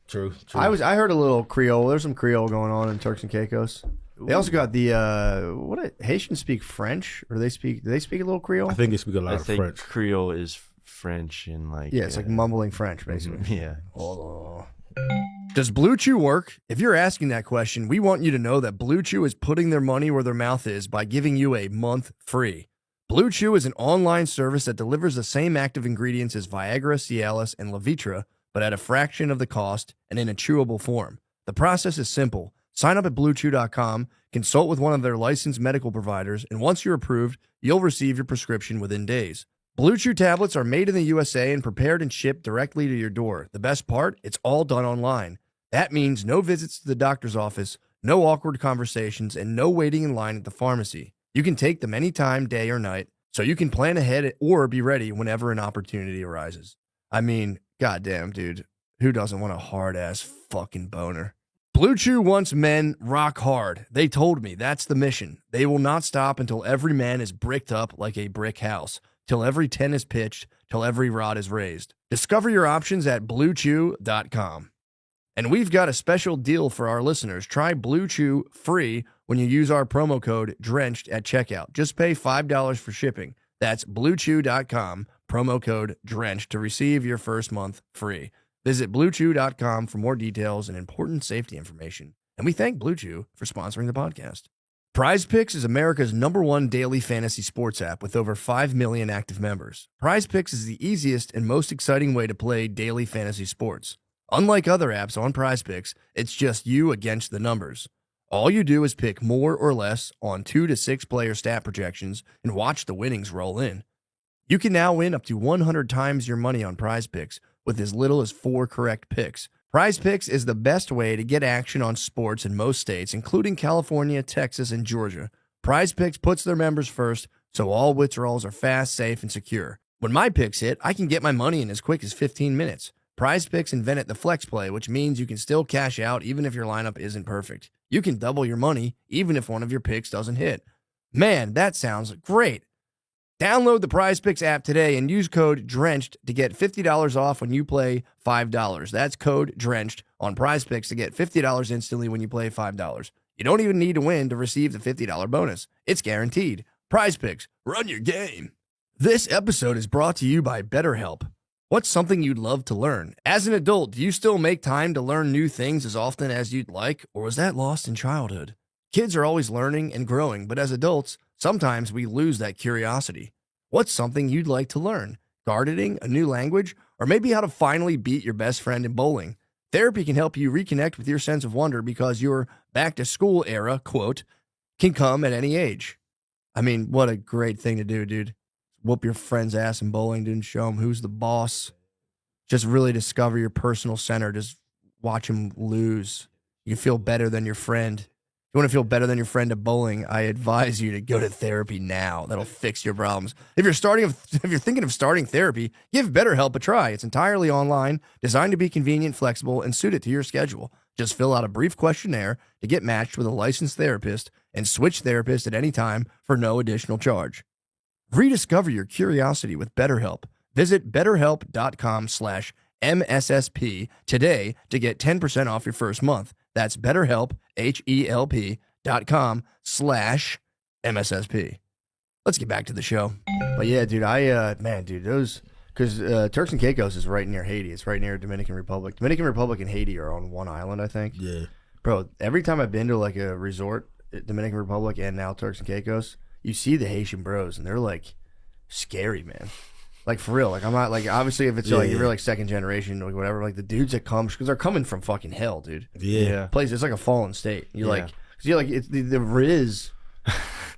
true.
I heard a little Creole. There's some Creole going on in Turks and Caicos. They also got the Haitians speak French, or do they speak a little Creole?
I think they speak a lot
I
of
think
French.
Creole is French and like
It's like mumbling French, basically.
yeah.
Does Blue Chew work? If you're asking that question, we want you to know that Blue Chew is putting their money where their mouth is by giving you a month free. Blue Chew is an online service that delivers the same active ingredients as Viagra, Cialis, and Levitra, but at a fraction of the cost and in a chewable form. The process is simple. Sign up at BlueChew.com, consult with one of their licensed medical providers, and once you're approved, you'll receive your prescription within days. Blue Chew tablets are made in the USA and prepared and shipped directly to your door. The best part? It's all done online. That means no visits to the doctor's office, no awkward conversations, and no waiting in line at the pharmacy. You can take them anytime, day or night, so you can plan ahead or be ready whenever an opportunity arises. I mean, goddamn, dude, who doesn't want a hard-ass fucking boner? Blue Chew wants men rock hard. They told me that's the mission. They will not stop until every man is bricked up like a brick house, till every 10 is pitched, till every rod is raised. Discover your options at BlueChew.com. And we've got a special deal for our listeners. Try Blue Chew free when you use our promo code DRENCHED at checkout. Just pay $5 for shipping. That's BlueChew.com, promo code DRENCHED to receive your first month free. Visit BlueChew.com for more details and important safety information. And we thank Blue Chew for sponsoring the podcast. Prize Picks is America's #1 daily fantasy sports app with over 5 million active members. Prize Picks is the easiest and most exciting way to play daily fantasy sports. Unlike other apps on Prize Picks, it's just you against the numbers. All you do is pick more or less on 2 to 6 player stat projections and watch the winnings roll in. You can now win up to 100 times your money on Prize Picks with as little as 4 correct picks. Prize Picks is the best way to get action on sports in most states, including California, Texas, and Georgia. Prize Picks puts their members first, so all withdrawals are fast, safe, and secure. When my picks hit, I can get my money in as quick as 15 minutes. Prize Picks invented the flex play, which means you can still cash out even if your lineup isn't perfect. You can double your money even if one of your picks doesn't hit. Man, that sounds great. Download the Prize Picks app today and use code DRENCHED to get $50 off when you play $5. That's code DRENCHED on Prize Picks to get $50 instantly when you play $5. You don't even need to win to receive the $50 bonus. It's guaranteed. Prize Picks, run your game. This episode is brought to you by BetterHelp. What's something you'd love to learn? As an adult, do you still make time to learn new things as often as you'd like, or was that lost in childhood? Kids are always learning and growing, but as adults, sometimes we lose that curiosity. What's something you'd like to learn? Gardening, a new language, or maybe how to finally beat your best friend in bowling? Therapy can help you reconnect with your sense of wonder because your back-to-school era, quote, can come at any age. I mean, what a great thing to do, dude. Whoop your friend's ass in bowling, dude, and show him who's the boss. Just really discover your personal center. Just watch him lose. You feel better than your friend. If you want to feel better than your friend at bowling, I advise you to go to therapy now. That'll fix your problems. If you're thinking of starting therapy, give BetterHelp a try. It's entirely online, designed to be convenient, flexible, and suited to your schedule. Just fill out a brief questionnaire to get matched with a licensed therapist and switch therapists at any time for no additional charge. Rediscover your curiosity with BetterHelp. Visit BetterHelp.com/MSSP today to get 10% off your first month. That's BetterHelp, HELP.com/MSSP. Let's get back to the show. But yeah, dude, because Turks and Caicos is right near Haiti. It's right near Dominican Republic. Dominican Republic and Haiti are on one island, I think.
Yeah.
Bro, every time I've been to like a resort, Dominican Republic and now Turks and Caicos, you see the Haitian bros, and they're like scary, man. Like for real. Like I'm not like obviously if it's like if you're like second generation or whatever, like the dudes that come because they're coming from fucking hell, dude.
Yeah.
Place it's like a fallen state. You're like, cause you're like it's the Riz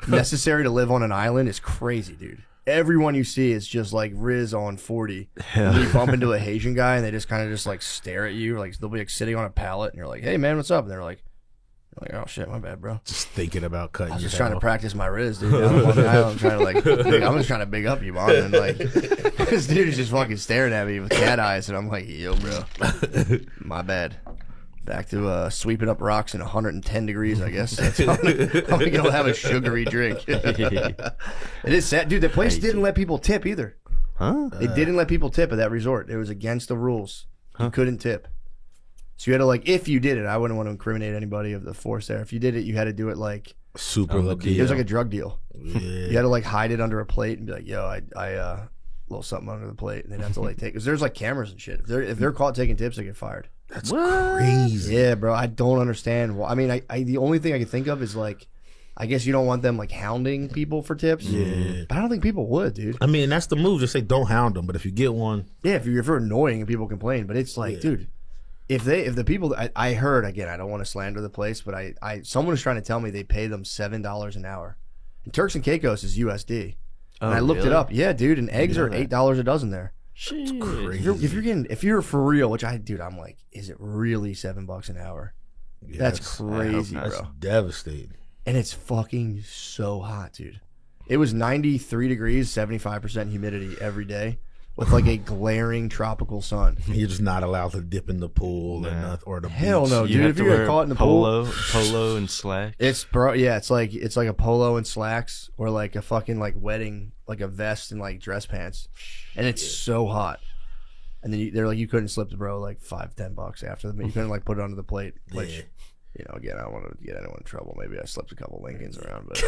necessary to live on an island is crazy, dude. Everyone you see is just like Riz on 40. And you bump into a Haitian guy and they just kind of just like stare at you. Like they'll be like sitting on a pallet and you're like, hey man, what's up? And they're like, oh shit, my bad, bro.
Just thinking about cutting.
I was just
your
trying to
hair
practice my Riz, dude. I'm on the island, I'm trying to like, I'm just trying to big up you, man. And like, this dude is just fucking staring at me with cat eyes, and I'm like, yo, bro, my bad. Back to sweeping up rocks in 110 degrees, I guess. That's how I'm gonna have a sugary drink. It is sad, dude. The place didn't let people tip either.
Huh?
They didn't let people tip at that resort. It was against the rules. You couldn't tip. So you had to like, if you did it, I wouldn't want to incriminate anybody of the force there. If you did it, you had to do it like
super low key.
it was like a drug deal.
Yeah.
You had to like hide it under a plate and be like, yo, I little something under the plate, and they'd have to like take because there's like cameras and shit. If they're caught taking tips, they get fired.
That's crazy.
Yeah, bro. I don't understand. Well, I mean, I the only thing I can think of is like, I guess you don't want them like hounding people for tips.
Yeah.
But I don't think people would, dude.
I mean, that's the move. Just say don't hound them. But if you get one,
Yeah, if you're annoying and people complain, but it's like, dude, if the people I heard again, I don't want to slander the place, but someone was trying to tell me they pay them $7 an hour. And Turks and Caicos is USD. And I looked it up. Yeah, dude, and eggs are $8 a dozen there. If you're for real, which I'm like, is it really $7 an hour?
yeah,
That's crazy,
that's
bro.
devastating.
And it's fucking so hot, dude. It was 93 degrees, 75% humidity every day with like a glaring tropical sun.
You're just not allowed to dip in the pool or the
Hell
beach.
no,
You
dude.
have
If
to
you get
wear
caught in the
polo and slack.
it's it's like a polo and slacks or like a fucking like wedding, like a vest and like dress pants. And it's so hot. And then they're like, you couldn't slip the bro like $5-10 after them. You couldn't like put it onto the plate, which
Yeah.
you know, again, I don't want to get anyone in trouble. Maybe I slipped a couple Lincolns around, but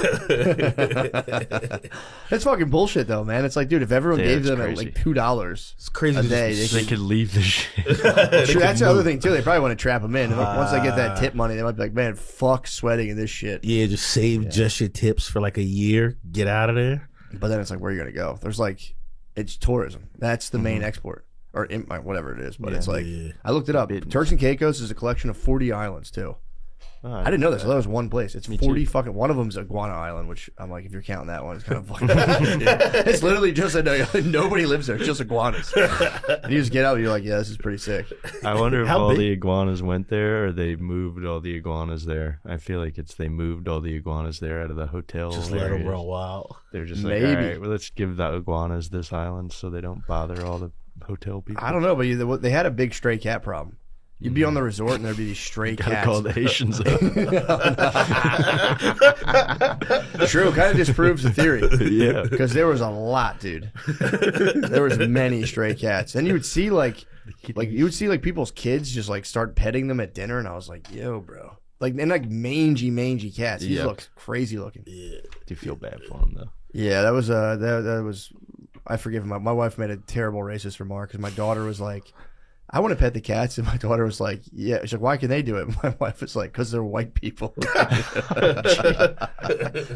it's fucking bullshit, though, man. It's like, dude, if everyone gave them at like $2
It's crazy
a
to
day,
just-
They could leave the shit.
True, that's the other thing too. They probably want to trap them in. And once they get that tip money, they might be like, man, fuck sweating in this shit.
Yeah, just save just your tips for like a year. Get out of there.
But then it's like, where are you gonna go? There's like, it's tourism. That's the main export, or whatever it is. But it's like, I looked it up. Turks and Caicos is a collection of 40 islands too. I didn't know this. I thought it was one place. It's 40 fucking. One of them's Iguana Island, which I'm like, if you're counting that one, it's kind of fucking. It's literally just nobody lives there. It's just iguanas. And you just get out, and you're like, yeah, this is pretty sick.
I wonder if
How
all
big-
the iguanas went there or they moved all the iguanas there. I feel like they moved all the iguanas there out of the hotel.
Just let them
areas.
run wild.
They're just like,
Maybe.
all right, well, let's give the iguanas this island so they don't bother all the hotel people.
I don't know, but they had a big stray cat problem. You'd be on the resort, and there'd be these stray
Gotta
cats.
call the Haitians up.
True, kind of disproves the theory.
Yeah.
Because there was a lot, dude. There was many stray cats, and you would see like people's kids just like start petting them at dinner, and I was like, yo, bro, like and like mangy cats. These look crazy looking.
Yeah.
Do feel bad for them though.
Yeah, that was that was. I forgive him. My wife made a terrible racist remark because my daughter was like, I want to pet the cats, and my daughter was like, yeah. She's like, why can they do it? My wife was like, because they're white people. I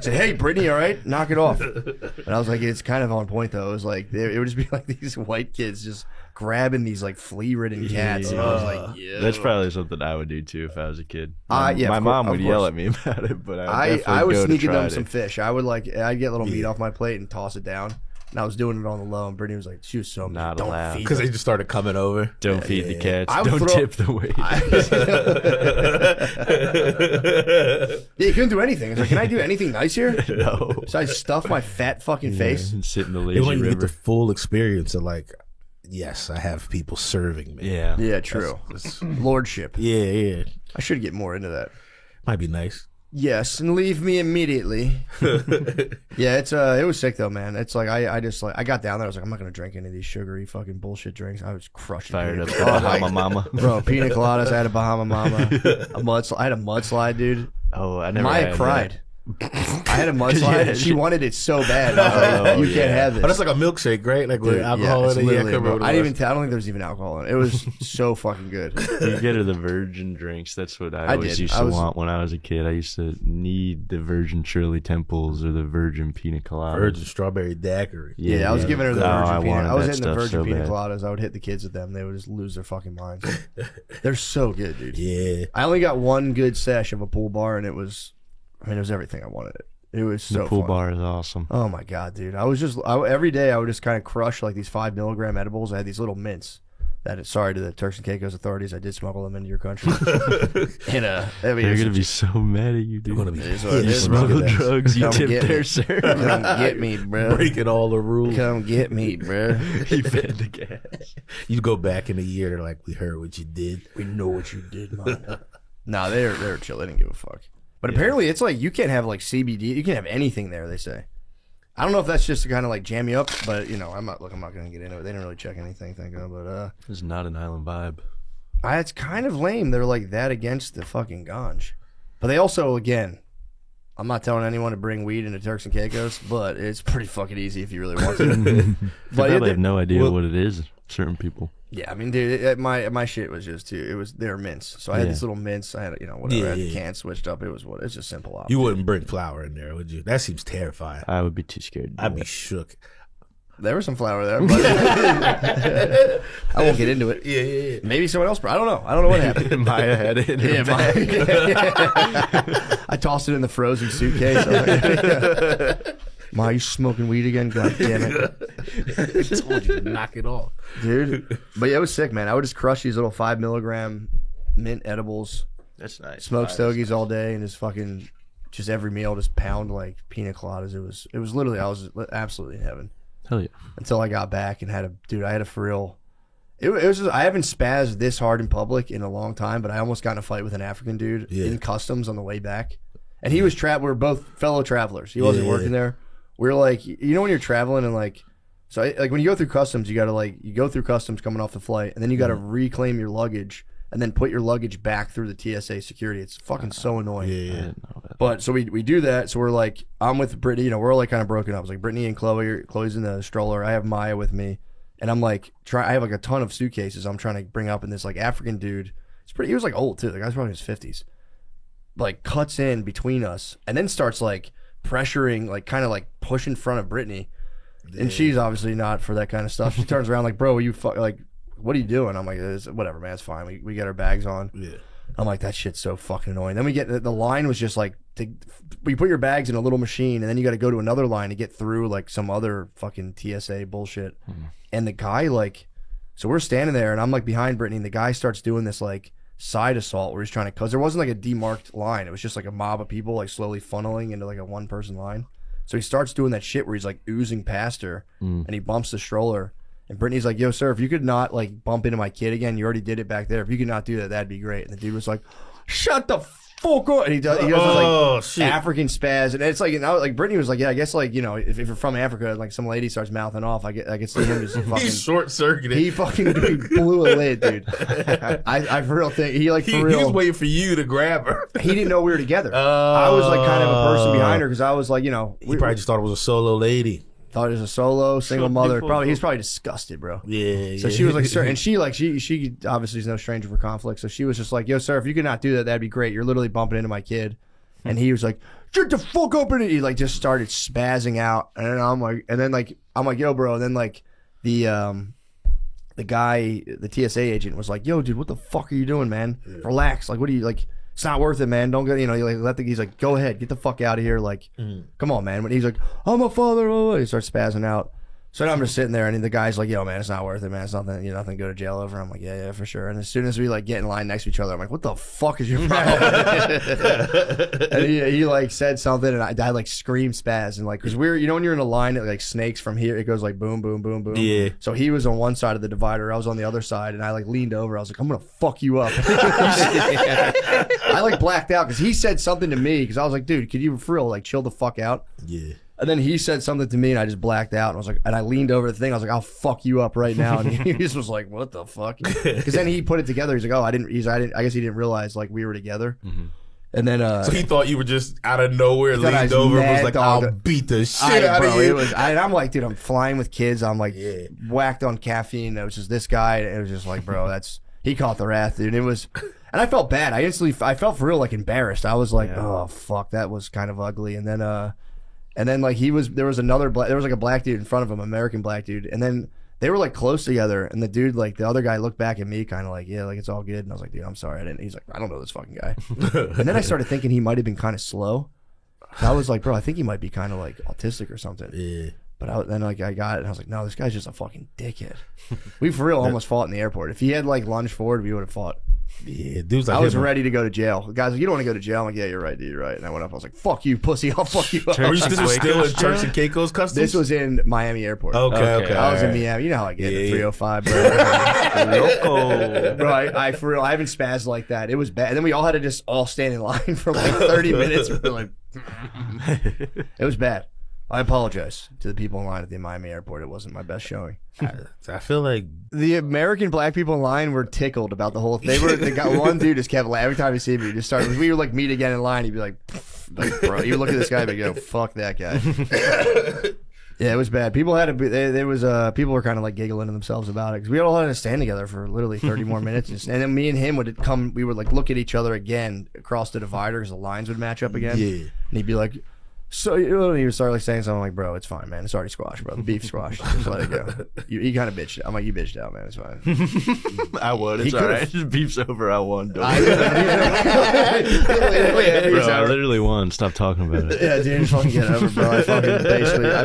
said, hey, Brittany, all right, knock it off. And I was like, it's kind of on point though. It was like it would just be like these white kids just grabbing these like flea-ridden cats, and I was like, yeah.
That's probably something I would do too if I was a kid.
Yeah,
my
of
mom
course,
would
of
yell
course.
at me about it, but
I was sneaking them some
it.
fish. I'd get a little meat off my plate and toss it down. And I was doing it on the low, and Brittany was like, she was so
Not
don't
allowed.
feed
Because
them.
they just started coming over.
Don't feed the cats.
I would
Don't
throw-
tip the waiter.
Yeah, you couldn't do anything. I was like, can I do anything nice here?
No.
So I stuffed my fat fucking face.
And sit in the
They
lazy
want you to get
river.
the full experience of like, yes, I have people serving me.
Yeah.
Yeah, true. Lordship.
Yeah.
I should get more into that.
Might be nice.
Yes, and leave me immediately. Yeah, it was sick though, man. It's like I just like I got down there. I was like, I'm not gonna drink any of these sugary fucking bullshit drinks. I was crushing.
Fired up
pina
the
coladas.
Bahama Mama.
Bro, pina coladas. I had a Bahama Mama. I had a mudslide, dude.
Oh, I never
Maya
had
cried.
that.
I had a mudslide and she wanted it so bad. I was like, you can't have this.
Oh, that's like a milkshake, right? Like with alcohol
it's
in it.
literally
Yeah,
I don't think there was even alcohol in it. It was so fucking good.
You get her the virgin drinks. That's what I always used to want when I was a kid. I used to need the virgin Shirley Temples or the virgin pina colada.
Virgin strawberry daiquiri.
Yeah, I was giving her the virgin pina. I was hitting the virgin
so
pina
bad.
coladas. I would hit the kids with them. They would just lose their fucking minds. They're so good, dude.
Yeah.
I only got one good sesh of a pool bar, and it was everything I wanted. It was so
The pool
fun.
bar is awesome.
Oh my god, dude! Every day I would just kind of crush like these 5 milligram edibles. I had these little mints. Sorry to the Turks and Caicos authorities, I did smuggle them into your country. And
they're gonna be so mad at you, dude.
They're gonna be
smuggle drugs. You
Come
tipped
get me.
there, sir.
Come get me, bro.
breaking all the rules.
Come get me, bro.
You fed the gas.
You go back in a year, they're like, we heard what you did.
We know what you did, man. No, they're chill. They didn't give a fuck. But apparently, it's like you can't have like CBD. You can't have anything there. They say. I don't know if that's just to kind of like jam you up, but you know, I'm not going to get into it. They didn't really check anything, thank God. But
It's not an island vibe.
it's kind of lame. They're like that against the fucking ganj, but they also, again, I'm not telling anyone to bring weed into Turks and Caicos, but it's pretty fucking easy if you really want to.
They
But
probably have no idea what it is. Certain people.
yeah, I mean, dude, my shit was just they're mints. So I had these little mints. I had whatever. I had cans switched up. It's just simple option.
You wouldn't bring flour in there, would you? That seems terrifying.
I would be too scared.
I'd be shook.
There was some flour there, but I won't get into it.
Yeah.
Maybe someone else. I don't know. I don't know what happened.
Maya had it.
I tossed it in the frozen suitcase. Ma, you smoking weed again? God damn it,
I told you to knock it off.
dude. But yeah, it was sick, man. I would just crush these little 5 milligram mint edibles,
That's nice.
smoke stogies all day, and just every meal, just pound like pina coladas. It was literally, I was absolutely in heaven.
Hell yeah.
Until I got back and I had a for real. It was just, I haven't spazzed this hard in public in a long time, but I almost got in a fight with an African dude in customs on the way back, and he was we were both fellow travelers. He wasn't working there. We were like, you know, when you're traveling and like when you go through customs, you gotta you go through customs coming off the flight, and then you gotta reclaim your luggage and then put your luggage back through the TSA security. It's fucking so annoying.
I didn't know that.
But so we do that. So we're like, I'm with Brittany. You know, we're all like kind of broken up. It's like Brittany and Chloe. Chloe's in the stroller. I have Maya with me, and I'm like, I have like a ton of suitcases. I'm trying to bring up, and this like African dude. He was like old too. The guy's probably in his 50s. Like cuts in between us, and then starts like pressuring, like kind of like push in front of Brittany. And she's obviously not for that kind of stuff. She turns around like, bro, what are you doing? I'm like, whatever, man, it's fine. We get our bags on. Yeah. I'm like, that shit's so fucking annoying. Then we get, the line was just like, we put your bags in a little machine, and then you got to go to another line to get through like some other fucking TSA bullshit. And the guy so we're standing there, and I'm like behind Brittany, and the guy starts doing this like side assault where he's trying to, cause there wasn't like a demarked line. It was just like a mob of people like slowly funneling into like a 1-person line. So he starts doing that shit where he's like oozing past her, and he bumps the stroller. And Brittany's like, yo, sir, if you could not like bump into my kid again, you already did it back there. If you could not do that, that'd be great. And the dude was like, shut the fuck up. And he does this like African spaz. And it's like, and like Brittany was like, yeah, I guess like, you know, if you're from Africa, like some lady starts mouthing off, I can see him just fucking.
He's short circuited.
He fucking blew a lid, dude. I for real think he like for real.
He was waiting for you to grab her.
He didn't know we were together. I was like kind of a person behind her because I was like, you know,
He probably just thought it was a solo lady.
Thought it was a solo single mother. He's probably disgusted, bro.
Yeah.
So she was like, sir, and she obviously is no stranger for conflict. So she was just like, yo, sir, if you could not do that, that'd be great. You're literally bumping into my kid. And he was like, shut the fuck up. And he like just started spazzing out. And then I'm like, yo, bro. And then like the guy, the TSA agent was like, yo, dude, what the fuck are you doing, man? Relax. Like, what are you like? It's not worth it, man. Don't go, you know, he's like, go ahead, get the fuck out of here. Like, come on, man. When he's like, I'm a father, he starts spazzing out. So I'm just sitting there, and the guy's like, yo, man, it's not worth it, man. It's nothing, nothing to go to jail over. I'm like, yeah, for sure. And as soon as we like get in line next to each other, I'm like, what the fuck is your problem? And he like said something, and I like screamed spaz, and like, cause we're, you know, when you're in a line, it like snakes from here, it goes like boom, boom, boom, boom.
Yeah.
So he was on one side of the divider, I was on the other side, and I like leaned over. I was like, I'm gonna fuck you up. I like blacked out because he said something to me, because I was like, dude, could you for real like chill the fuck out?
Yeah.
And then he said something to me, and I just blacked out. And I was like, and I leaned over the thing. I was like, I'll fuck you up right now. And he just was like, what the fuck? Because then he put it together. He's like, oh, I guess he didn't realize like we were together. And then
so he thought you were just out of nowhere,
thought I
leaned
was
over, and was
mad
like,
dog.
"I'll beat the shit out of you."
I'm like, dude, I'm flying with kids. I'm like whacked on caffeine. It was just this guy. And it was just like, bro, he caught the wrath, dude. And I felt bad. I felt for real like embarrassed. I was like, oh fuck, that was kind of ugly. And then like there was like a black dude in front of him, American black dude, and then they were like close together, and the dude, like the other guy, looked back at me kind of like, yeah, like it's all good. And I was like, dude, I'm sorry, I didn't. He's like, I don't know this fucking guy. And then I started thinking he might have been kind of slow. So I was like, bro, I think he might be kind of like autistic or something. Yeah. But then like I got it, and I was like, no, this guy's just a fucking dickhead. We for real almost fought in the airport. If he had like lunged forward, we would have fought.
Yeah, dude's like,
I was ready to go to jail. The guy's like, you don't want to go to jail? I'm like, yeah, you're right, dude, you're right. And I went up, I was like, fuck you, pussy, I'll fuck you up.
This was still in Turks and Caicos Customs?
This was in Miami Airport.
Okay.
I was in Miami. You know how I get at 305, bro. Bro, I for real, I haven't spazzed like that. It was bad. And then we all had to just all stand in line for like 30 minutes. We're like, it was bad. I apologize to the people in line at the Miami airport. It wasn't my best showing.
I feel like
the American black people in line were tickled about the whole thing. They got one dude just kept laughing every time he see me. He just started. We were like meet again in line. He'd be like bro. You look at this guy and go, fuck that guy. Yeah, it was bad. People had to be. People were kind of like giggling to themselves about it because we all had to stand together for literally 30 more minutes, and then me and him would come. We would like look at each other again across the divider because the lines would match up again. Yeah, and he'd be like. So he would start like saying something like, "Bro, it's fine, man. It's already squashed, bro. The beef squashed. Just let it go." He kind of bitched. I'm like, "You bitched out, man. It's fine."
I won. It's all right. Just beef's over. I won. Bro, I literally won. Stop talking about it.
Yeah, dude, just fucking get over, bro. I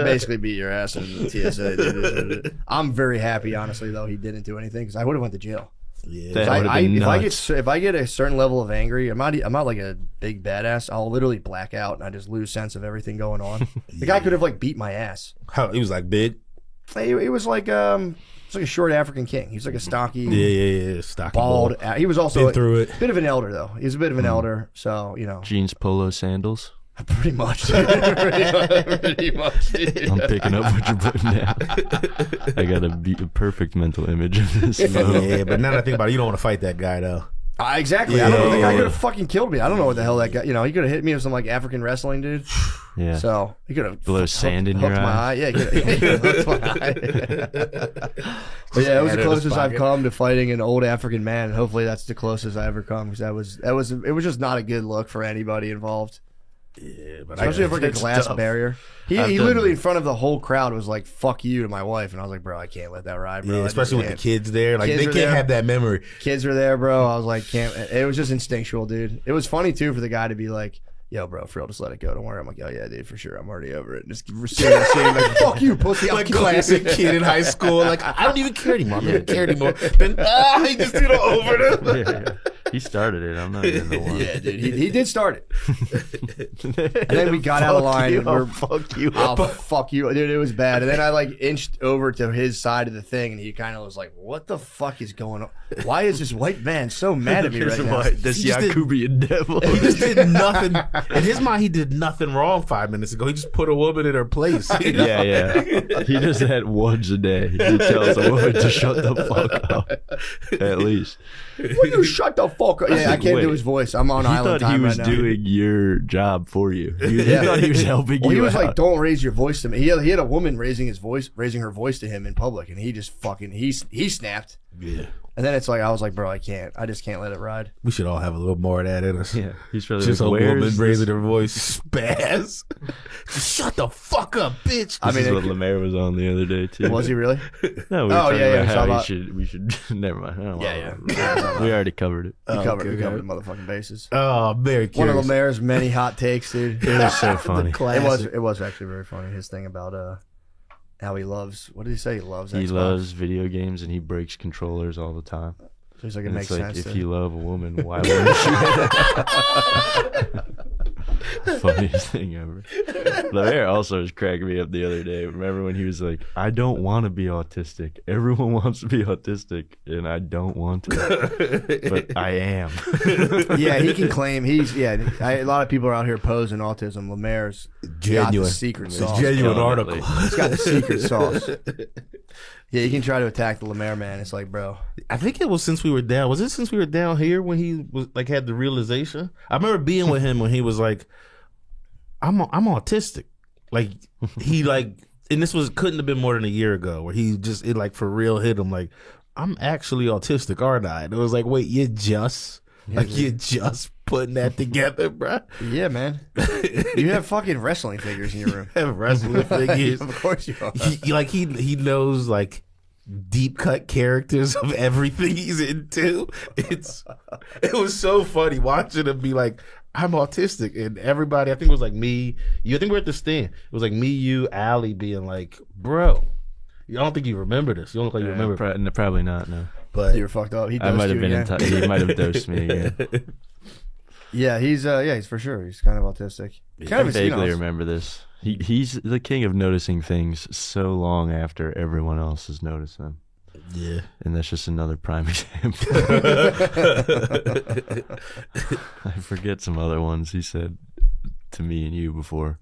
basically beat your ass in the TSA. Dude. I'm very happy, honestly, though he didn't do anything because I would have went to jail. Yeah, if I get a certain level of angry, I'm not like a big badass. I'll literally black out and I just lose sense of everything going on. The guy could have like beat my ass.
How he was like big?
He was like a short African king. He's like a stocky,
stocky,
bald. He was also
been through it.
Bit of an elder though. He was a bit of an elder, so you know.
Jeans, polo, sandals.
Pretty much. Pretty much.
I'm picking up what you're putting down. I got a perfect mental image of this.
Yeah, but now that I think about it, you don't want to fight that guy though.
Exactly. Yeah. I don't know. The guy could have fucking killed me. I don't know what the hell that guy. You know, he could have hit me with some like African wrestling dude.
Yeah.
So he could have
blow sand in your eye.
Yeah, he could have hooked my eye. But yeah, it was the closest I've come to fighting an old African man, and hopefully that's the closest I ever come because it was just not a good look for anybody involved.
Yeah, but
especially if like a glass barrier. He literally in front of the whole crowd was like, "Fuck you" to my wife, and I was like, "Bro, I can't let that ride, bro."
Yeah, especially with the kids there, like they can't have that memory.
Kids are there, bro. I was like, "Can't." It was just instinctual, dude. It was funny too for the guy to be like, "Yo, bro, for real, just let it go. Don't worry." I'm like, "Oh yeah, dude, for sure. I'm already over it." Just seeing like, "Fuck you, pussy."
Like classic kid in high school. Like I don't even care anymore. I don't care anymore. Then he just over them.
Yeah. He started it. I'm not even the one.
Yeah, dude. He did start it. And then we got out of line. And
fuck you.
Fuck you. Dude, it was bad. And then I like inched over to his side of the thing and he kind of was like, what the fuck is going on? Why is this white man so mad at me right now?
This Yakubian devil.
He just did nothing. In his mind, he did nothing wrong 5 minutes ago. He just put a woman in her place. You know?
Yeah. He does that once a day. He tells a woman to shut the fuck up. At least.
Will you shut the fuck up? Yeah, I can't do his voice. I'm on island time right now.
He thought he was doing your job for you. He thought he was helping you.
He was
out.
like, "Don't raise your voice to me." He had a woman raising her voice to him in public, and he just fucking he snapped.
Yeah.
And then it's like I was like, "Bro, I just can't let it ride."
We should all have a little more of that in us.
Yeah, he's probably
just
like,
a woman raising her voice, spaz. Just shut the fuck up, bitch.
This is what Lemaire was on the other day too.
Was he really?
No, we were talking about how we should. Never mind. We already covered it.
We covered the motherfucking bases.
Oh, very curious.
One of Lemaire's many hot takes, dude.
It was so funny.
It was actually very funny. His thing about how he loves. What did he say? He loves Xbox.
He loves video games and he breaks controllers all the time.
So he's like, it makes sense.
If you love a woman, why wouldn't you? Funniest thing ever. Lemaire also was cracking me up the other day. Remember when he was like, I don't want to be autistic. Everyone wants to be autistic, and I don't want to. But I am.
Yeah, he can claim a lot of people are out here posing autism. Lemaire's got the secret sauce.
Genuine article.
He's got the secret sauce. Yeah, you can try to attack the Lemaire man. It's like, bro.
I think it was since we were down. Was it since we were down here when he was like had the realization? I remember being with him when he was like, I'm autistic. Like he like, and this couldn't have been more than a year ago where he just it like for real hit him like, I'm actually autistic, aren't I? And it was like, wait, you're just putting that together, bro.
Yeah, man. You have fucking wrestling figures in your room.
Have wrestling figures.
Of course you are.
He knows like deep cut characters of everything he's into. It was so funny watching him be like, I'm autistic, and everybody, I think it was like me, you. I think we're at the stand. It was like me, you, Allie being like, bro. I don't think you remember this. You don't look like you remember.
Probably not. No.
But
you were fucked up.
I might have been he might have dosed me again.
Yeah, he's for sure. He's kind of autistic.
I vaguely remember this. He's the king of noticing things so long after everyone else has noticed them.
Yeah.
And that's just another prime example. I forget some other ones he said to me and you before,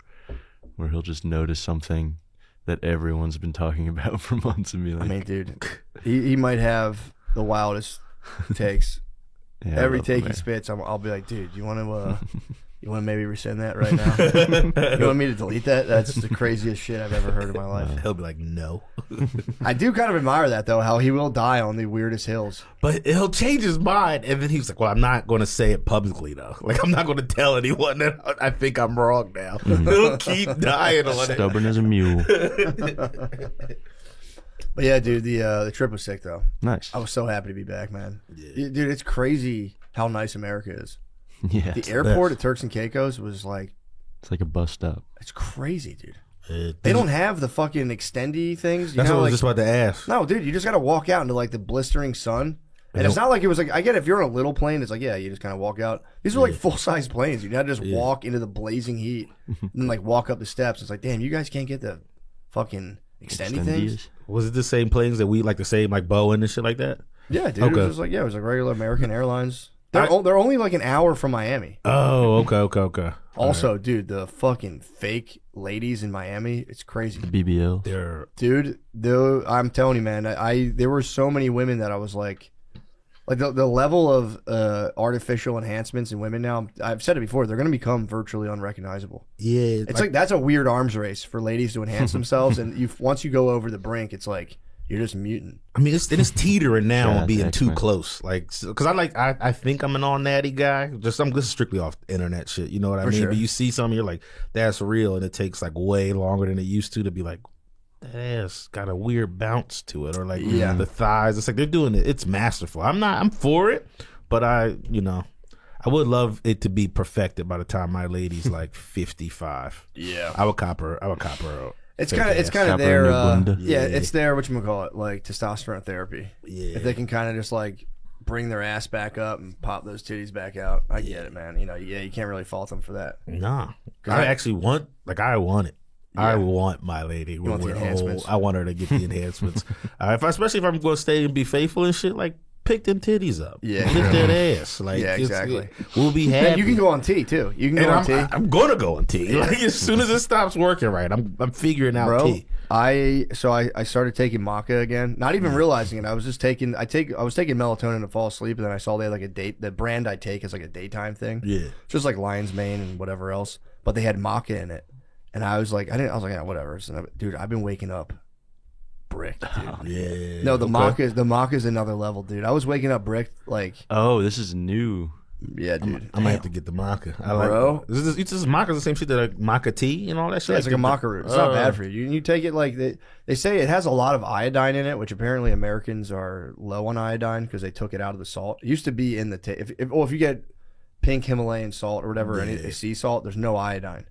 where he'll just notice something that everyone's been talking about for months and be like,
I mean, dude, he might have the wildest takes.
yeah,
Every take he spits, I'll be like, dude, you want to maybe rescind that right now? You want me to delete that? That's the craziest shit I've ever heard in my life.
He'll be like, no.
I do kind of admire that though, how he will die on the weirdest hills.
But he'll change his mind, and then he's like, well, I'm not going to say it publicly though. Like, I'm not going to tell anyone that I think I'm wrong now. He'll keep dying on it.
Stubborn as a mule.
But yeah, dude, the trip was sick though.
Nice.
I was so happy to be back, man. Yeah. Dude, it's crazy how nice America is.
Yeah.
The airport at Turks and Caicos was like,
it's like a bus stop.
it's crazy, dude. They don't have the fucking extendy things.
That's what I was just about to ask.
No, dude, you just got to walk out into like the blistering sun. And it's not like it was like, I get it, if you're on a little plane, it's like, yeah, you just kind of walk out. These were like full-size planes. You had to just walk into the blazing heat and then like walk up the steps. It's like, damn, you guys can't get the fucking extendy things?
Was it the same planes that we like the same like Boeing and shit like that?
Yeah, dude. It was just like, it was like regular American Airlines. They're only like an hour from Miami.
Oh, okay.
Also, dude, the fucking fake ladies in Miami, it's crazy.
The BBL.
Dude, I'm telling you, man, there were so many women that I was like the level of artificial enhancements in women now, I've said it before, they're going to become virtually unrecognizable.
Yeah.
It's like that's a weird arms race for ladies to enhance themselves. And once you go over the brink, it's like, you're just mutant.
I mean, it's teetering now on being too close. Like, because I think I'm an all natty guy. I'm just strictly off internet shit. You know what I mean?
Sure.
But you see something, you're like, that's real, and it takes like way longer than it used to be like, that ass got a weird bounce to it, or like the thighs. It's like they're doing it. It's masterful. I'm for it, but I would love it to be perfected by the time my lady's like 55.
Yeah,
I would cop her.
It's kind of their it's their whatchamacallit, like testosterone therapy. Yeah, if they can kind of just like bring their ass back up and pop those titties back out, I get it, man. You can't really fault them for that.
Nah, I actually want it. Yeah. I want my lady.
Want the enhancements.
I want her to get the enhancements. Especially if I'm going to stay and be faithful and shit. Like, pick them titties up.
Yeah,
lift that ass. Like,
yeah, exactly.
We'll be happy.
And you can go on T too. You can go on T.
I'm gonna go on T. Like, as soon as it stops working right, I'm figuring out T.
I started taking maca again, not even realizing it. I was just taking melatonin to fall asleep, and then I saw they had like the brand I take is like a daytime thing.
Yeah,
just like lion's mane and whatever else, but they had maca in it, and I was like, yeah, whatever. So, dude, I've been waking up bricked, dude.
Oh, yeah.
No, the maca is another level, dude. I was waking up bricked like.
Oh, this is new.
Yeah, dude.
I might have to get the maca.
Bro,
this maca is the same shit that like maca tea and all that shit.
Yeah, it's like a maca root. It's not bad for you. You take it like they say it has a lot of iodine in it, which apparently Americans are low on iodine because they took it out of the salt. It used to be in the if you get pink Himalayan salt or whatever, any sea salt, there's no iodine.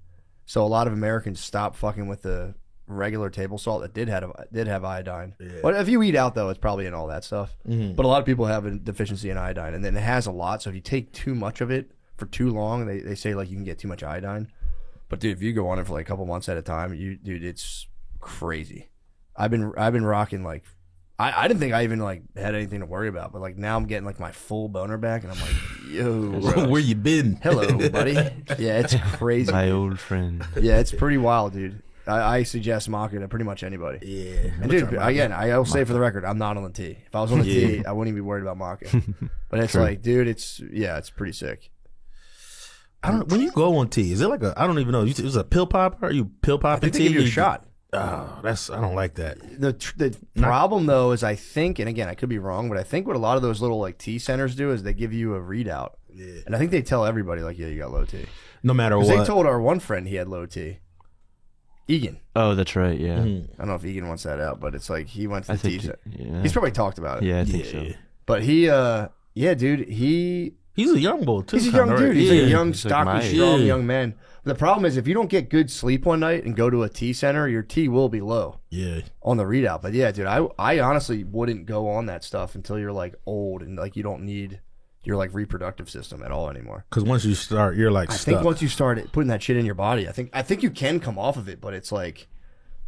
So a lot of Americans stopped fucking with the regular table salt that did have iodine. Yeah. But if you eat out though, it's probably in all that stuff. Mm-hmm. But a lot of people have a deficiency in iodine, and then it has a lot. So if you take too much of it for too long, they say like you can get too much iodine. But dude, if you go on it for like a couple months at a time, dude, it's crazy. I've been rocking like I didn't think I even like had anything to worry about, but like now I'm getting like my full boner back, and I'm like, yo, bro.
Where you been?
Hello, buddy. Yeah, it's crazy.
My old friend.
Yeah, it's pretty wild, dude. I suggest Maka to pretty much anybody.
Yeah.
And dude, again, I'll say for the record, I'm not on the T. If I was on the T, I wouldn't even be worried about Maka. But it's like, dude, it's pretty sick.
I don't. When you go on T, is it like I don't even know. Is it a pill popper? Are you pill
I
popping
think they
T?
give you a shot.
Oh, I don't like that.
The problem though is I think, and again I could be wrong, but I think what a lot of those little like T centers do is they give you a readout, and I think they tell everybody like, yeah, you got low T.
No matter
'Cause
what.
they told our one friend he had low T. Egan.
Oh, that's right. Yeah.
I don't know if Egan wants that out, but it's like he went to the T
think.
center.
Yeah.
He's probably talked about it.
Yeah, I think so.
But he, yeah, dude, he's
He's a young boy too.
a young
kinda,
dude.
right?
He's
Yeah.
a young,
He's like
stocky,
my age.
strong
Yeah.
young man. But the problem is if you don't get good sleep one night and go to a T center, your T will be low
Yeah.
on the readout. But yeah, dude, I honestly wouldn't go on that stuff until you're like old and like you don't need your like reproductive system at all anymore.
Because once you start, you're like
I
stuck.
think once you start putting that shit in your body, I think you can come off of it, but it's like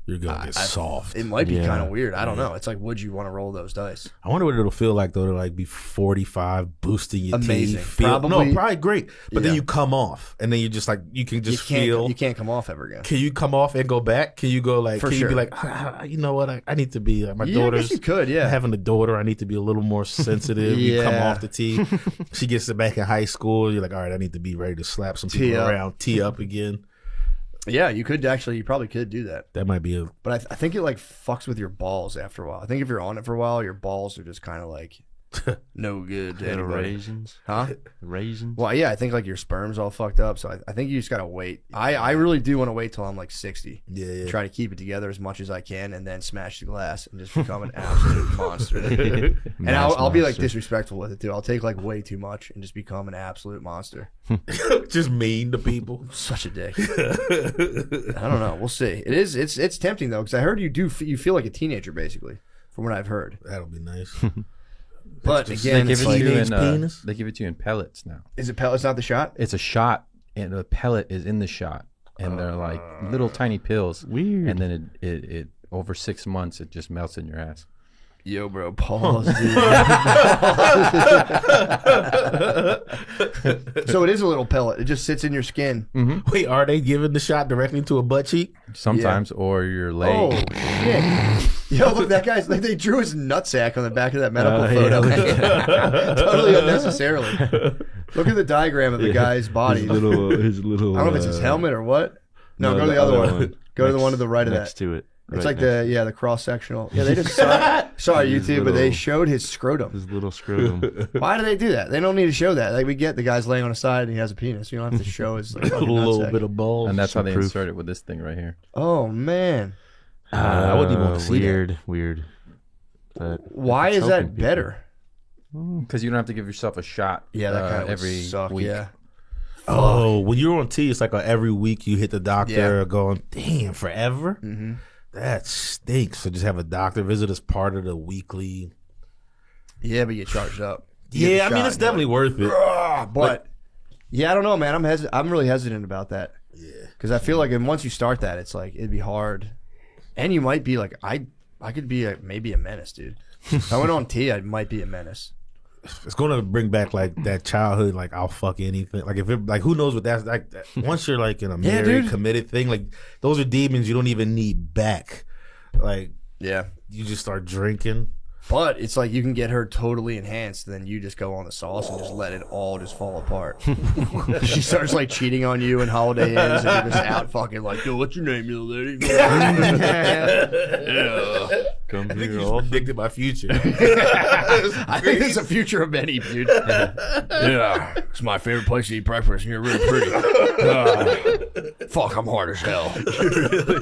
you're gonna get soft.
it might be
Yeah.
kind of weird. I don't know. It's like, would you want to roll those dice?
I wonder what it'll feel like though to like be 45, boosting your
Amazing.
teeth. Feel,
Probably-
probably great. But
Yeah.
then you come off, and then you just like you can just feel.
You can't come off ever again.
Can you come off and go back? Can you go like?
For
can
sure.
you be like, you know what? I need to be my
Yeah, I
daughter's.
guess you could, yeah.
Having a daughter, I need to be a little more sensitive. You come
Yeah.
off the tee. She gets it back in high school. You're like, all right, I need to be ready to slap some people
Tee up.
around, tee up again.
Yeah, you probably could do that.
That might be a.
But I think it like fucks with your balls after a while. I think if you're on it for a while, your balls are just kind of like no good to
The
anybody.
raisins.
Huh?
Raisins.
Well, yeah, I think like your sperm's all fucked up. So I think you just gotta wait. I really do want to wait till I'm like 60.
Yeah.
Try to keep it together as much as I can, and then smash the glass and just become an absolute monster. And I'll be like
monster.
disrespectful with it too. I'll take like way too much and just become an absolute monster.
Just mean to people.
Such a dick. I don't know. We'll see. It's tempting though because I heard you feel like a teenager basically, from what I've heard.
That'll be nice.
But
They
again,
give
it's
it to
like,
you in
penis?
they give it to you in pellets now.
is it pellets not the shot?
It's a shot, and the pellet is in the shot, and they're like little tiny pills.
Weird.
And then it over 6 months it just melts in your ass.
Yo, bro, pause, dude. So it is a little pellet. It just sits in your skin.
Wait, are they giving the shot directly to a butt cheek?
Sometimes, or your leg.
Oh shit! Yo, look, that guy's like they drew his nutsack on the back of that medical photo. Totally unnecessarily. Look at the diagram of the guy's body.
His little.
I don't know if it's his helmet or what. No, go to the other one. Go to the one to the right of
next
that.
to it.
It's
right
like
next-
the cross sectional. Yeah, they just sorry
His
YouTube, but they
little-
showed his scrotum.
his little scrotum.
Why do they do that? They don't need to show that. Like we get the guy's laying on his side and he has a penis. You don't have to show his like,
A
fucking
little
nutsack.
bit of balls.
And that's how they
proof.
insert it with this thing right here.
Oh man,
I wouldn't even want to see that.
Weird. But
why
it's
is that
helping people.
better?
Because you don't have to give yourself a shot.
Yeah, that kind of
every
suck.
week.
Yeah,
Oh, when you're on T, it's like every week you hit the doctor
Yeah.
going, damn, forever? Mm-hmm. That stinks. So just have a doctor visit as part of the weekly.
yeah, but you get charged up. You get
Yeah,
the
I mean,
shot
it's
and you're
definitely worth it.
like, but yeah, I don't know, man. I'm really hesitant about that. Yeah, because I feel like once you start that, it's like it'd be hard, and you might be like I could be maybe a menace, dude. If I went on T, I might be a menace.
It's going to bring back like that childhood, like I'll fuck anything. Like if it, like who knows what that's like. Once you're like in a
Yeah,
married,
dude.
committed thing, like those are demons you don't even need back. Like
Yeah.
you just start drinking.
But it's like you can get her totally enhanced, and then you just go on the sauce and just let it all just fall apart. She starts like cheating on you and Holiday Inns, and you're just out fucking like, yo, what's your name, little lady? Yeah.
Come
I think
here,
you
all.
just predicted my future.
I think it's the future of Benny, dude. Yeah, it's my favorite place to eat breakfast, and you're really pretty. Fuck, I'm hard as hell.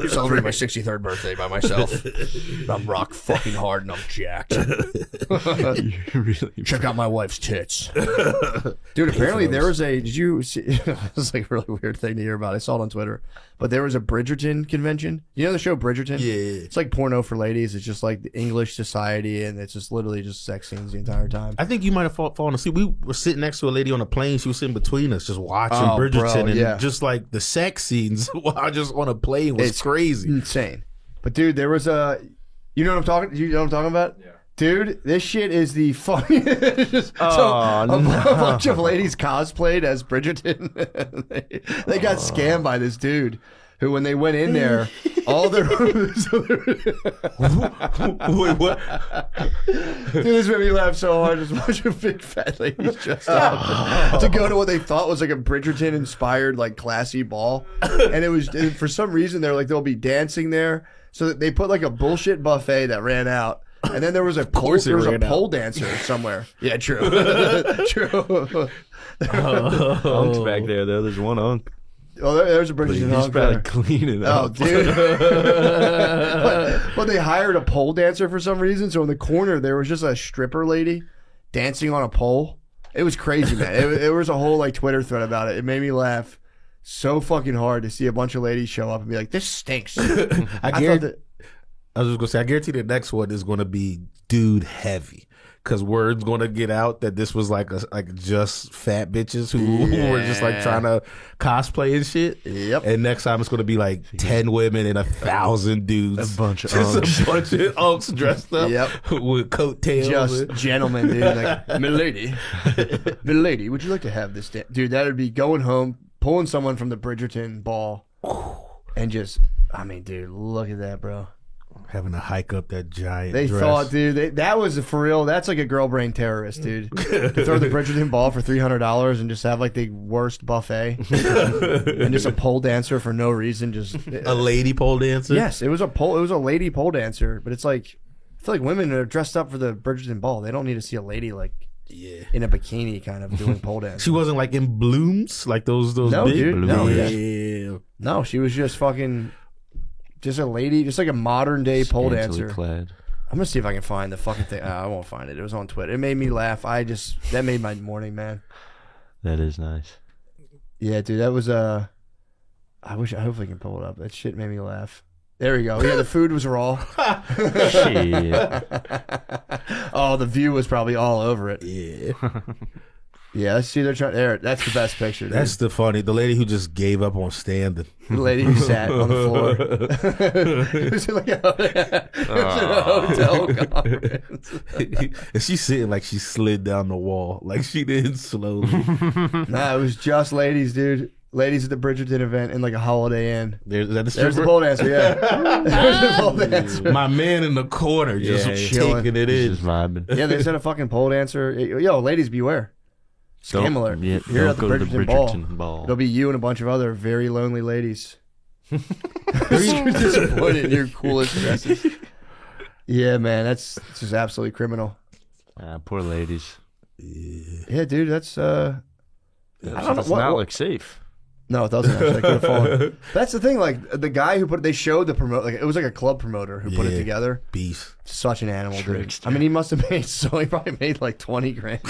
Celebrating my 63rd birthday by myself. I'm rock fucking hard and I'm jacked. Check out my wife's tits. Dude, apparently there was did you see, this is like a really weird thing to hear about. I saw it on Twitter. But there was a Bridgerton convention. You know the show Bridgerton?
Yeah.
It's like porno for ladies. It's just just like the English society, and it's just literally just sex scenes the entire time.
I think you might have fallen asleep. We were sitting next to a lady on a plane. She was sitting between us, just watching Bridgerton, and just like the sex scenes while just on a plane was crazy,
insane. But dude, there was you know what I'm talking about? Yeah. Dude, this shit is the funniest. A bunch of ladies cosplayed as Bridgerton. they got scammed by this dude who, when they went in there, all their rooms.
Wait, what?
Dude, this made me laugh so hard. Just watching big fat ladies dressed up to go to what they thought was like a Bridgerton inspired, like classy ball, and it was for some reason they're like they'll be dancing there. So they put like a bullshit buffet that ran out. And then there was a pole dancer somewhere. Yeah, true. True.
Unc's back there, though. There's one unk.
Oh, there's a Bridgerton
He's
unk
probably
there.
cleaning up.
Oh, dude. But they hired a pole dancer for some reason. So in the corner, there was just a stripper lady dancing on a pole. It was crazy, man. It was a whole like Twitter thread about it. It made me laugh so fucking hard to see a bunch of ladies show up and be like, this stinks.
I was just gonna say, I guarantee the next one is gonna be dude heavy, because word's gonna get out that this was like just fat bitches who were just like trying to cosplay and shit.
Yep.
And next time it's gonna be like 10 women and 1,000 dudes.
A bunch of
just
unks.
a bunch of unks dressed up. With coattails.
Just gentlemen, dude. Like, milady, would you like to have this? Dude, that'd be going home, pulling someone from the Bridgerton ball, and just, I mean, dude, look at that, bro.
Having to hike up that giant
They
dress.
thought, dude, that was for real. That's like a girl brain terrorist, dude. To throw the Bridgerton ball for $300 and just have like the worst buffet and just a pole dancer for no reason. Just
a lady pole dancer.
Yes, it was a lady pole dancer. But it's like, I feel like women are dressed up for the Bridgerton ball. They don't need to see a lady like in a bikini kind of doing pole dance.
She wasn't like in blooms, like those
no,
big
dude,
blooms.
no,
Yeah.
no, she was just fucking. Just a lady, just like a modern day pole dancer.
Clad.
I'm gonna see if I can find the fucking thing. I won't find it. It was on Twitter. It made me laugh. That made my morning, man.
That is nice.
Yeah, dude, that was I hopefully I can pull it up. That shit made me laugh. There we go. Yeah, the food was raw.
Shit.
Oh, the view was probably all over it.
Yeah.
Yeah, let's see. They're trying. There, that's the best picture. Dude.
That's the lady who just gave up on standing.
The lady who sat on the floor. It was like it was in a hotel conference.
And she's sitting like she slid down the wall, like she did slowly.
Nah, it was just ladies, dude. Ladies at the Bridgerton event in like a Holiday Inn.
There's
the pole dancer, yeah. There's the pole dancer.
My man in the corner just taking it in.
Just vibing.
Yeah, they said a fucking pole dancer. Yo, ladies, beware. Scam alert. You're at the Bridgerton ball. It'll be you and a bunch of other very lonely ladies. You're disappointed in your coolest dresses. Yeah, man, that's just absolutely criminal.
Poor ladies.
Yeah, dude, that's I don't know.
It's not look safe.
No, it doesn't actually. I could have fallen. That's the thing. Like the guy who they showed the promote. Like it was like a club promoter who put it together.
Beast.
Such an animal, dude. I mean, he must have made he probably made like 20 grand.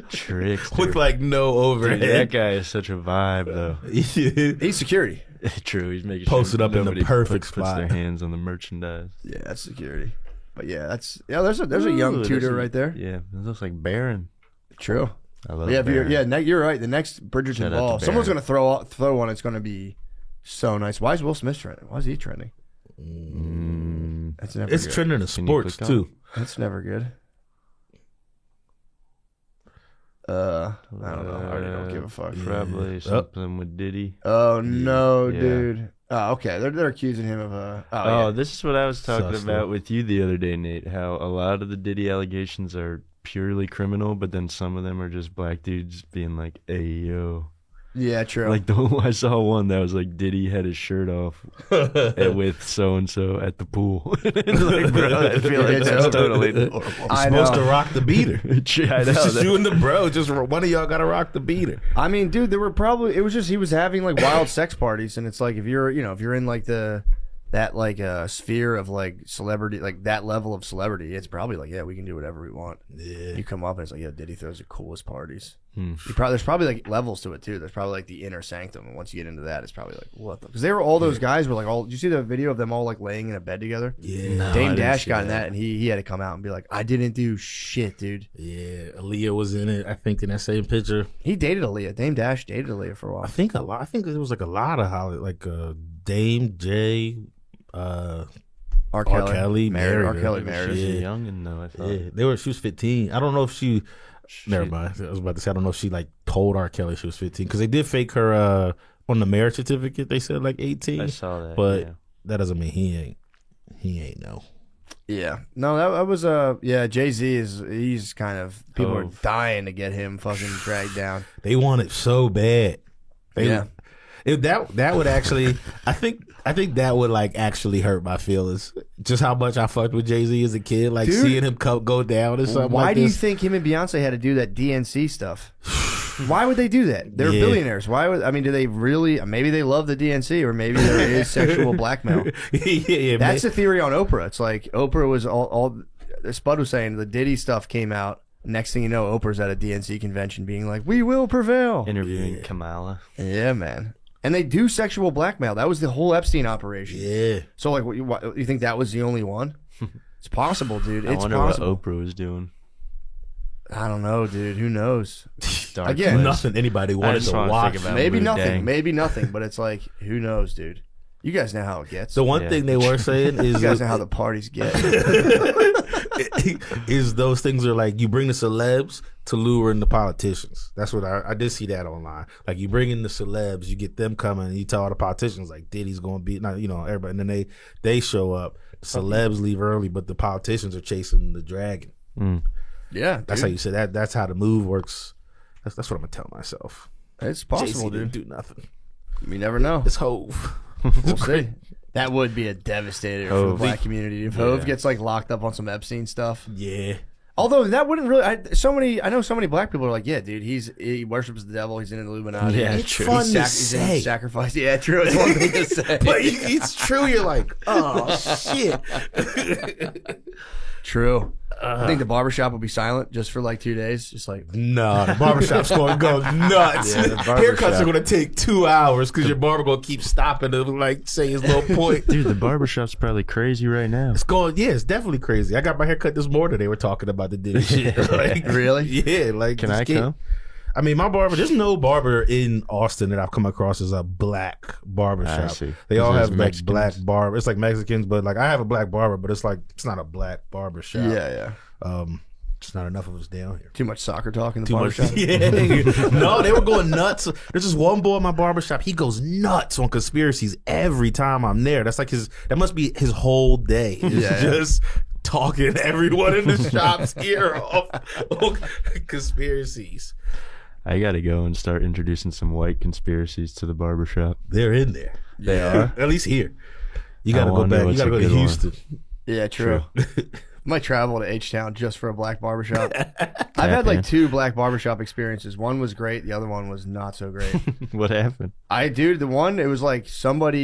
Trickster.
With like no overhead.
Dude, that guy is such a vibe, though.
He's security.
True. He's making
posted
sure
up in the perfect
puts
spot.
their hands on the merchandise.
Yeah, that's security. But yeah, there's a young tutor right there.
Yeah, it looks like Baron.
True.
I love
Baron. You're right. The next Bridgerton ball, someone's gonna throw one. It's gonna be so nice. Why is Will Smith trending? Why is he trending? That's never.
It's
good.
trending in sports too.
That's never good. I don't know. I already don't give a fuck.
Probably something with Diddy.
Oh no,
Yeah.
dude. Oh, okay. They're accusing him of
This is what I was talking
Sus,
about
though.
with you the other day, Nate. How a lot of the Diddy allegations are purely criminal, but then some of them are just black dudes being like, "Hey, yo."
Yeah, true.
Like I saw one that was like Diddy had his shirt off with so and so at the pool. Like, bro, I feel like that's totally normal.
I
Supposed to
know.
rock the beater.
I know
Just
that.
you and the bro. Just one of y'all got to rock the beater.
I mean, dude, it was just he was having like wild sex parties, and it's like if you're in like the that like sphere of like celebrity, like that level of celebrity, it's probably like, yeah, we can do whatever we want. Yeah. You come up and it's like, yeah, Diddy throws the coolest parties. There's probably like levels to it too. There's probably like the inner sanctum, and once you get into that, it's probably like what the, because they were all those guys were like all. Did you see the video of them all like laying in a bed together?
Yeah,
No, I
Dame
didn't
Dash
see
got in that, and he had to come out and be like, I didn't do shit, dude.
yeah. Aaliyah was in it. I think in that same picture.
He dated Aaliyah. Dame Dash dated Aaliyah for a
I
while.
think a lot. I think it was like a lot of Hollywood, like Dame J.
R.
Kelly married
R.
her.
Kelly
Yeah.
married her.
She's young and though I thought.
Yeah, she was 15. I don't know if she. Never mind. I was about to say I don't know if she like told R. Kelly she was 15 because they did fake her on the marriage certificate. They said like 18.
I saw that,
but
yeah.
that doesn't mean he ain't no.
Yeah, no, that was yeah. Jay-Z he's kind of people are dying to get him fucking dragged down.
They want it so bad.
Yeah.
If that would actually, I think that would like actually hurt my feelings. Just how much I fucked with Jay-Z as a kid, like
Dude,
seeing him go down or something.
Why
like
do you
this.
think him and Beyonce had to do that DNC stuff? Why would they do that? They're billionaires. Why would do they really? Maybe they love the DNC, or maybe there is sexual blackmail.
yeah,
That's the theory on Oprah. It's like Oprah was all Spud was saying the Diddy stuff came out. Next thing you know, Oprah's at a DNC convention being like, "We will prevail."
Interviewing Kamala.
Yeah, man. And they do sexual blackmail. That was the whole Epstein operation.
Yeah.
So, like, what, you think that was the only one? It's possible, dude.
I
It's
wonder
possible.
what Oprah was doing.
I don't know, dude. Who knows?
Dark
Again,
place.
Nothing anybody wanted
just
to
wanna
watch.
think about
Maybe
Wu
nothing.
Dang.
Maybe nothing. But it's like, who knows, dude? You guys know how it gets.
The one
Yeah.
thing they were saying is
You guys know how the parties get.
is those things are like you bring the celebs to lure in the politicians. That's what I did see that online. Like you bring in the celebs, you get them coming, and you tell all the politicians like Diddy's going to be, not everybody, and then they show up. The celebs leave early, but the politicians are chasing the dragon.
Yeah,
That's how you say that. That's how the move works. That's what I'm gonna tell myself.
It's possible,
Jay-Z
dude.
didn't do nothing.
You never know.
It's Hove.
We'll see. That would be a devastator for the
Hove.
black community if Hove gets like locked up on some Epstein stuff.
Yeah.
Although that wouldn't really. I know so many black people are like, yeah, dude, he worships the devil. He's in the Illuminati.
Yeah,
It's
true.
fun to
He's in
say.
sacrifice. Yeah, true. It's one thing to say.
But it's true. You're like, oh shit.
True. I think the barbershop will be silent just for like 2 days. Just like,
No, the barbershop's going to go nuts.
Yeah, the
Haircuts
barbershop.
are going to take 2 hours because your barber going to keep stopping to like say his little point.
Dude, the barbershop's probably crazy right now.
It's going, yeah, it's definitely crazy. I got my hair cut this morning. They were talking about the Diddy shit. Like,
Really?
Yeah. Like,
Can
this
I
kid-
come?
I mean, my barber, there's no barber in Austin that I've come across as a black barber
I
shop.
see.
They all
Is
have
it
like
Mexicans?
black barber. It's like Mexicans, but like I have a black barber, but it's like, it's not a black barber shop.
yeah.
Just not enough of us down here.
Too much soccer talk in the
Too much.
barbershop.
Yeah. No, they were going nuts. There's this one boy in my barbershop. He goes nuts on conspiracies every time I'm there. That's like that must be his whole day. It's
Yeah.
just talking everyone in the shop's ear off on conspiracies.
I gotta go and start introducing some white conspiracies to the barbershop.
They're in there.
They are?
At least here. You gotta go
wonder
back. You
what's
gotta
a
go to
good one.
Houston.
Yeah, true. Might travel to H-Town just for a black barbershop. I've had like 2 black barbershop experiences. One was great. The other one was not so great.
What happened?
The one, it was like someone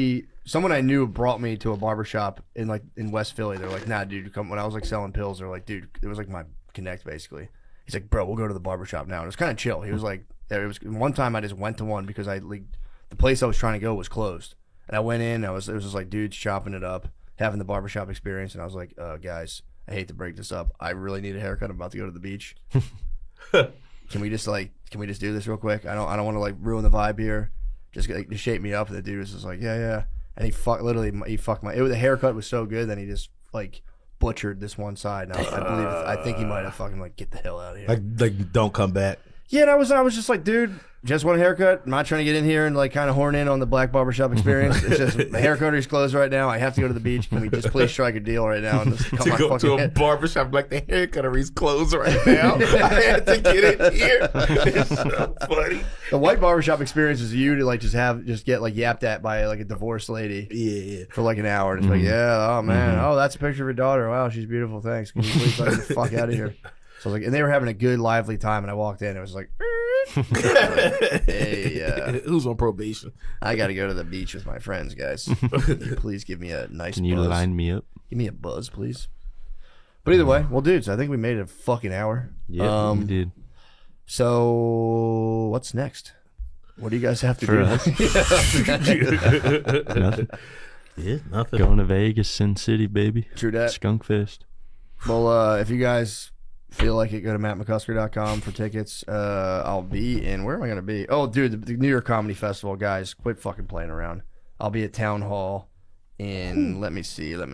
I knew brought me to a barbershop in West Philly. They're like, nah, dude, come. When I was like selling pills, they're like, dude, it was like my connect basically. He's like, bro, we'll go to the barbershop now. And it was kind of chill. He was like, it was one time I just went to one because the place I was trying to go was closed. And I went in, it was just like dudes chopping it up, having the barbershop experience. And I was like, guys, I hate to break this up. I really need a haircut. I'm about to go to the beach. Can we just do this real quick? I don't want to like ruin the vibe here. Just shape me up. And the dude was just like, yeah. And he fucked my. The haircut was so good. Then he just like butchered this one side. And I think he might have fucking like get the hell out of here.
Like don't come back.
Yeah, and I was just like, dude, just want a haircut. I'm not trying to get in here and like kind of horn in on the black barbershop experience. It's just my hair cutter is closed right now. I have to go to the beach. Can we just please strike a deal right now and just cut
To
my
go
fucking
to a
head?
barbershop like the hair cuttery's closed right now. I had to get in here. It's so funny.
The white barbershop experience is you to like just get like yapped at by like a divorced lady
Yeah.
for like an hour. And it's like, yeah, oh man, oh that's a picture of your daughter. Wow, she's beautiful. Thanks. Can you please let me the fuck out of here? So I was like, and they were having a good lively time, and I walked in. It was like, Hey,
Who's on probation?
I got to go to the beach with my friends, guys. Can you please give me a nice
Can you
buzz?
line me up?
Give me a buzz, please. But either way, well, dudes, I think we made it a fucking hour.
Yeah, we did.
So what's next? What do you guys have to
For
do?
us. Nothing.
Yeah, nothing.
Going to Vegas, Sin City, baby.
True that.
Skunk Fest.
Well, if you guys feel like it, go to mattmccusker.com for tickets. I'll be in. Where am I going to be? Oh, dude, the New York Comedy Festival, guys. Quit fucking playing around. I'll be at Town Hall in, let me see. When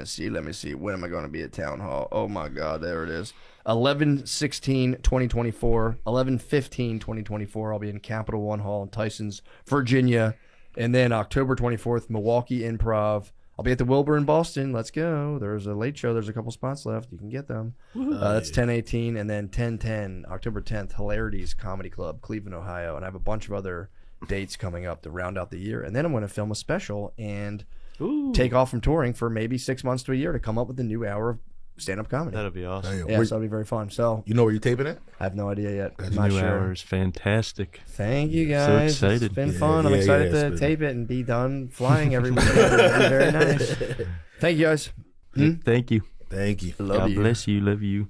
am I going to be at Town Hall? Oh, my God. There it is. 11/16/2024. 11/15/2024. I'll be in Capital One Hall in Tysons, Virginia. And then October 24th, Milwaukee Improv. I'll be at the Wilbur in Boston. Let's go. There's a late show. There's a couple spots left. You can get them. That's 10/18. And then 10/10, October 10th, Hilarities Comedy Club, Cleveland, Ohio. And I have a bunch of other dates coming up to round out the year. And then I'm going to film a special and take off from touring for maybe 6 months to a year to come up with a new hour of stand-up comedy.
That'll be awesome.
Yeah, so that'll be very fun. So
You know where you're taping it?
I have no idea yet. I'm
New
not sure.
hour is fantastic.
Thank you guys.
excited.
It's been
Yeah,
fun. I'm
yeah,
excited
yeah,
to
it's been-
tape it and be done flying every week. It'll be very nice. Thank you guys.
Thank you.
Thank you.
Love
God
you.
bless you. Love you.